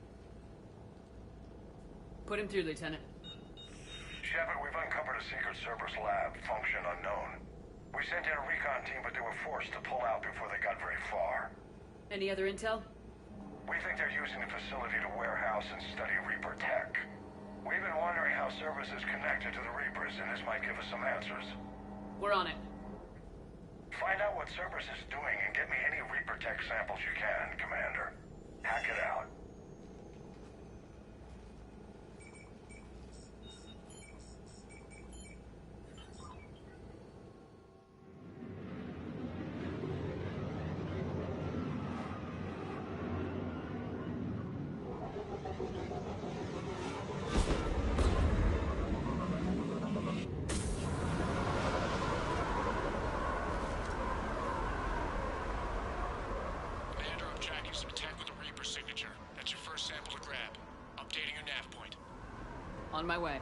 Put him through, Lieutenant. Shepard, we've uncovered a secret Cerberus lab, function unknown. We sent in a recon team, but they were forced to pull out before they got very far. Any other intel? We think they're using the facility to warehouse and study Reaper tech. We've been wondering how Cerberus is connected to the Reapers, and this might give us some answers. We're on it. Find out what Cerberus is doing and get me any Reaper tech samples you can, Commander. Hack it out. On my way.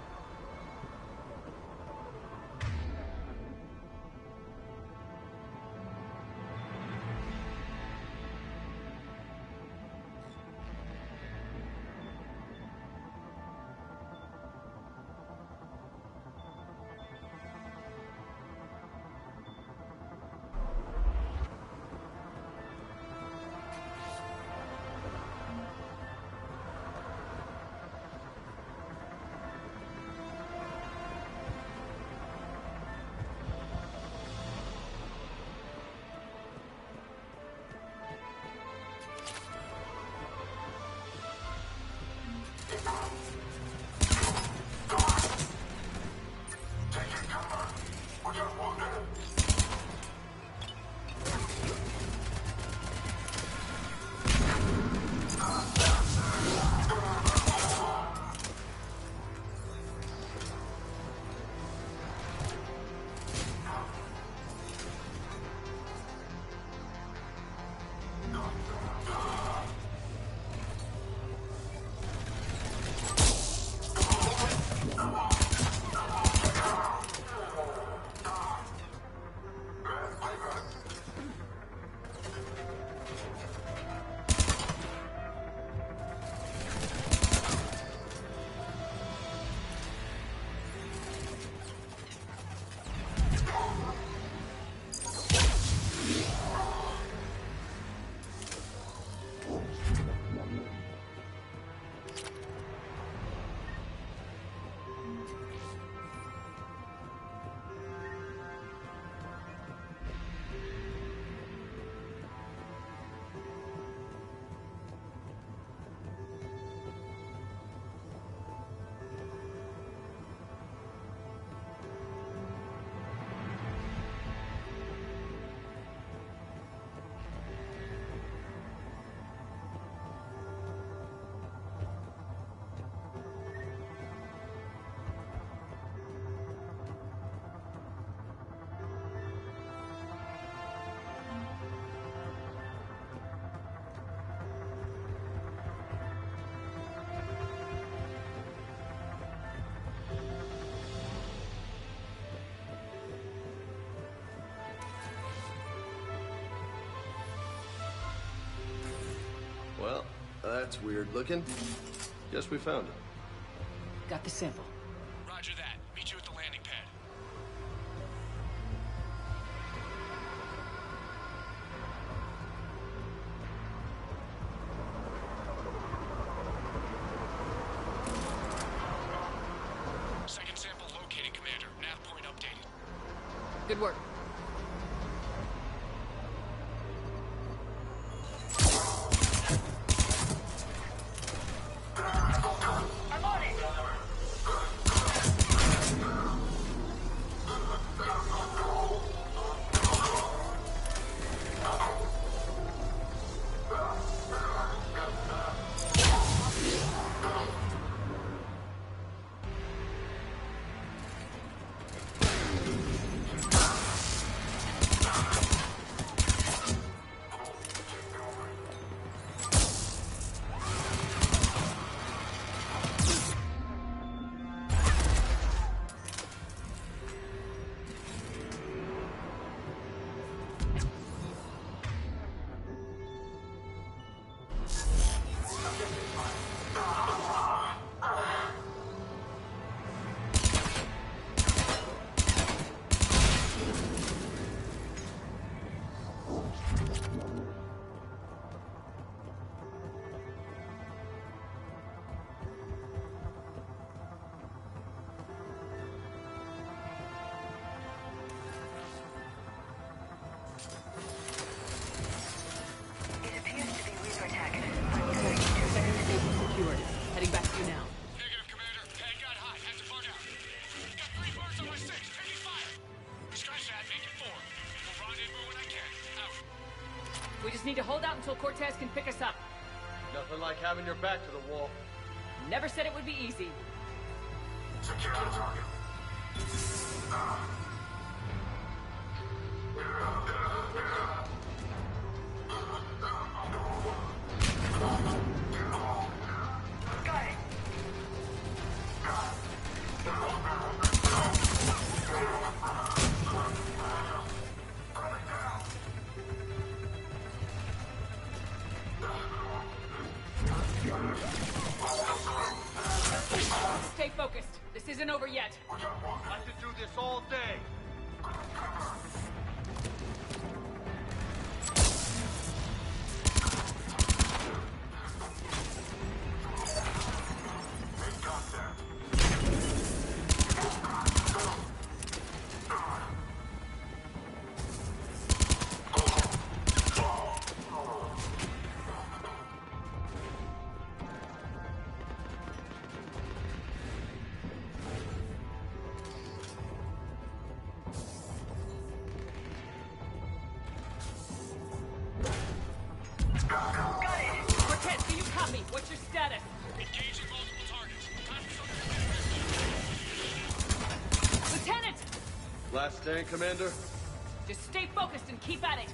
Well, that's weird looking. Guess we found it. Got the sample. Roger that. Meet you at the landing pad. Second sample located, Commander. Nav point updated. Good work. I'm on it! Secured. Heading back to you now. Negative, Commander. Pad got hot. Had to bug out. Got 3 bars on my 6. Taking fire. Scratch that. Make it 4. We'll rendezvous when I can. Out. We just need to hold out until Cortez can pick us up. Nothing like having your back to the wall. Never said it would be easy. Secure the target. Got it! Stay focused. This isn't over yet. I could do this all day. Cortez, do you copy? What's your status? Engaging multiple targets. Time for Lieutenant! Last stand, Commander? Just stay focused and keep at it.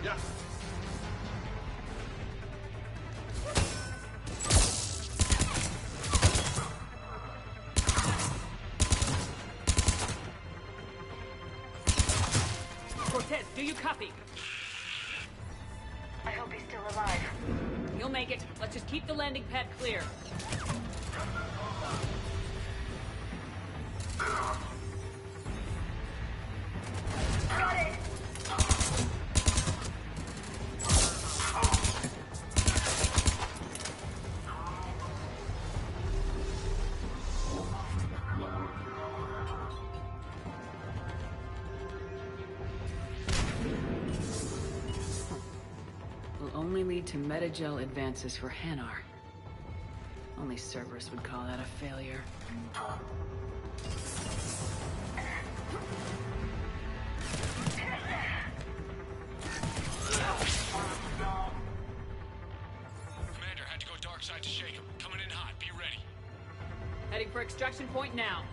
Yeah. Cortez, do you copy? I hope he's still alive. You'll make it. Let's just keep the landing pad clear. Got it! lead to metagel advances for Hanar. Only Cerberus would call that a failure. Commander, had to go dark side to shake him. Coming in hot. Be ready. Heading for extraction point now.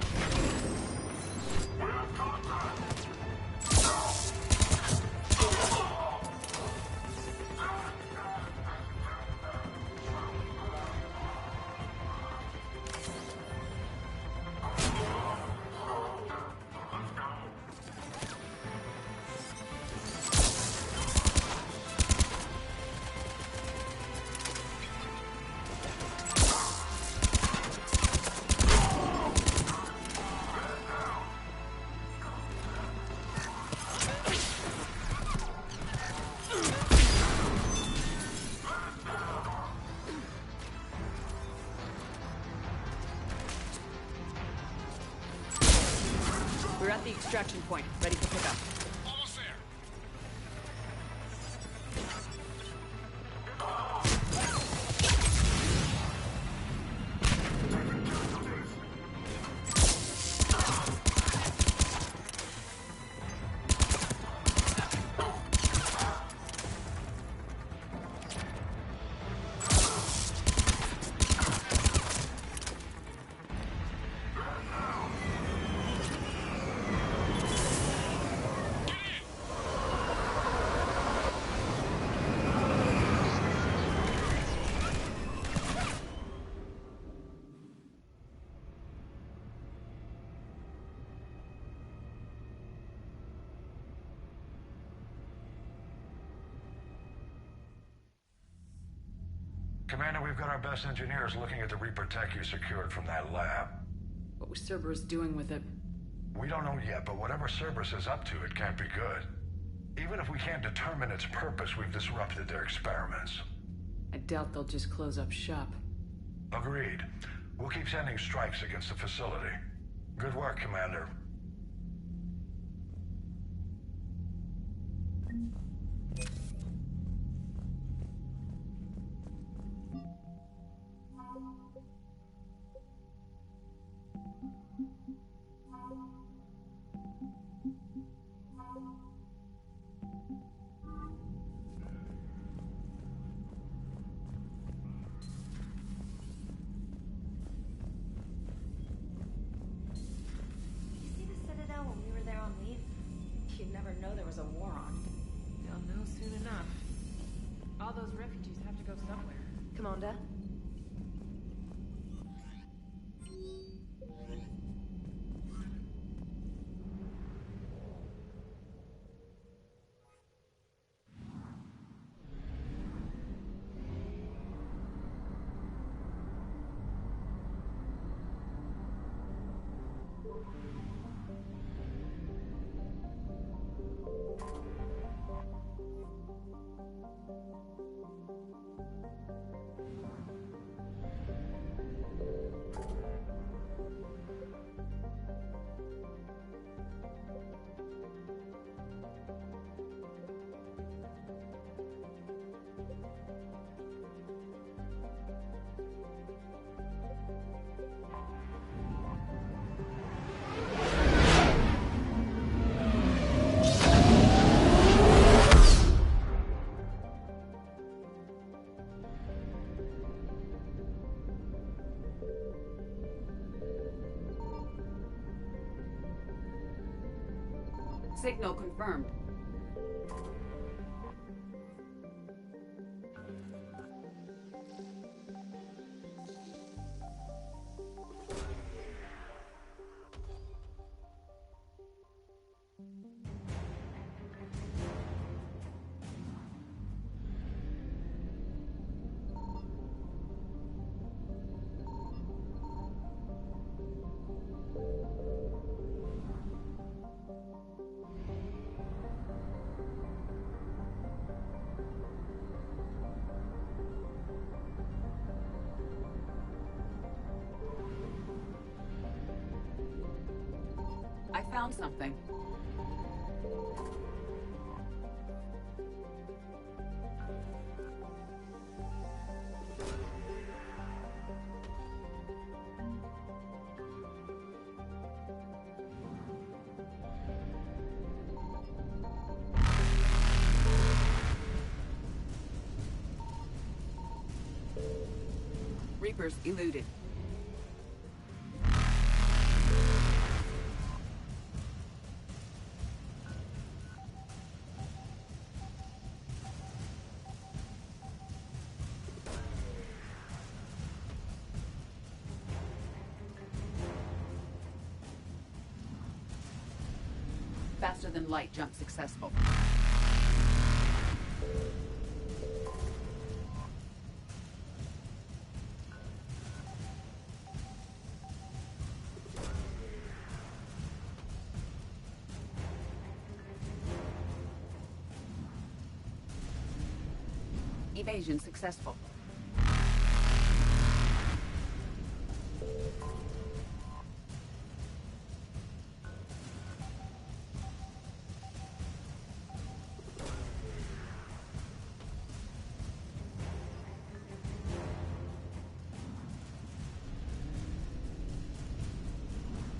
We're at the extraction point, ready for pickup. Almost there. Commander, we've got our best engineers looking at the Reaper tech you secured from that lab. What was Cerberus doing with it? We don't know yet, but whatever Cerberus is up to, it can't be good. Even if we can't determine its purpose, we've disrupted their experiments. I doubt they'll just close up shop. Agreed. We'll keep sending strikes against the facility. Good work, Commander. Commander? Signal confirmed. I found something. Reapers eluded. Faster than light jump successful. Evasion successful.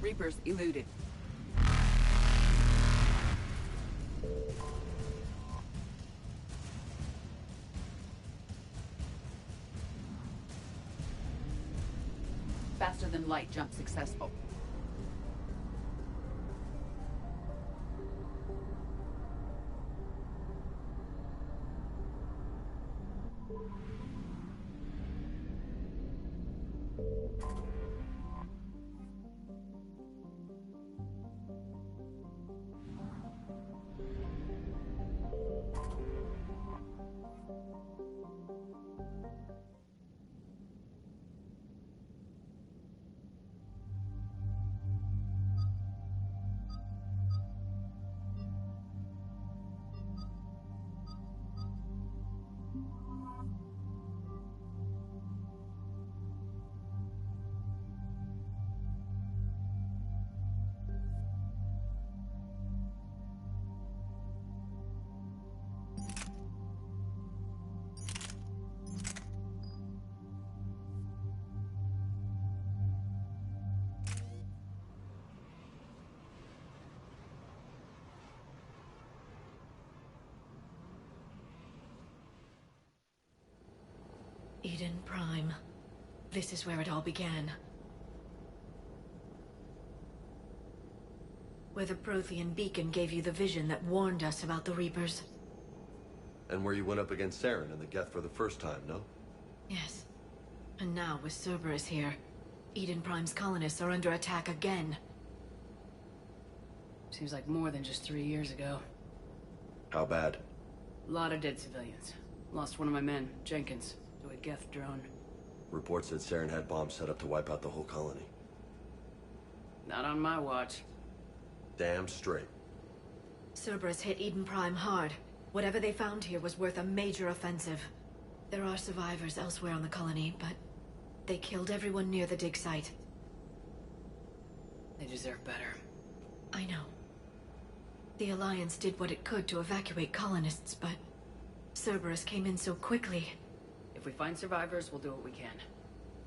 Reapers eluded. Faster than light jump successful. Eden Prime. This is where it all began. Where the Prothean beacon gave you the vision that warned us about the Reapers. And where you went up against Saren and the Geth for the first time, no? Yes. And now, with Cerberus here, Eden Prime's colonists are under attack again. Seems like more than just 3 years ago. How bad? A lot of dead civilians. Lost one of my men, Jenkins, to a Geth drone. Reports said Saren had bombs set up to wipe out the whole colony. Not on my watch. Damn straight. Cerberus hit Eden Prime hard. Whatever they found here was worth a major offensive. There are survivors elsewhere on the colony, but they killed everyone near the dig site. They deserve better. I know. The Alliance did what it could to evacuate colonists, but Cerberus came in so quickly. If we find survivors, we'll do what we can.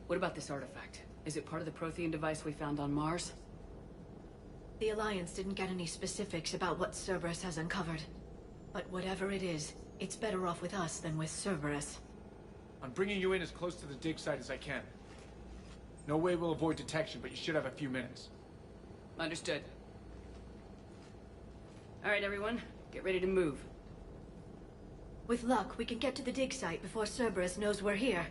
What about this artifact? Is it part of the Prothean device we found on Mars? The Alliance didn't get any specifics about what Cerberus has uncovered. But whatever it is, it's better off with us than with Cerberus. I'm bringing you in as close to the dig site as I can. No way we'll avoid detection, but you should have a few minutes. Understood. All right, everyone. Get ready to move. With luck, we can get to the dig site before Cerberus knows we're here.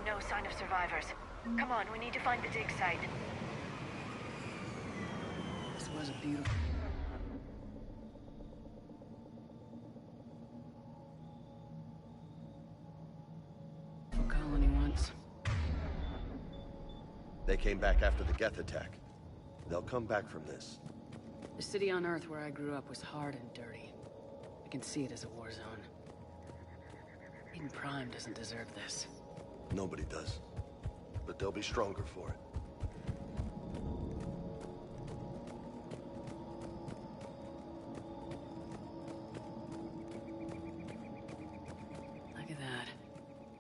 No sign of survivors. Come on, we need to find the dig site. This was a beautiful... colony once. They came back after the Geth attack. They'll come back from this. The city on Earth where I grew up was hard and dirty. I can see it as a war zone. Eden Prime doesn't deserve this. Nobody does. But they'll be stronger for it. Look at that.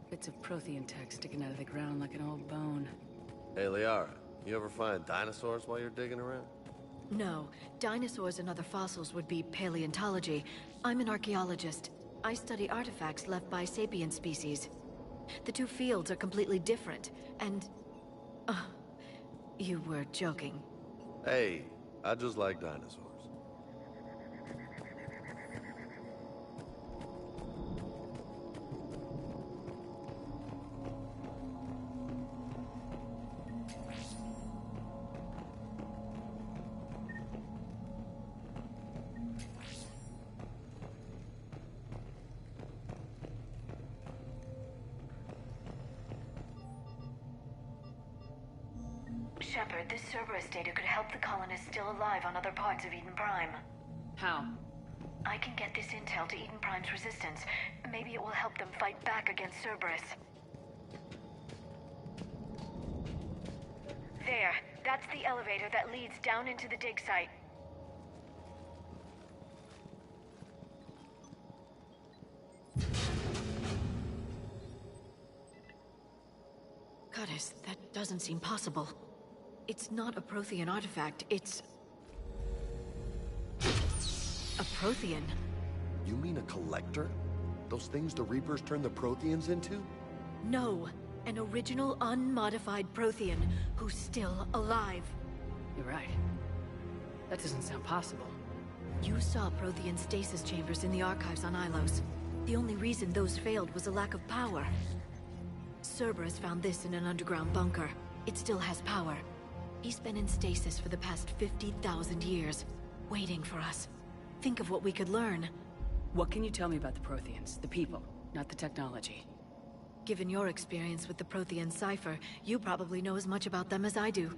Fits of Prothean tech sticking out of the ground like an old bone. Hey, Liara, you ever find dinosaurs while you're digging around? No. Dinosaurs and other fossils would be paleontology. I'm an archaeologist. I study artifacts left by sapient species. The two fields are completely different, and... you were joking. Hey, I just like dinosaurs. Shepard, this Cerberus data could help the colonists still alive on other parts of Eden Prime. How? I can get this intel to Eden Prime's resistance. Maybe it will help them fight back against Cerberus. There. That's the elevator that leads down into the dig site. Goddess, that doesn't seem possible. It's not a Prothean artifact, it's... a Prothean. You mean a collector? Those things the Reapers turned the Protheans into? No, an original unmodified Prothean who's still alive. You're right. That doesn't sound possible. You saw Prothean stasis chambers in the archives on Ilos. The only reason those failed was a lack of power. Cerberus found this in an underground bunker. It still has power. He's been in stasis for the past 50,000 years, waiting for us. Think of what we could learn. What can you tell me about the Protheans? The people, not the technology. Given your experience with the Prothean cipher, you probably know as much about them as I do.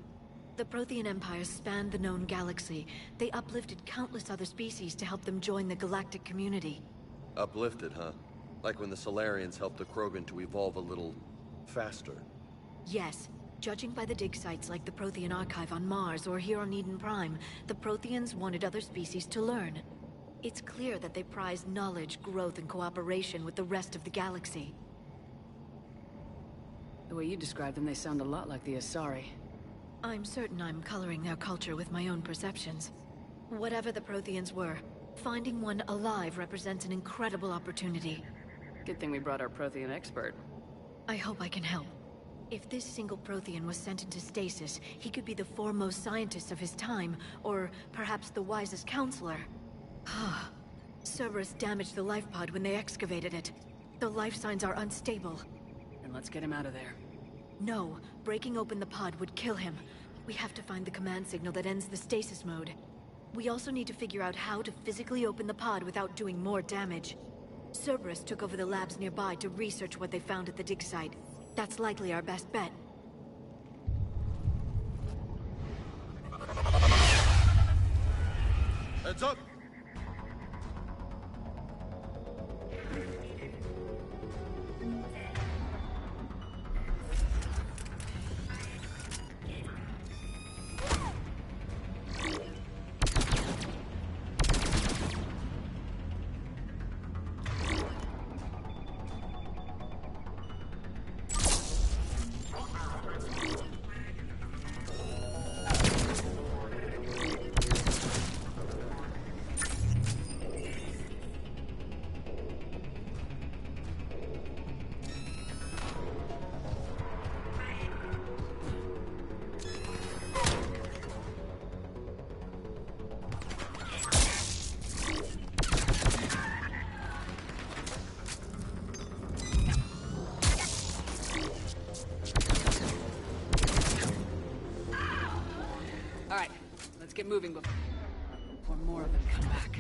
The Prothean Empire spanned the known galaxy. They uplifted countless other species to help them join the galactic community. Uplifted, huh? Like when the Solarians helped the Krogan to evolve a little... faster. Yes. Judging by the dig sites like the Prothean Archive on Mars or here on Eden Prime, the Protheans wanted other species to learn. It's clear that they prize knowledge, growth, and cooperation with the rest of the galaxy. The way you describe them, they sound a lot like the Asari. I'm certain I'm coloring their culture with my own perceptions. Whatever the Protheans were, finding one alive represents an incredible opportunity. Good thing we brought our Prothean expert. I hope I can help. If this single Prothean was sent into stasis, he could be the foremost scientist of his time, or perhaps the wisest counselor. Cerberus damaged the life pod when they excavated it. The life signs are unstable. And let's get him out of there. No, breaking open the pod would kill him. We have to find the command signal that ends the stasis mode. We also need to figure out how to physically open the pod without doing more damage. Cerberus took over the labs nearby to research what they found at the dig site. That's likely our best bet. Heads up! Let's get moving before more of them come back.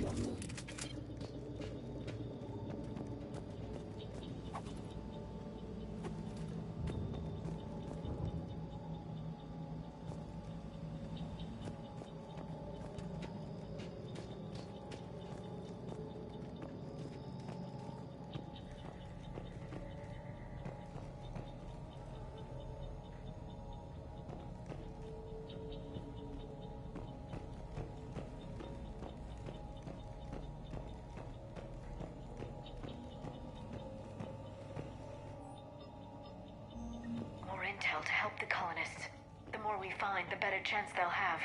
intel to help the colonists. The more we find, the better chance they'll have.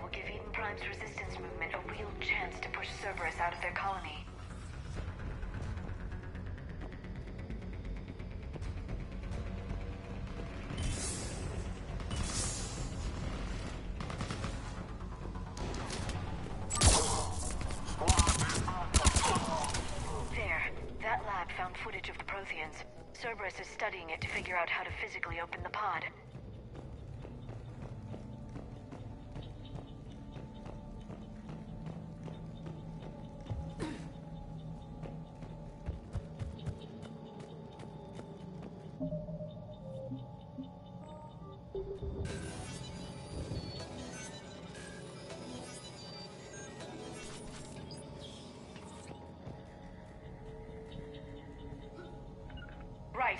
Will give Eden Prime's resistance movement a real chance to push Cerberus out of their colony. There. That lab found footage of the Protheans. Cerberus is studying it to figure out how to physically open the pod. Right.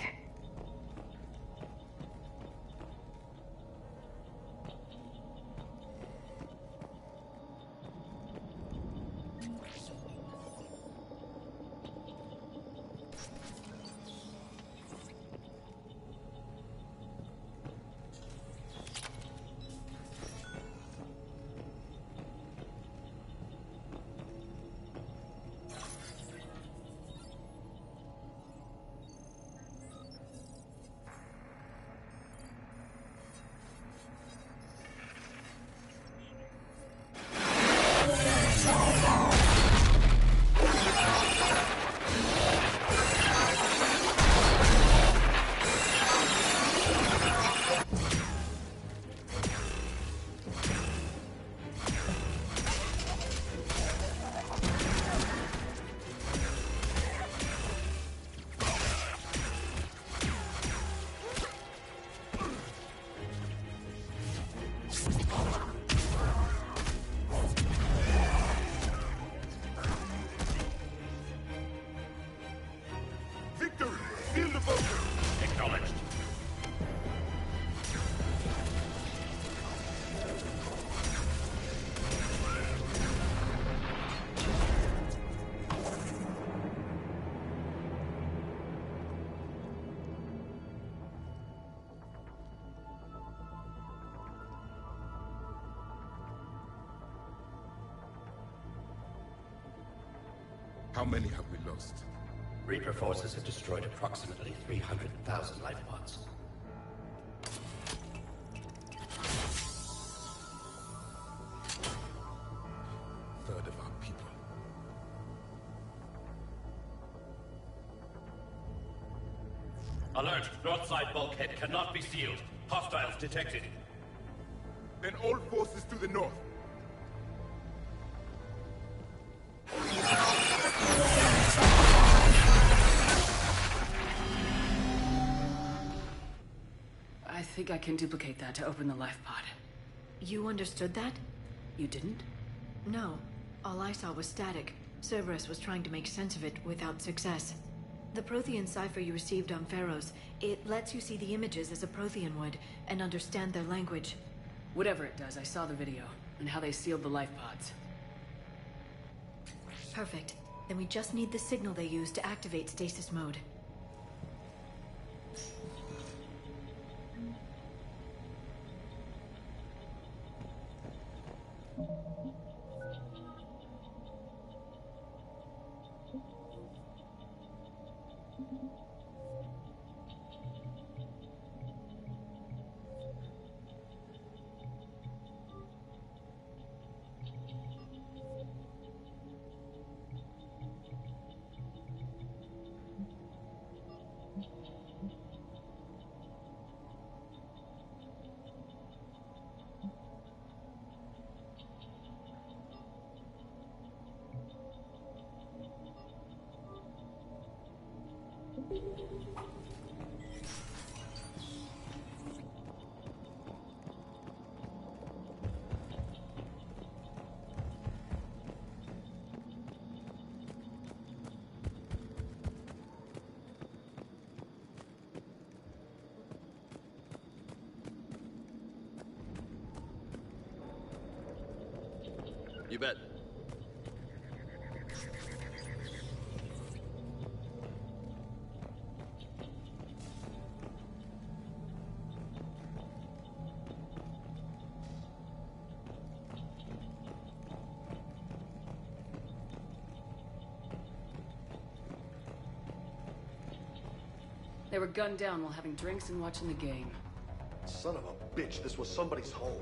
How many have we lost? Reaper forces have destroyed approximately 300,000 life pods. Third of our people. Alert! North side bulkhead cannot be sealed. Hostiles detected. Then all forces to the north. think I can duplicate that to open the life pod. You understood that? You didn't? No. All I saw was static. Cerberus was trying to make sense of it without success. The Prothean cipher you received on Pharaohs, it lets you see the images as a Prothean would, and understand their language. Whatever it does, I saw the video, and how they sealed the life pods. Perfect. Then we just need the signal they used to activate stasis mode. You bet. They were gunned down while having drinks and watching the game. Son of a bitch, this was somebody's home.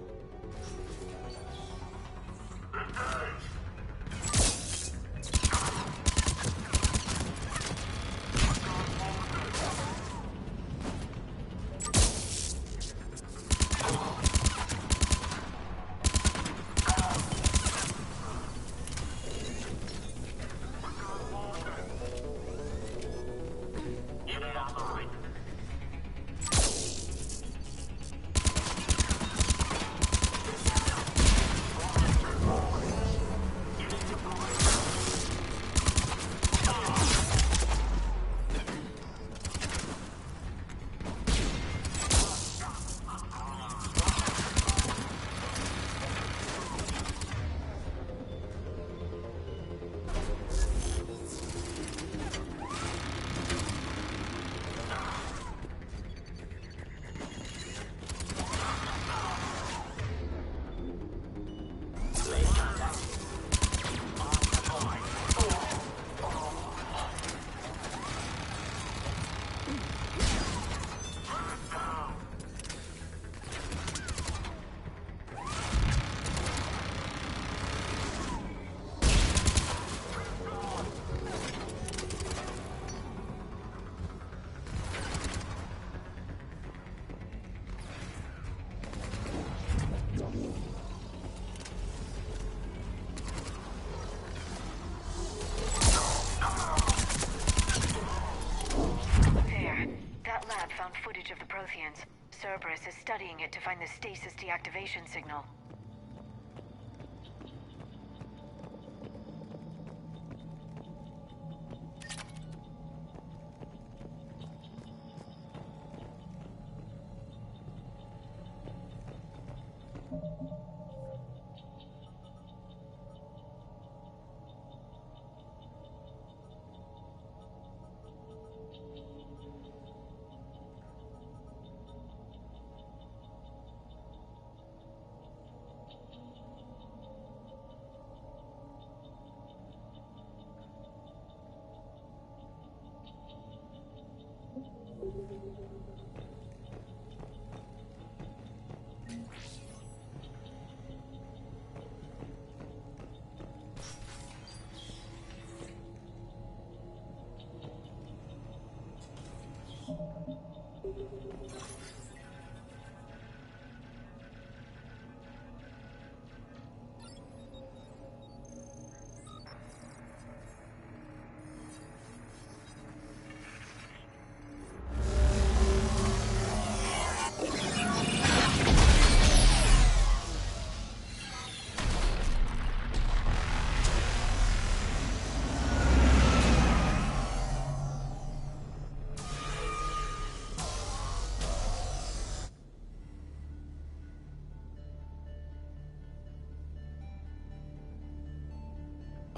Footage of the Protheans. Cerberus is studying it to find the stasis deactivation signal.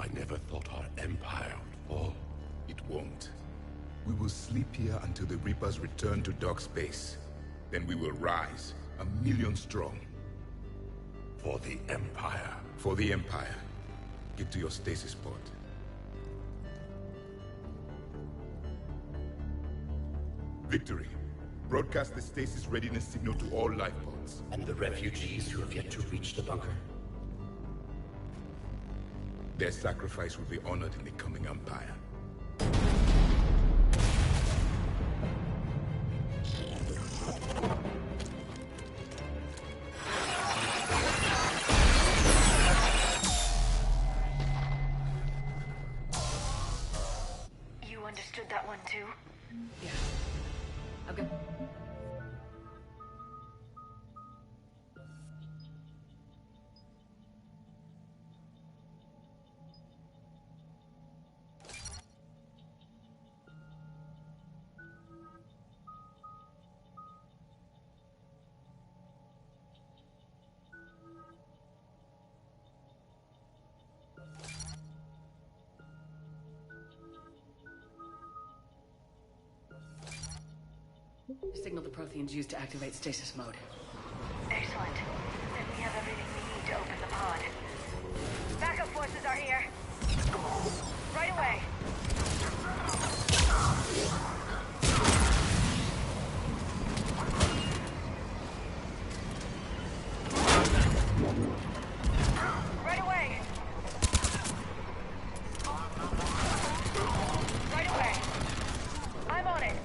I never thought our empire would fall. It won't. We will sleep here until the Reapers return to Dock Space. Then we will rise, 1,000,000 strong. For the Empire. For the Empire. Get to your stasis pod. Victory. Broadcast the stasis readiness signal to all life pods. And the refugees who have yet to reach the bunker. Their sacrifice will be honored in the coming Empire. You understood that one too? Yeah. Okay. Signal the Protheans used to activate stasis mode. Excellent. Then we have everything we need to open the pod. Backup forces are here. Right away. Right away. Right away. I'm on it.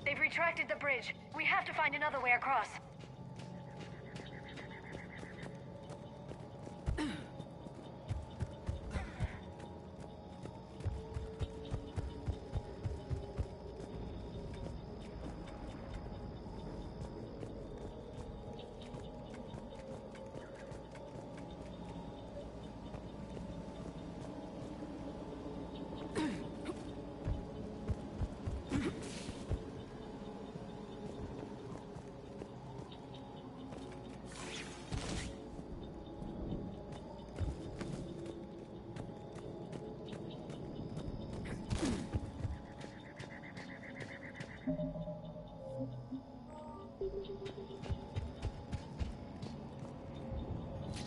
They've retracted the bridge. We have to find another way across.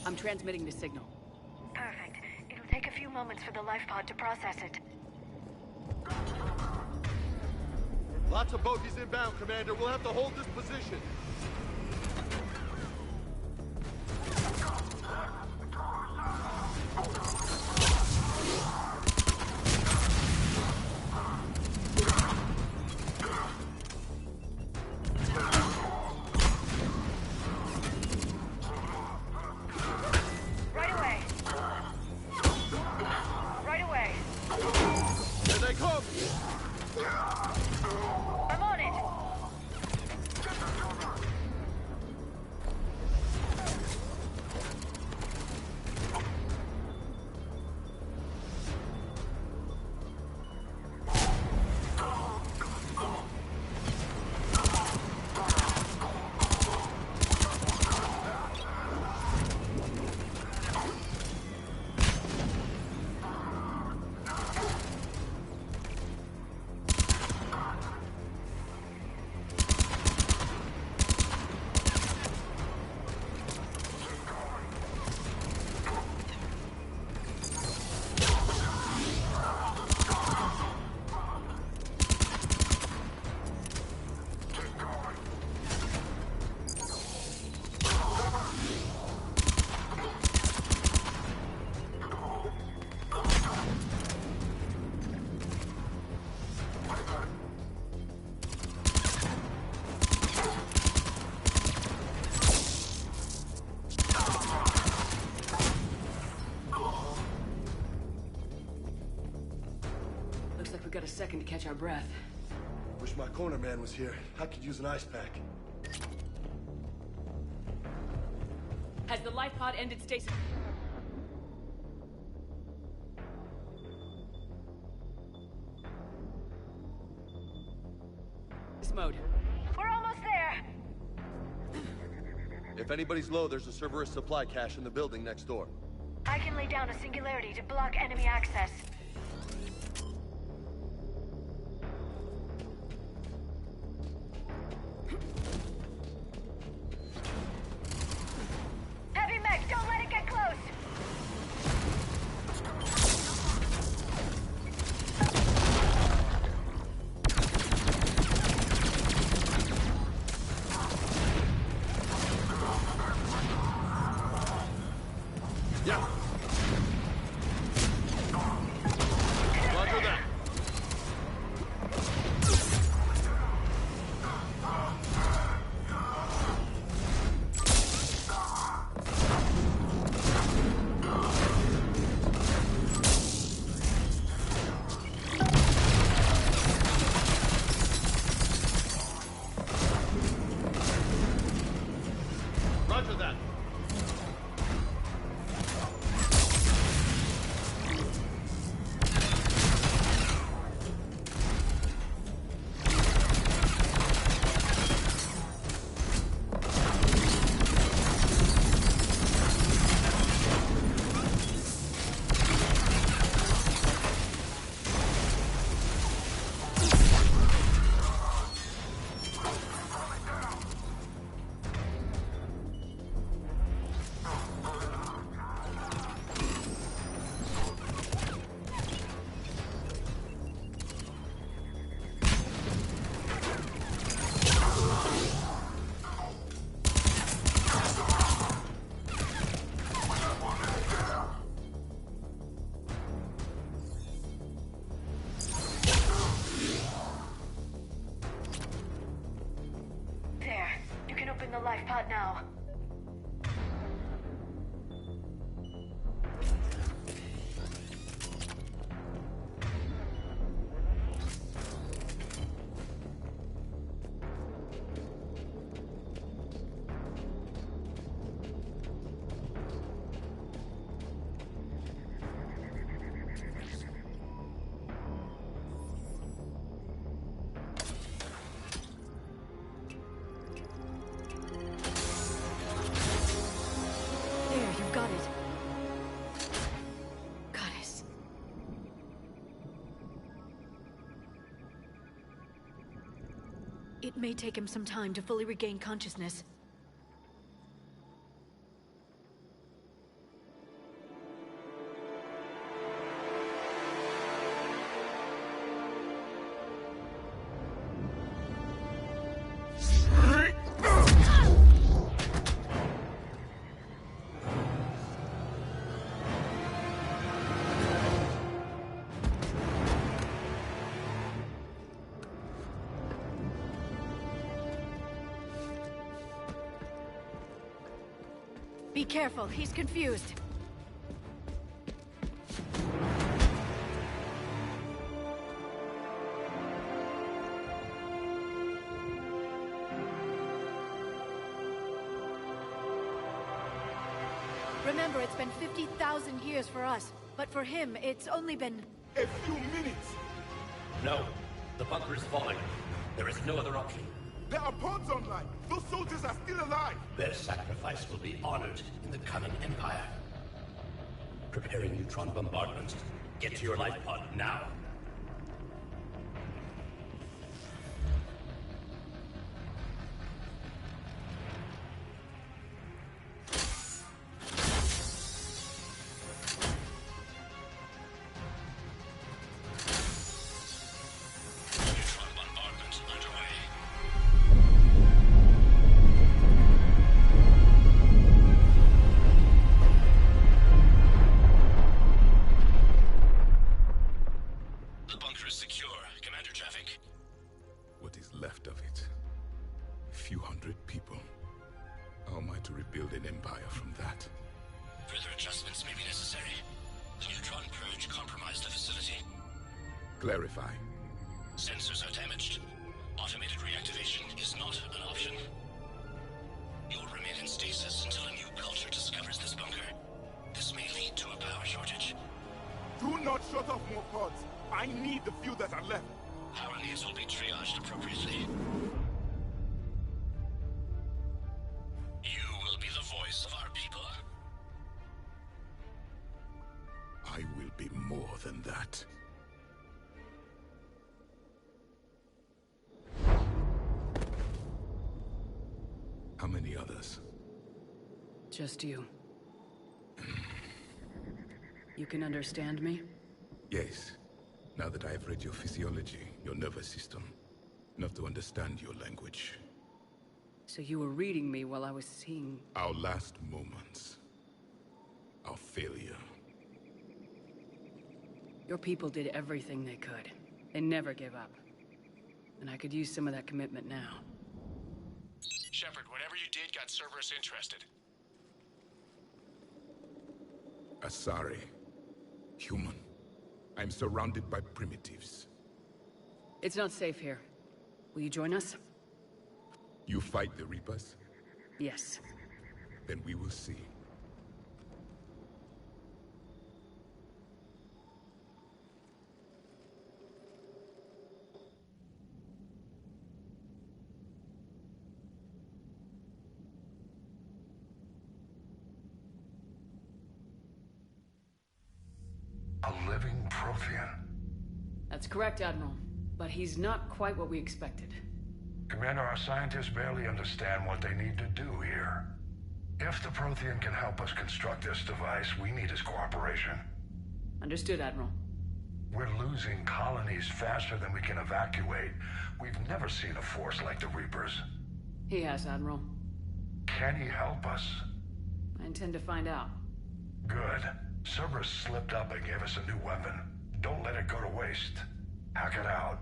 I'm transmitting the signal. Perfect. It'll take a few moments for the life pod to process it. Lots of bogies inbound, Commander. We'll have to hold this position. Right away. Right away. Here they come! we got a second to catch our breath. Wish my corner man was here. I could use an ice pack. Has the life pod ended station? This mode. We're almost there. If anybody's low, there's a Cerberus supply cache in the building next door. I can lay down a singularity to block enemy access. Heavy mech, don't let it get close! Yeah. Roger that. Roger that. There. You can open the life pod now. There, you've got it. Goddess. It may take him some time to fully regain consciousness. Be careful, he's confused. Remember, it's been 50,000 years for us, but for him, it's only been... A few minutes! No. The bunker is falling. There is no other option. There are pods online! Those soldiers are still alive! Their sacrifice will be honored in the coming Empire. Preparing neutron bombardment. Get to your life pod now. Neutron bombardment underway. Clarify. Sensors are damaged. Automated reactivation is not an option. You'll remain in stasis until a new culture discovers this bunker. This may lead to a power shortage. Do not shut off more pods. I need the few that are left. Power needs will be triaged appropriately. You will be the voice of our people. I will be more than that. How many others? Just you. You can understand me? Yes. Now that I have read your physiology, your nervous system, enough to understand your language. So you were reading me while I was seeing... Our last moments. Our failure. Your people did everything they could. They never gave up. And I could use some of that commitment now. Shepard, whatever you did got Cerberus interested. Asari. Human. I'm surrounded by primitives. It's not safe here. Will you join us? You fight the Reapers? Yes. Then we will see. A living Prothean. That's correct, Admiral. But he's not quite what we expected. Commander, our scientists barely understand what they need to do here. If the Prothean can help us construct this device, we need his cooperation. Understood, Admiral. We're losing colonies faster than we can evacuate. We've never seen a force like the Reapers. He has, Admiral. Can he help us? I intend to find out. Good. Cerberus slipped up and gave us a new weapon. Don't let it go to waste. Hack it out.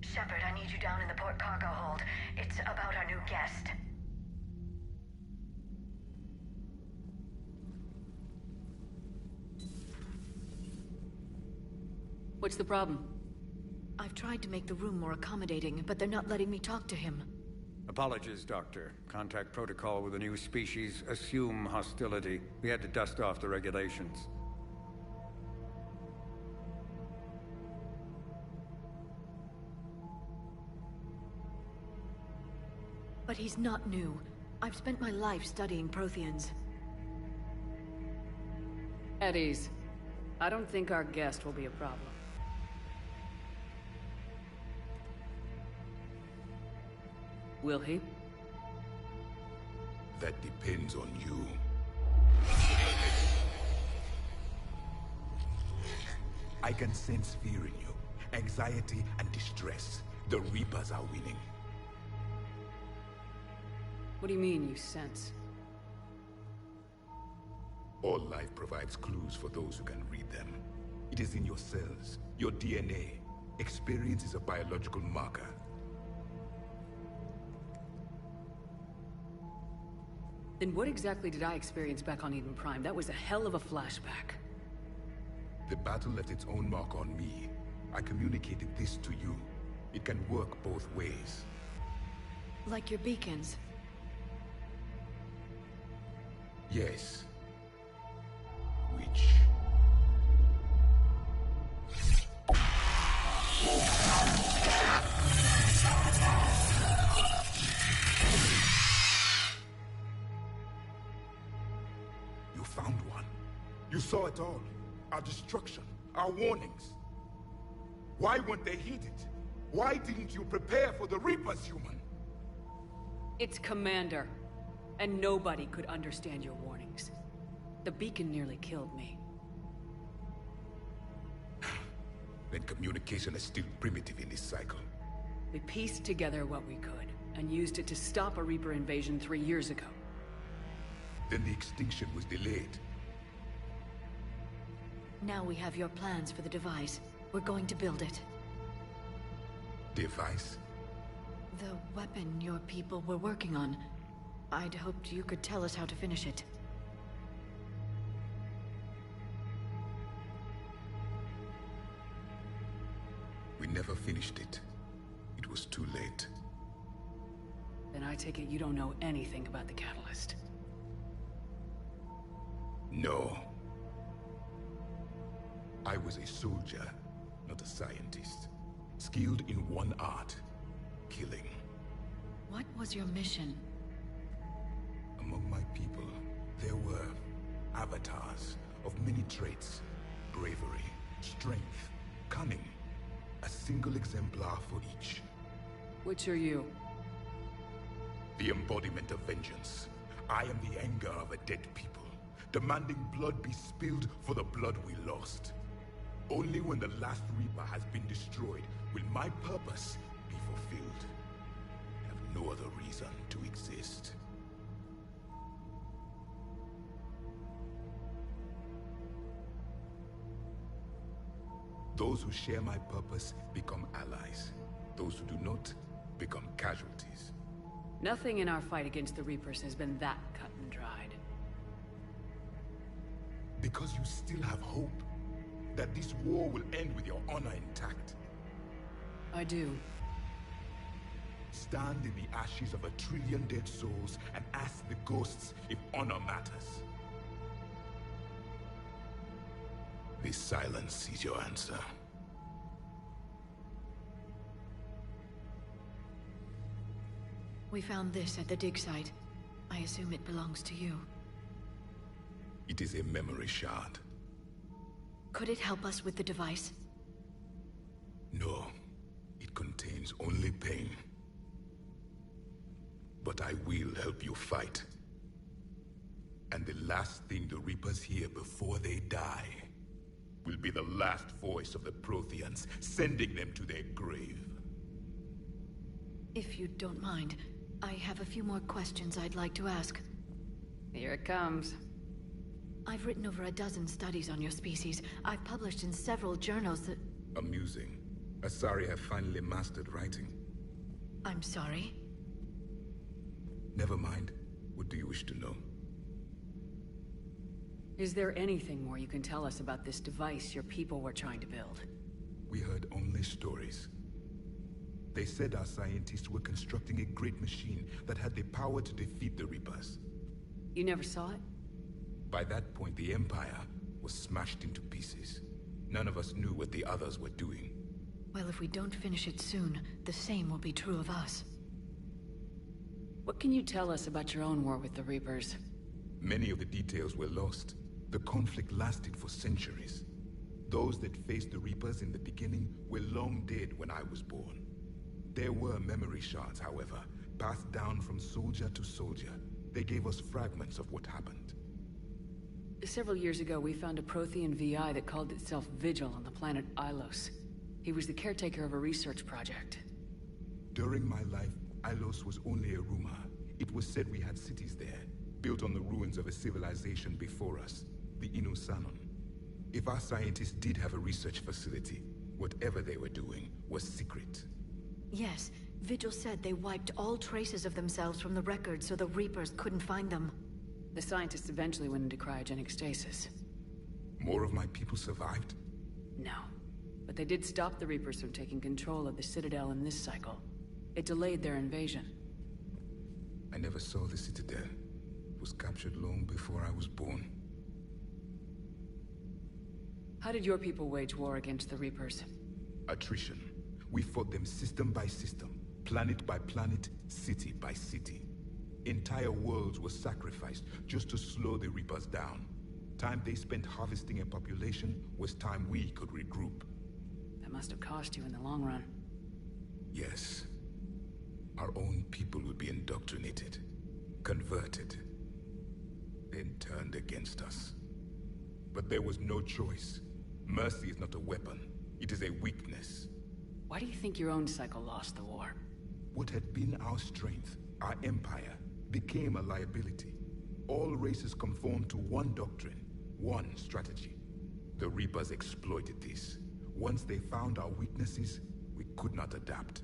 Shepard, I need you down in the port cargo hold. It's about our new guest. What's the problem? I've tried to make the room more accommodating, but they're not letting me talk to him. Apologies, Doctor. Contact protocol with a new species. Assume hostility. We had to dust off the regulations. But he's not new. I've spent my life studying Protheans. At ease. I don't think our guest will be a problem. Will he? That depends on you. I can sense fear in you. Anxiety and distress. The Reapers are winning. What do you mean, you sense? All life provides clues for those who can read them. It is in your cells, your DNA. Experience is a biological marker. Then what exactly did I experience back on Eden Prime? That was a hell of a flashback. The battle left its own mark on me. I communicated this to you. It can work both ways. Like your beacons. Yes. Which... You found one. You saw it all. Our destruction, our warnings. Why weren't they heeded? Why didn't you prepare for the Reapers, human? It's Commander. And nobody could understand your warnings. The beacon nearly killed me. Then communication is still primitive in this cycle. We pieced together what we could, and used it to stop a Reaper invasion 3 years ago. Then the extinction was delayed. Now we have your plans for the device. We're going to build it. Device? The weapon your people were working on. I'd hoped you could tell us how to finish it. never finished it. It was too late. Then I take it you don't know anything about the catalyst. No. I was a soldier, not a scientist. Skilled in one art, killing. What was your mission? Among my people, there were avatars of many traits. Bravery, strength, cunning. A single exemplar for each. Which are you? The embodiment of vengeance. I am the anger of a dead people, demanding blood be spilled for the blood we lost. Only when the last Reaper has been destroyed will my purpose be fulfilled. I have no other reason to exist. Those who share my purpose become allies. Those who do not become casualties. Nothing in our fight against the Reapers has been that cut and dried. Because you still have hope that this war will end with your honor intact. I do. Stand in the ashes of 1 trillion dead souls and ask the ghosts if honor matters. This silence is your answer. We found this at the dig site. I assume it belongs to you. It is a memory shard. Could it help us with the device? No. It contains only pain. But I will help you fight. And the last thing the Reapers hear before they die will be the last voice of the Protheans, sending them to their grave. If you don't mind, I have a few more questions I'd like to ask. Here it comes. I've written over a dozen studies on your species. I've published in several journals that... Amusing. Asari have finally mastered writing. I'm sorry? Never mind. What do you wish to know? Is there anything more you can tell us about this device your people were trying to build? We heard only stories. They said our scientists were constructing a great machine that had the power to defeat the Reapers. You never saw it? By that point, the Empire was smashed into pieces. None of us knew what the others were doing. Well, if we don't finish it soon, the same will be true of us. What can you tell us about your own war with the Reapers? Many of the details were lost. The conflict lasted for centuries. Those that faced the Reapers in the beginning were long dead when I was born. There were memory shards, however, passed down from soldier to soldier. They gave us fragments of what happened. Several years ago, we found a Prothean VI that called itself Vigil on the planet Ilos. He was the caretaker of a research project. During my life, Ilos was only a rumor. It was said we had cities there, built on the ruins of a civilization before us, the Inusanon. If our scientists did have a research facility, whatever they were doing was secret. Yes, Vigil said they wiped all traces of themselves from the records so the Reapers couldn't find them. The scientists eventually went into cryogenic stasis. More of my people survived? No. But they did stop the Reapers from taking control of the Citadel in this cycle. It delayed their invasion. I never saw the Citadel. It was captured long before I was born. How did your people wage war against the Reapers? Attrition. We fought them system by system, planet by planet, city by city. Entire worlds were sacrificed just to slow the Reapers down. Time they spent harvesting a population was time we could regroup. That must have cost you in the long run. Yes. Our own people would be indoctrinated, converted, then turned against us. But there was no choice. Mercy is not a weapon. It is a weakness. Why do you think your own cycle lost the war? What had been our strength, our empire, became a liability. All races conformed to one doctrine, one strategy. The Reapers exploited this. Once they found our weaknesses, we could not adapt.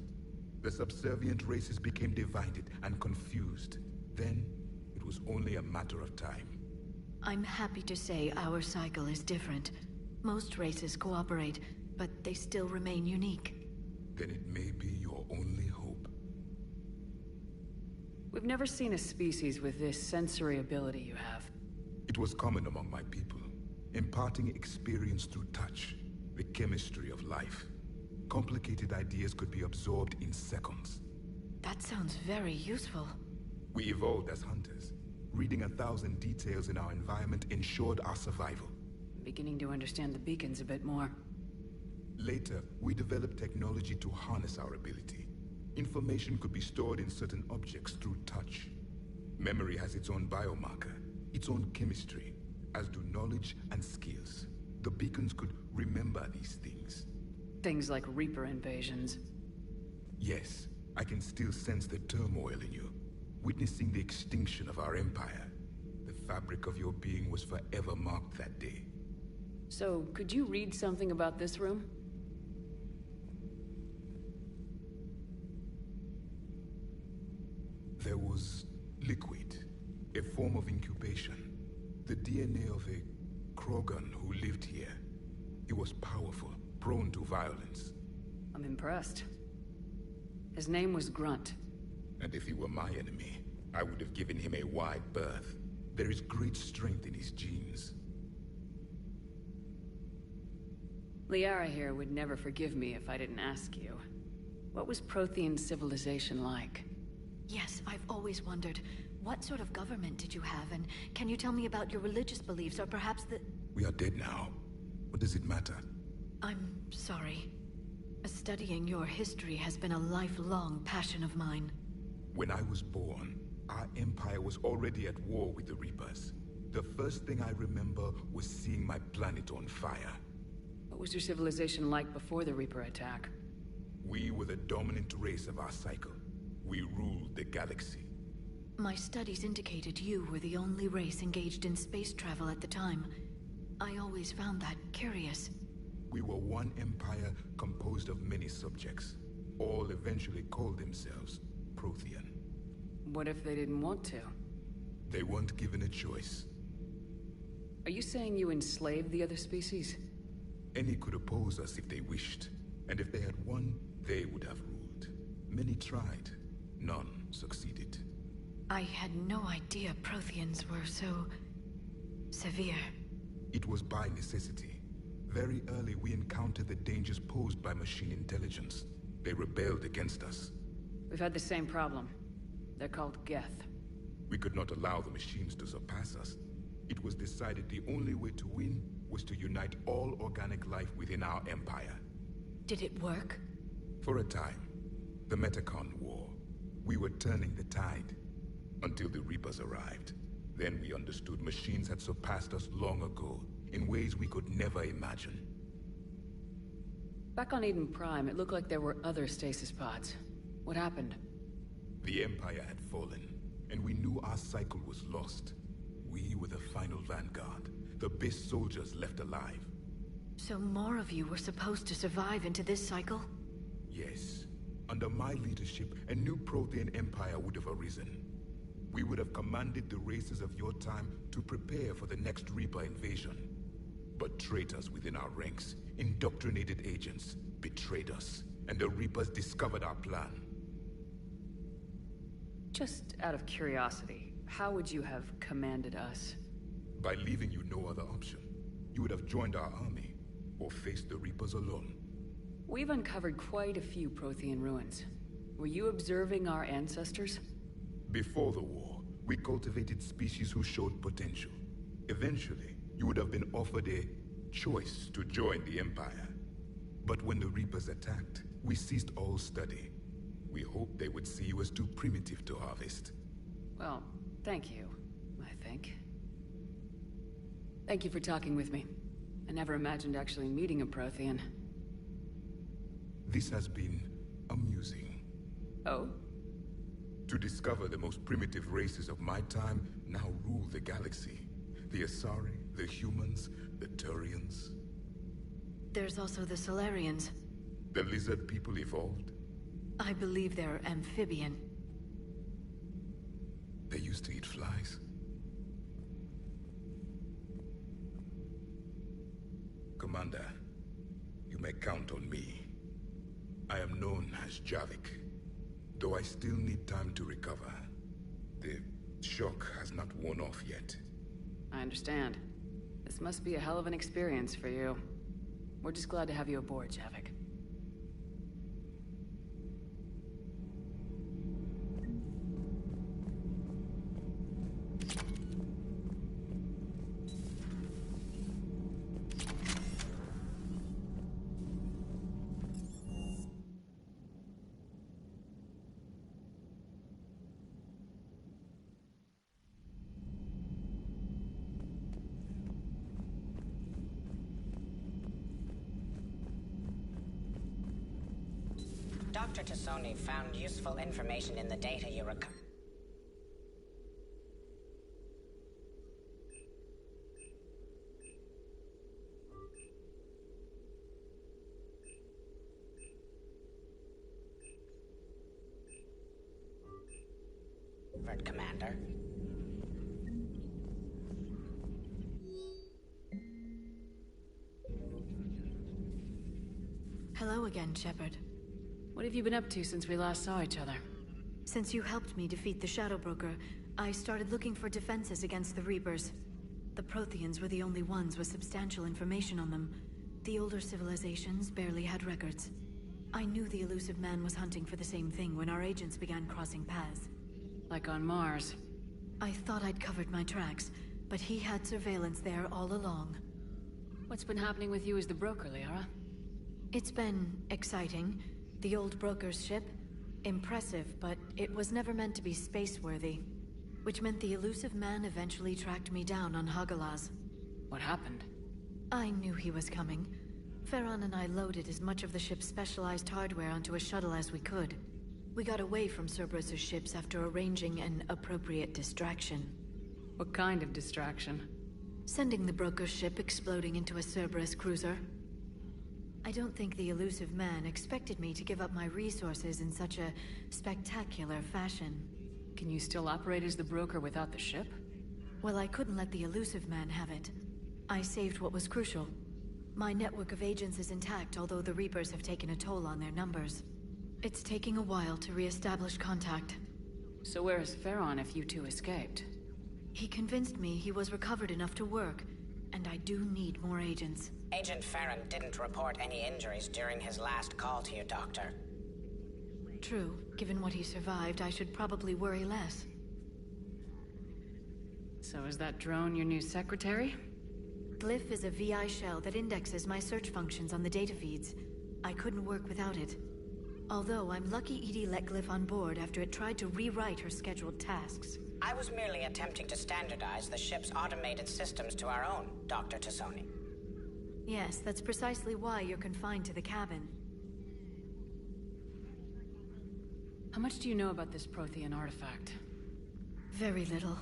The subservient races became divided and confused. Then, it was only a matter of time. I'm happy to say our cycle is different. Most races cooperate, but they still remain unique. then it may be your only hope. We've never seen a species with this sensory ability you have. It was common among my people, imparting experience through touch, the chemistry of life. Complicated ideas could be absorbed in seconds. That sounds very useful. We evolved as hunters. Reading 1,000 details in our environment ensured our survival. I'm beginning to understand the beacons a bit more. Later, we developed technology to harness our ability. Information could be stored in certain objects through touch. Memory has its own biomarker, its own chemistry, as do knowledge and skills. The beacons could remember these things. Things like Reaper invasions. Yes, I can still sense the turmoil in you. Witnessing the extinction of our empire. The fabric of your being was forever marked that day. So, could you read something about this room? There was liquid, a form of incubation. The DNA of a Krogan who lived here. He was powerful, prone to violence. I'm impressed. His name was Grunt. And if he were my enemy, I would have given him a wide berth. There is great strength in his genes. Liara here would never forgive me if I didn't ask you. What was Prothean civilization like? Yes, I've always wondered, what sort of government did you have, and can you tell me about your religious beliefs, or perhaps the... We are dead now. What does it matter? I'm sorry. Studying your history has been a lifelong passion of mine. When I was born, our empire was already at war with the Reapers. The first thing I remember was seeing my planet on fire. What was your civilization like before the Reaper attack? We were the dominant race of our cycle. We ruled the galaxy. My studies indicated you were the only race engaged in space travel at the time. I always found that curious. We were one empire composed of many subjects. All eventually called themselves Prothean. What if they didn't want to? They weren't given a choice. Are you saying you enslaved the other species? Any could oppose us if they wished. And if they had won, they would have ruled. Many tried. None succeeded. I had no idea Protheans were so... severe. It was by necessity. Very early we encountered the dangers posed by machine intelligence. They rebelled against us. We've had the same problem. They're called Geth. We could not allow the machines to surpass us. It was decided the only way to win was to unite all organic life within our empire. Did it work? For a time. The Metacon War. We were turning the tide. Until the Reapers arrived. Then we understood machines had surpassed us long ago, in ways we could never imagine. Back on Eden Prime, it looked like there were other stasis pods. What happened? The Empire had fallen, and we knew our cycle was lost. We were the final vanguard, the best soldiers left alive. So more of you were supposed to survive into this cycle? Yes. Under my leadership, a new Prothean empire would have arisen. We would have commanded the races of your time to prepare for the next Reaper invasion. But traitors within our ranks, indoctrinated agents, betrayed us, and the Reapers discovered our plan. Just out of curiosity, how would you have commanded us? By leaving you no other option. You would have joined our army, or faced the Reapers alone. We've uncovered quite a few Prothean ruins. Were you observing our ancestors? Before the war, we cultivated species who showed potential. Eventually, you would have been offered a choice to join the Empire. But when the Reapers attacked, we ceased all study. We hoped they would see you as too primitive to harvest. Well, thank you, I think. Thank you for talking with me. I never imagined actually meeting a Prothean. This has been amusing. Oh? To discover the most primitive races of my time now rule the galaxy. The Asari, the humans, the Turians. There's also the Solarians. The lizard people evolved. I believe they're amphibian. They used to eat flies. Commander, you may count on me. I am known as Javik, though I still need time to recover. The shock has not worn off yet. I understand. This must be a hell of an experience for you. We're just glad to have you aboard, Javik. Dr. Tassoni found useful information in the data you recovered. Commander. Hello again, Shepard. What have you been up to since we last saw each other? Since you helped me defeat the Shadow Broker, I started looking for defenses against the Reapers. The Protheans were the only ones with substantial information on them. The older civilizations barely had records. I knew the elusive man was hunting for the same thing when our agents began crossing paths. Like on Mars. I thought I'd covered my tracks, but he had surveillance there all along. What's been happening with you as the broker, Liara? It's been exciting. The old broker's ship? Impressive, but it was never meant to be space-worthy. Which meant the elusive man eventually tracked me down on Hagalaz. What happened? I knew he was coming. Farron and I loaded as much of the ship's specialized hardware onto a shuttle as we could. We got away from Cerberus' ships after arranging an appropriate distraction. What kind of distraction? Sending the broker's ship exploding into a Cerberus cruiser. I don't think the elusive man expected me to give up my resources in such a spectacular fashion. Can you still operate as the broker without the ship? Well, I couldn't let the elusive man have it. I saved what was crucial. My network of agents is intact, although the Reapers have taken a toll on their numbers. It's taking a while to re-establish contact. So where is Farron if you two escaped? He convinced me he was recovered enough to work, and I do need more agents. Agent Farron didn't report any injuries during his last call to you, Doctor. True. Given what he survived, I should probably worry less. So is that drone your new secretary? Glyph is a VI shell that indexes my search functions on the data feeds. I couldn't work without it. Although I'm lucky EDI let Glyph on board after it tried to rewrite her scheduled tasks. I was merely attempting to standardize the ship's automated systems to our own, Dr. Tassoni. Yes, that's precisely why you're confined to the cabin. How much do you know about this Prothean artifact? Very little.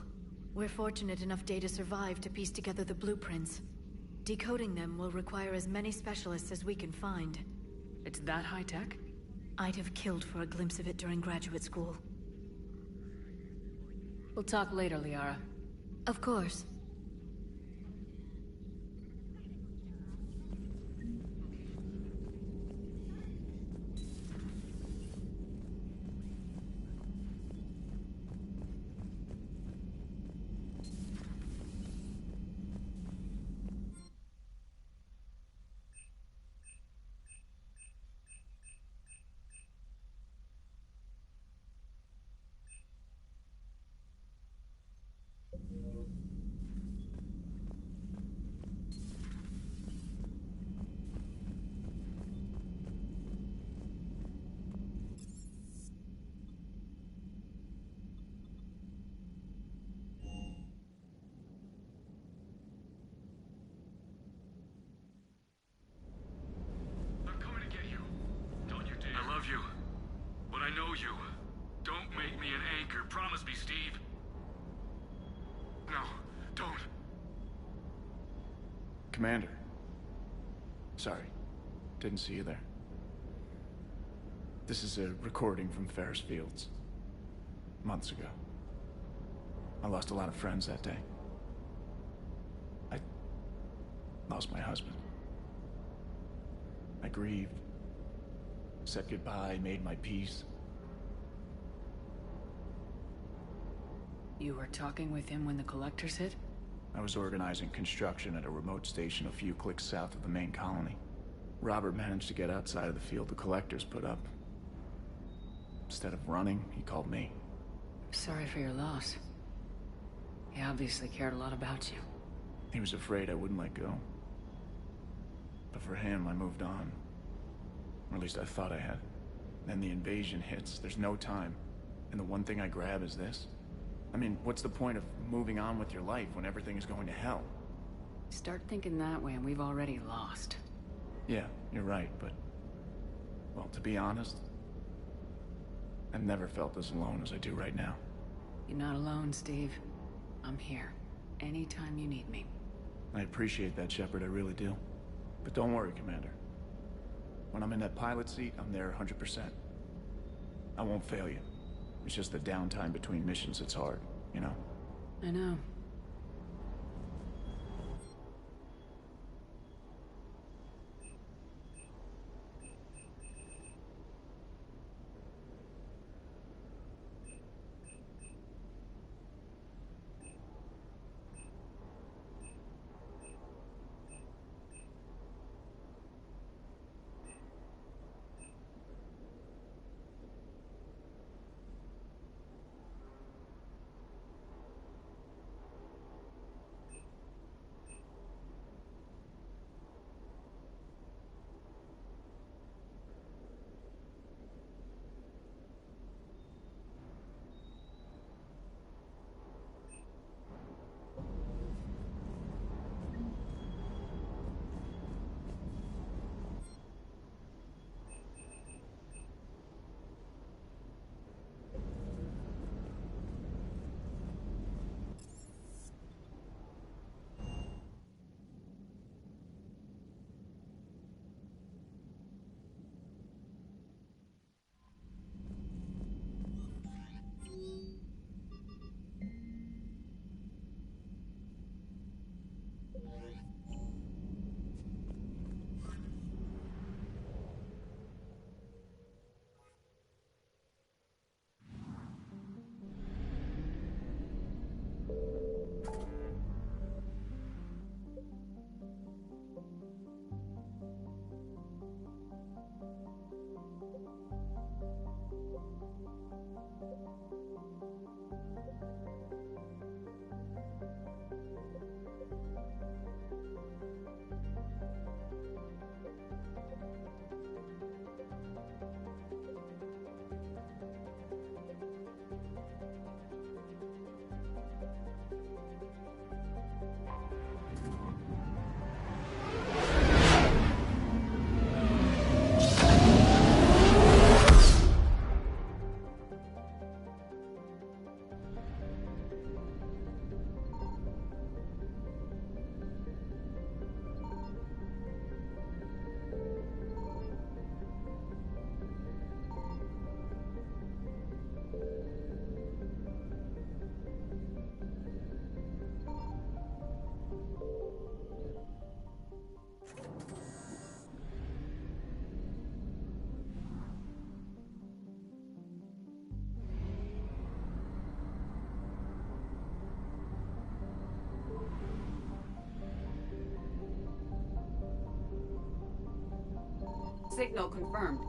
We're fortunate enough Data survived to piece together the blueprints. Decoding them will require as many specialists as we can find. It's that high-tech? I'd have killed for a glimpse of it during graduate school. We'll talk later, Liara. Of course. Promise me, Steve. No, don't. Commander. Sorry. Didn't see you there. This is a recording from Ferris Fields. Months ago. I lost a lot of friends that day. I lost my husband. I grieved. Said goodbye, made my peace. You were talking with him when the collectors hit? I was organizing construction at a remote station a few clicks south of the main colony. Robert managed to get outside of the field the collectors put up. Instead of running, he called me. Sorry for your loss. He obviously cared a lot about you. He was afraid I wouldn't let go. But for him, I moved on. Or at least I thought I had. Then the invasion hits, there's no time. And the one thing I grab is this. I mean, what's the point of moving on with your life when everything is going to hell? Start thinking that way and we've already lost. Yeah, you're right, but... well, to be honest, I've never felt as alone as I do right now. You're not alone, Steve. I'm here. Anytime you need me. I appreciate that, Shepard, I really do. But don't worry, Commander. When I'm in that pilot seat, I'm there 100%. I won't fail you. It's just the downtime between missions that's hard, you know? I know. Signal confirmed.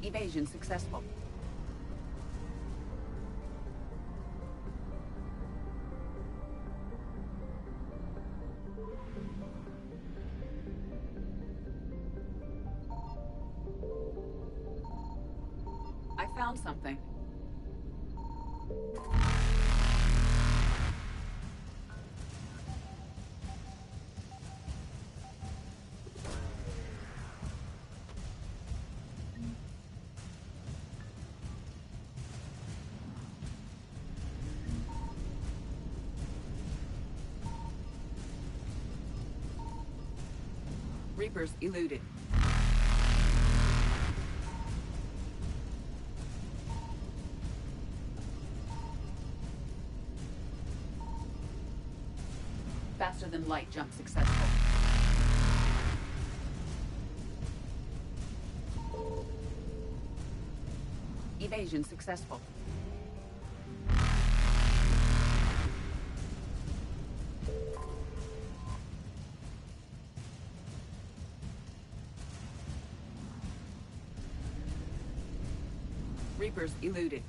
Evasion successful. I found something. Reapers eluded. Faster than light jump successful. Evasion successful. Reapers eluded.